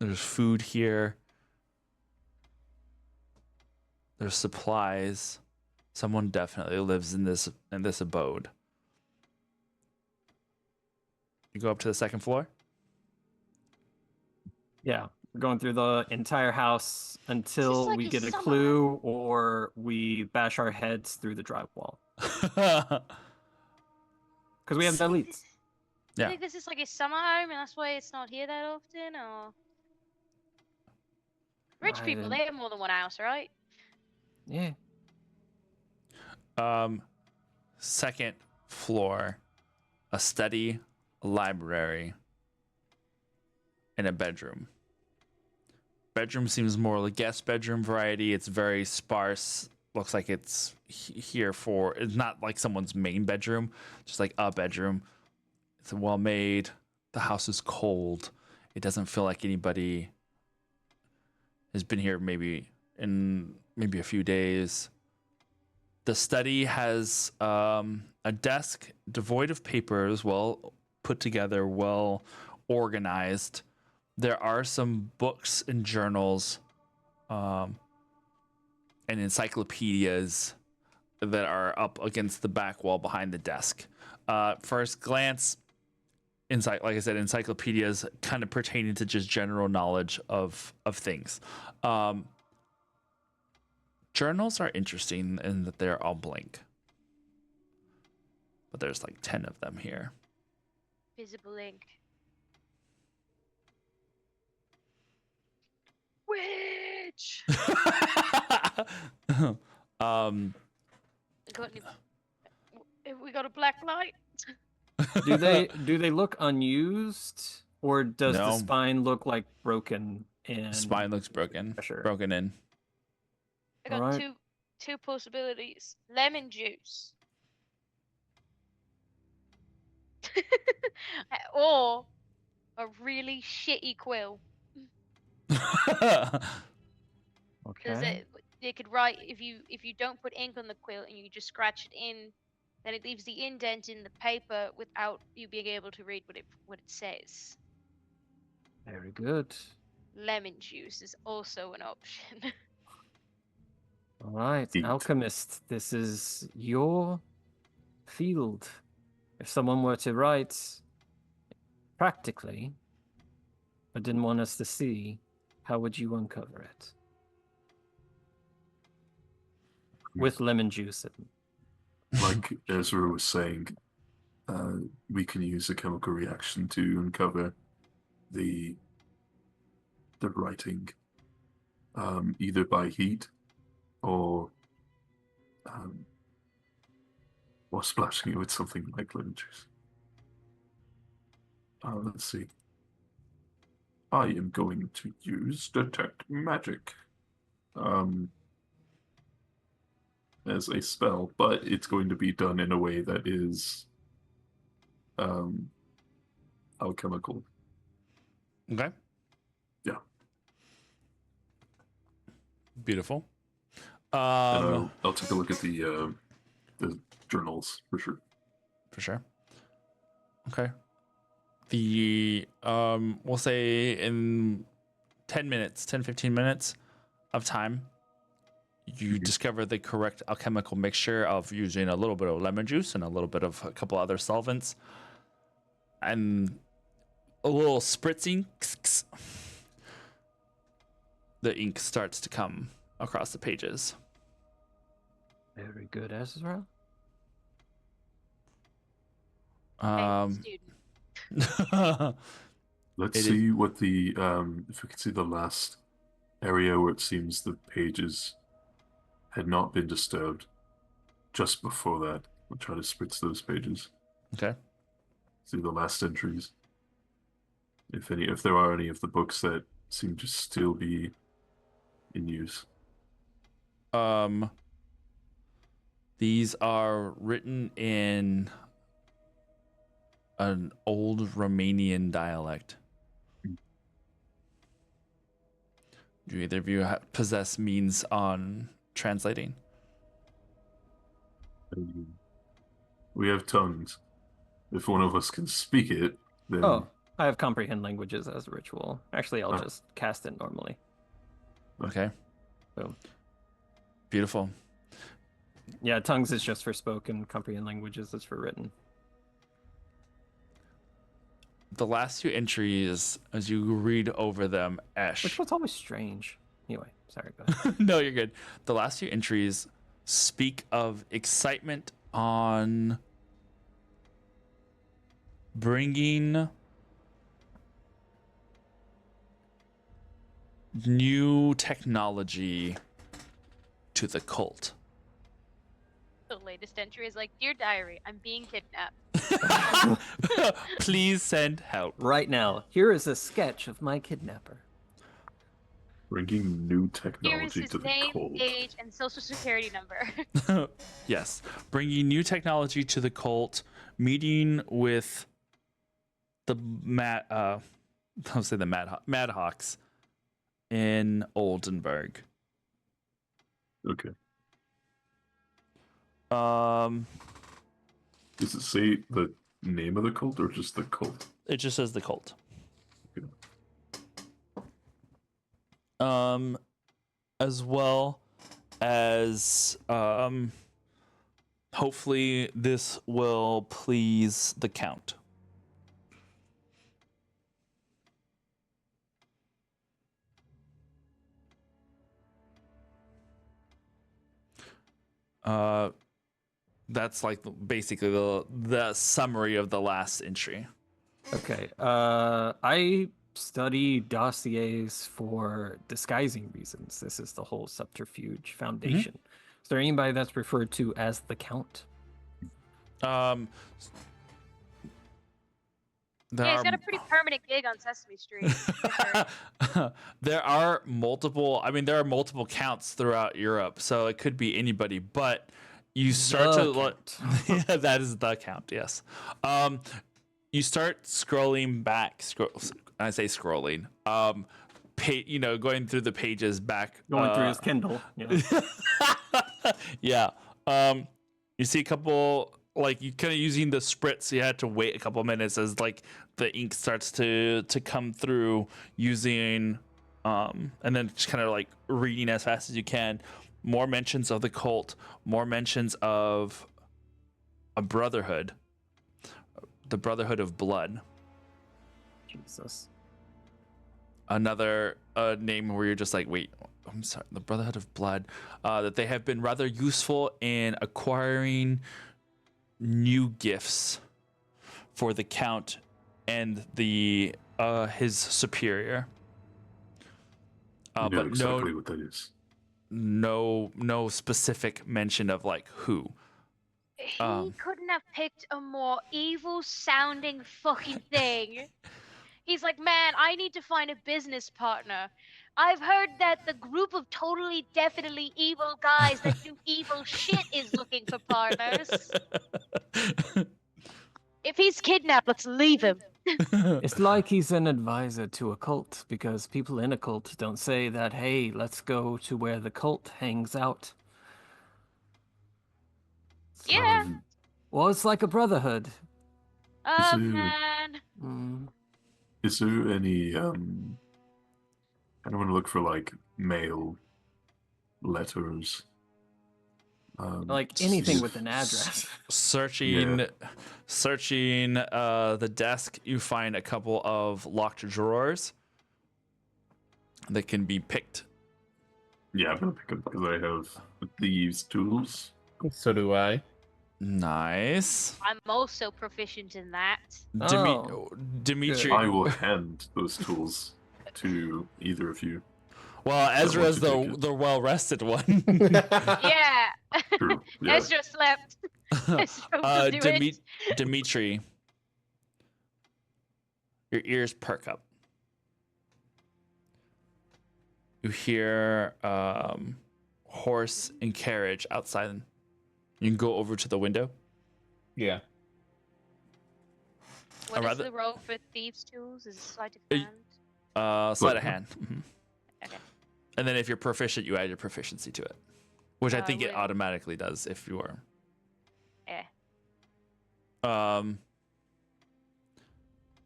There's food here. There's supplies. Someone definitely lives in this abode. You go up to the second floor? Yeah, we're going through the entire house until like we a get a summer. clue or we bash our heads through the drywall. Because we have no leads. I Yeah. think this is like a summer home, and that's why it's not here that often, or rich people, they have more than one house, right? Yeah. Second floor, a study, a library, and a bedroom. Bedroom seems more like guest bedroom variety. It's very sparse. Looks like it's here for, it's not like someone's main bedroom, just like a bedroom. It's well made. The house is cold. It doesn't feel like anybody has been here maybe a few days. The study has a desk devoid of papers, well put together, well organized. There are some books and journals and encyclopedias that are up against the back wall behind the desk. First glance, like I said, encyclopedias kind of pertaining to just general knowledge of things. Journals are interesting in that they're all blank. But there's like 10 of them here. Visible ink. Witch! We got a black light? Do they look unused, or does the No. spine look like broken? And Spine looks broken. Pressure. Broken in. I got Alright. two possibilities. Lemon juice. Or a really shitty quill. Because Okay. they could write, if you don't put ink on the quill and you just scratch it in, then it leaves the indent in the paper without you being able to read what it says. Very good. Lemon juice is also an option. All right, Eat. alchemist, this is your field. If someone were to write practically, but didn't want us to see, how would you uncover it? With lemon juice. Like Ezra was saying, we can use a chemical reaction to uncover the writing. either by heat or um, or splashing it with something like lemon juice. Let's see. I am going to use Detect Magic as a spell, but it's going to be done in a way that is alchemical. Okay. Yeah. Beautiful. And I'll take a look at the journals for sure. For sure. Okay. The we'll say in 15 minutes of time, you discover the correct alchemical mixture of using a little bit of lemon juice and a little bit of a couple other solvents and a little spritzing. The ink starts to come across the pages. Very good, Ezra. Student. Let's It see what the if we can see the last area where it seems the pages had not been disturbed just before that. We'll try to spritz those pages. Okay. See the last entries. If there are any of the books that seem to still be in use. These are written in an old Romanian dialect. Do either of you possess means on translating? We have tongues. If one of us can speak it, then Oh, I have comprehend languages as a ritual. Actually, I'll just cast it normally. Okay. Boom. Beautiful. Yeah, tongues is just for spoken. Comprehend languages is for written. The last two entries, as you read over them, Ash. Which was always strange. Anyway, sorry, go ahead. No, you're good. The last few entries speak of excitement on bringing new technology to the cult. The latest entry is like, "Dear diary, I'm being kidnapped." Please send help. Right now, here is a sketch of my kidnapper. bringing new Here is technology his to the name, cold. age, and social security number. Yes, bringing new technology to the cult, meeting with the I'll say the Madhawks in Oldenburg. Okay. Does it say the name of the cult or just the cult? It just says the cult. Okay. As well as hopefully this will please the Count. That's like basically the summary of the last entry. Okay. I study dossiers for disguising reasons. This is the whole subterfuge foundation. Is there anybody that's referred to as the Count? Yeah, he's got a pretty permanent gig on Sesame Street. there are multiple counts throughout Europe, so it could be anybody, but you start to look. Yeah, that is the count, yes. You start scrolling back. I say scrolling. Going through the pages back. Going through his Kindle. Yeah. You see a couple, like, you kind of using the spritz, so you had to wait a couple minutes as like the ink starts to come through using and then just kind of like reading as fast as you can. More mentions of the cult, more mentions of a brotherhood, the Brotherhood of Blood. Jesus. Another name where you're just like, wait, I'm sorry, the Brotherhood of Blood, that they have been rather useful in acquiring new gifts for the Count and his superior. I know but exactly what that is. no specific mention of like who. He couldn't have picked a more evil sounding fucking thing. He's like, man, I need to find a business partner. I've heard that the group of totally, definitely evil guys that do evil shit is looking for partners. If he's kidnapped, let's leave him. It's like he's an advisor to a cult, because people in a cult don't say that, hey, let's go to where the cult hangs out. Yeah. Well, it's like a brotherhood. Oh, there- man. Is there any I don't want to look for like mail letters. Like anything with an address. Searching Yeah. the desk, you find a couple of locked drawers that can be picked. Yeah, I'm gonna pick up because I have thieves' tools. So do I. Nice. I'm also proficient in that. Dimitri. I will hand those tools to either of you. Well, Ezra's to take it. the well rested one. Yeah. True. Yeah. Ezra slept. Ezra will do it. Dimitri, your ears perk up. You hear horse and carriage outside. You can go over to the window. Yeah. What is rather- the roll for thieves' tools? Is it sleight of hand? Sleight of hand. Mhm. Okay. And then if you're proficient, you add your proficiency to it, which I think it wait. automatically does if you are. Eh.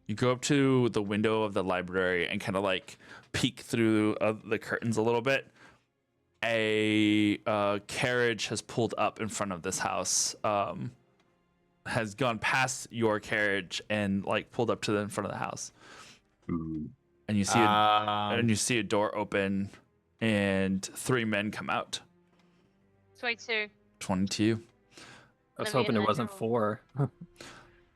You go up to the window of the library and kind of like peek through the curtains a little bit. A carriage has pulled up in front of this house. Has gone past your carriage and like pulled up to the in front of the house. Ooh. And you see a door open, and 3 men come out. 22. 22. I was Let me hoping it add wasn't roll. 4. No.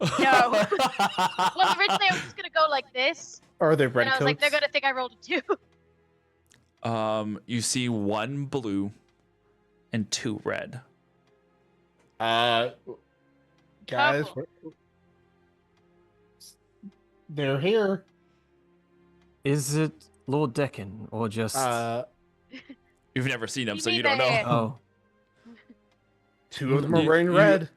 Well, originally I was just gonna go like this, Are they and red I was coats? like, they're gonna think I rolled a 2. You see 1 blue and 2 red. Guys, Purple. they're here. Is it Lord Deccan or just... You've never seen them, You so you need don't that. know. Oh, 2 of them are wearing red.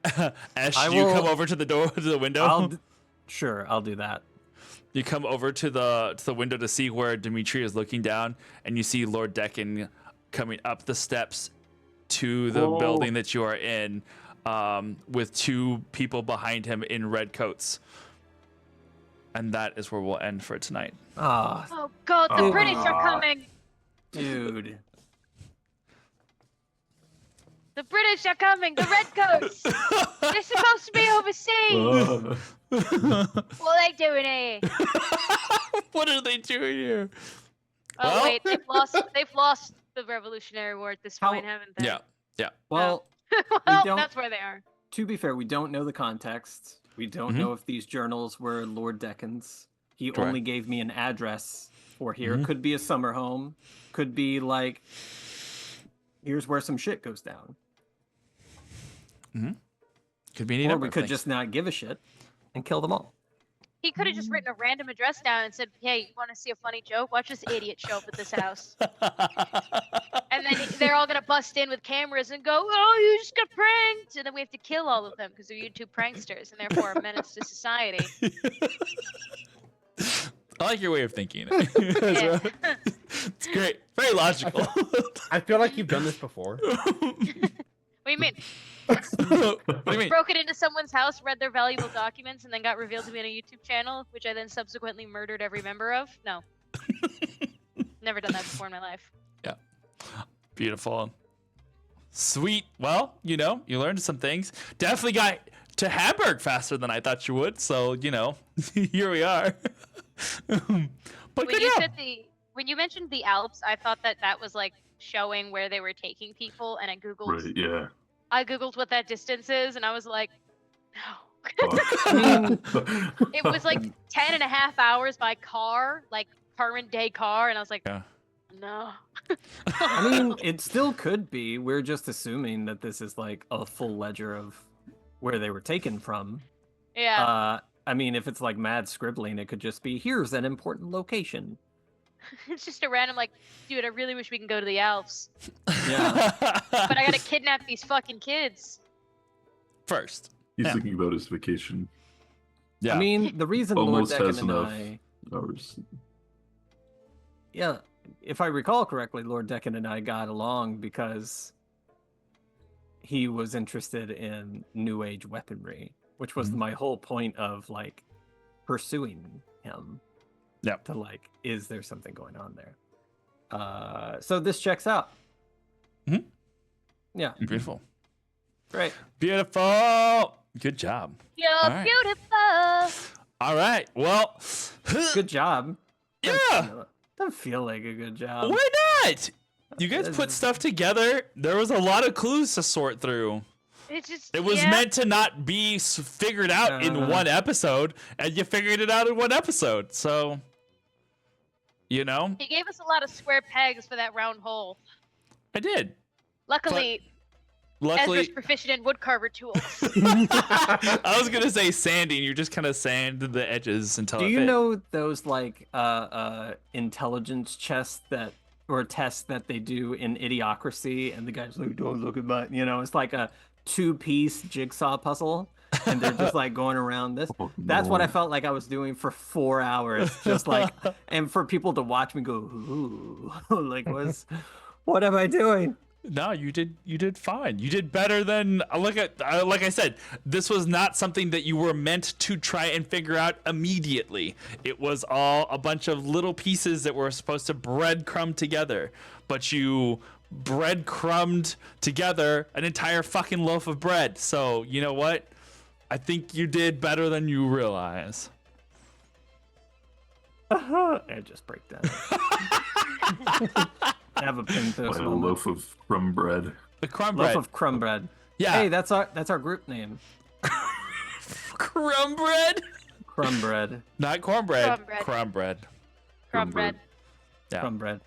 Ash, I you will- come over to the door to the window. Sure, I'll do that. You come over to the window to see where Dimitri is looking down, and you see Lord Deccan coming up the steps to the Whoa. building that you are in, with 2 people behind him in red coats. And that is where we'll end for tonight. Ah, Oh god, the Oh. British are coming! dude. The British are coming! The redcoats! They're supposed to be overseas! What are they doing here? What are they doing here? Oh Well- wait, they've lost the Revolutionary War at this How- point, haven't they? Yeah. Well, Well, don't- that's where they are. to be fair, we don't know the context. We don't Mhm. know if these journals were Lord Deccan's. He Correct. only gave me an address for here. Mhm. Could be a summer home. Could be like, here's where some shit goes down. Could be any Or number we of could things. just not give a shit and kill them all. He could have just written a random address down and said, "Hey, you want to see a funny joke? Watch this idiot show up at this house." And then they're all gonna bust in with cameras and go, "Oh, you just got pranked!" And then we have to kill all of them because they're YouTube pranksters and therefore a menace to society. I like your way of thinking. Yeah. It's great. Very logical. I feel like you've done this before. What do you mean? What do you mean? Broke it into someone's house, read their valuable documents, and then got revealed to me on a YouTube channel, which I then subsequently murdered every member of? No. Never done that before in my life. Beautiful. Sweet. Well, you learned some things. Definitely got to Hamburg faster than I thought you would. So, here we are. But When good you job. said when you mentioned the Alps, I thought that was like showing where they were taking people, and I googled Right, yeah. what that distance is, and I was like, no. Fuck. It was like 10 and a half hours by car, like current day car, and I was like, Yeah. No. I mean, it still could be. We're just assuming that this is like a full ledger of where they were taken from. Yeah. I mean, if it's like mad scribbling, it could just be, here's an important location. It's just a random like, dude, I really wish we can go to the elves. Yeah. But I gotta kidnap these fucking kids. First. He's Yeah. thinking about his vacation. Yeah. I mean, the reason Lord Almost Decken has and enough I... hours. Yeah, if I recall correctly, Lord Decken and I got along because he was interested in New Age weaponry, which was my whole point of like pursuing him. Yep. To like, is there something going on there? So this checks out. Mhm. Yeah, Beautiful. great. Beautiful. Good job. You're right. beautiful. All right. Well, Good job. yeah. Doesn't feel like a good job. Why not? You guys put stuff together. There was a lot of clues to sort through. It was meant to not be figured out in one episode, and you figured it out in one episode. So, you know, He gave us a lot of square pegs for that round hole. I did. Luckily, Ezra's proficient in woodcarver tools. I was gonna say sanding. You just kind of sanded the edges until. Do it you fit. know those like intelligence tests that they do in Idiocracy, and the guy's like, "Don't look at my," it's like a 2-piece jigsaw puzzle, and they're just like going around this. Oh, That's what I no. felt like I was doing for 4 hours, just like, and for people to watch me go, "Ooh," like, what am I doing? No, you did fine. You did better than like I said. This was not something that you were meant to try and figure out immediately. It was all a bunch of little pieces that were supposed to breadcrumb together, but you breadcrumbed together an entire fucking loaf of bread. So you know what? I think you did better than you realize. I just break down. Have a pathos By a moment. loaf of crumb bread. The crumb Loaf bread. of crumb bread. Yeah. Hey, that's our group name. Crumb bread? Crumb bread. Not cornbread. Crumb bread. Crumb bread. Crumb bread. Yeah. Crumb bread.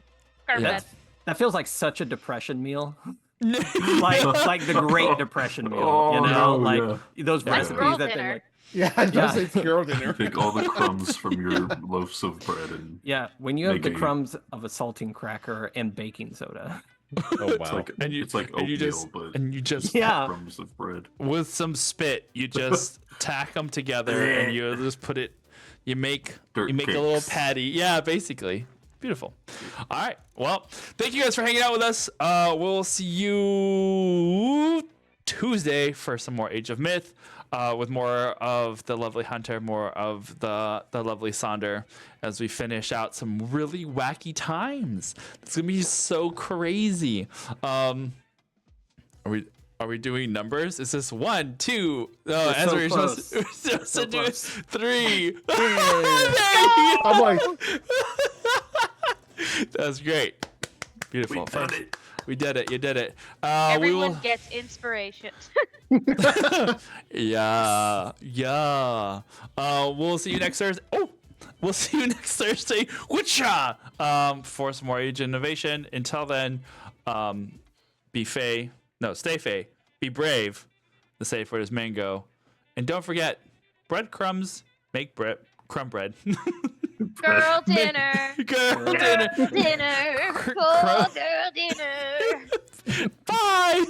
Crumb Yeah. bread. That feels like such a depression meal. like the Great Depression meal. Oh, no, like yeah. those Yeah. recipes Girl that dinner. they like. Yeah, it does Yeah. say girl dinner. Take all the crumbs from your loaves of bread and Yeah, when you have the Make a- crumbs of a saltine cracker and baking soda. Oh it's like it's like and you oatmeal, just but Yeah. crumbs of bread. with some spit, you just tack them together and you just put it. You make Dirt a little cakes. patty. Yeah, basically. Beautiful. All right. Well, thank you guys for hanging out with us. We'll see you Tuesday for some more Age of Myth, with more of the lovely Hunter, more of the lovely Sonder, as we finish out some really wacky times. It's gonna be so crazy. Are we doing numbers? Is this 1, 2? Oh, We're so Ezra, you're close. supposed to do close. 3. I'm like, That's great. Beautiful. We done it. We did it. You did it. We Everyone will. gets inspiration. Yeah. We'll see you next Thursday. Oh, we'll see you next Thursday. Witcha. For some more Age Innovation. Until then, be fey. No, stay fey. Be brave. The safe word is mango. And don't forget, breadcrumbs make crumb bread. Girl dinner. Girl dinner. Dinner. Cool girl dinner. Bye.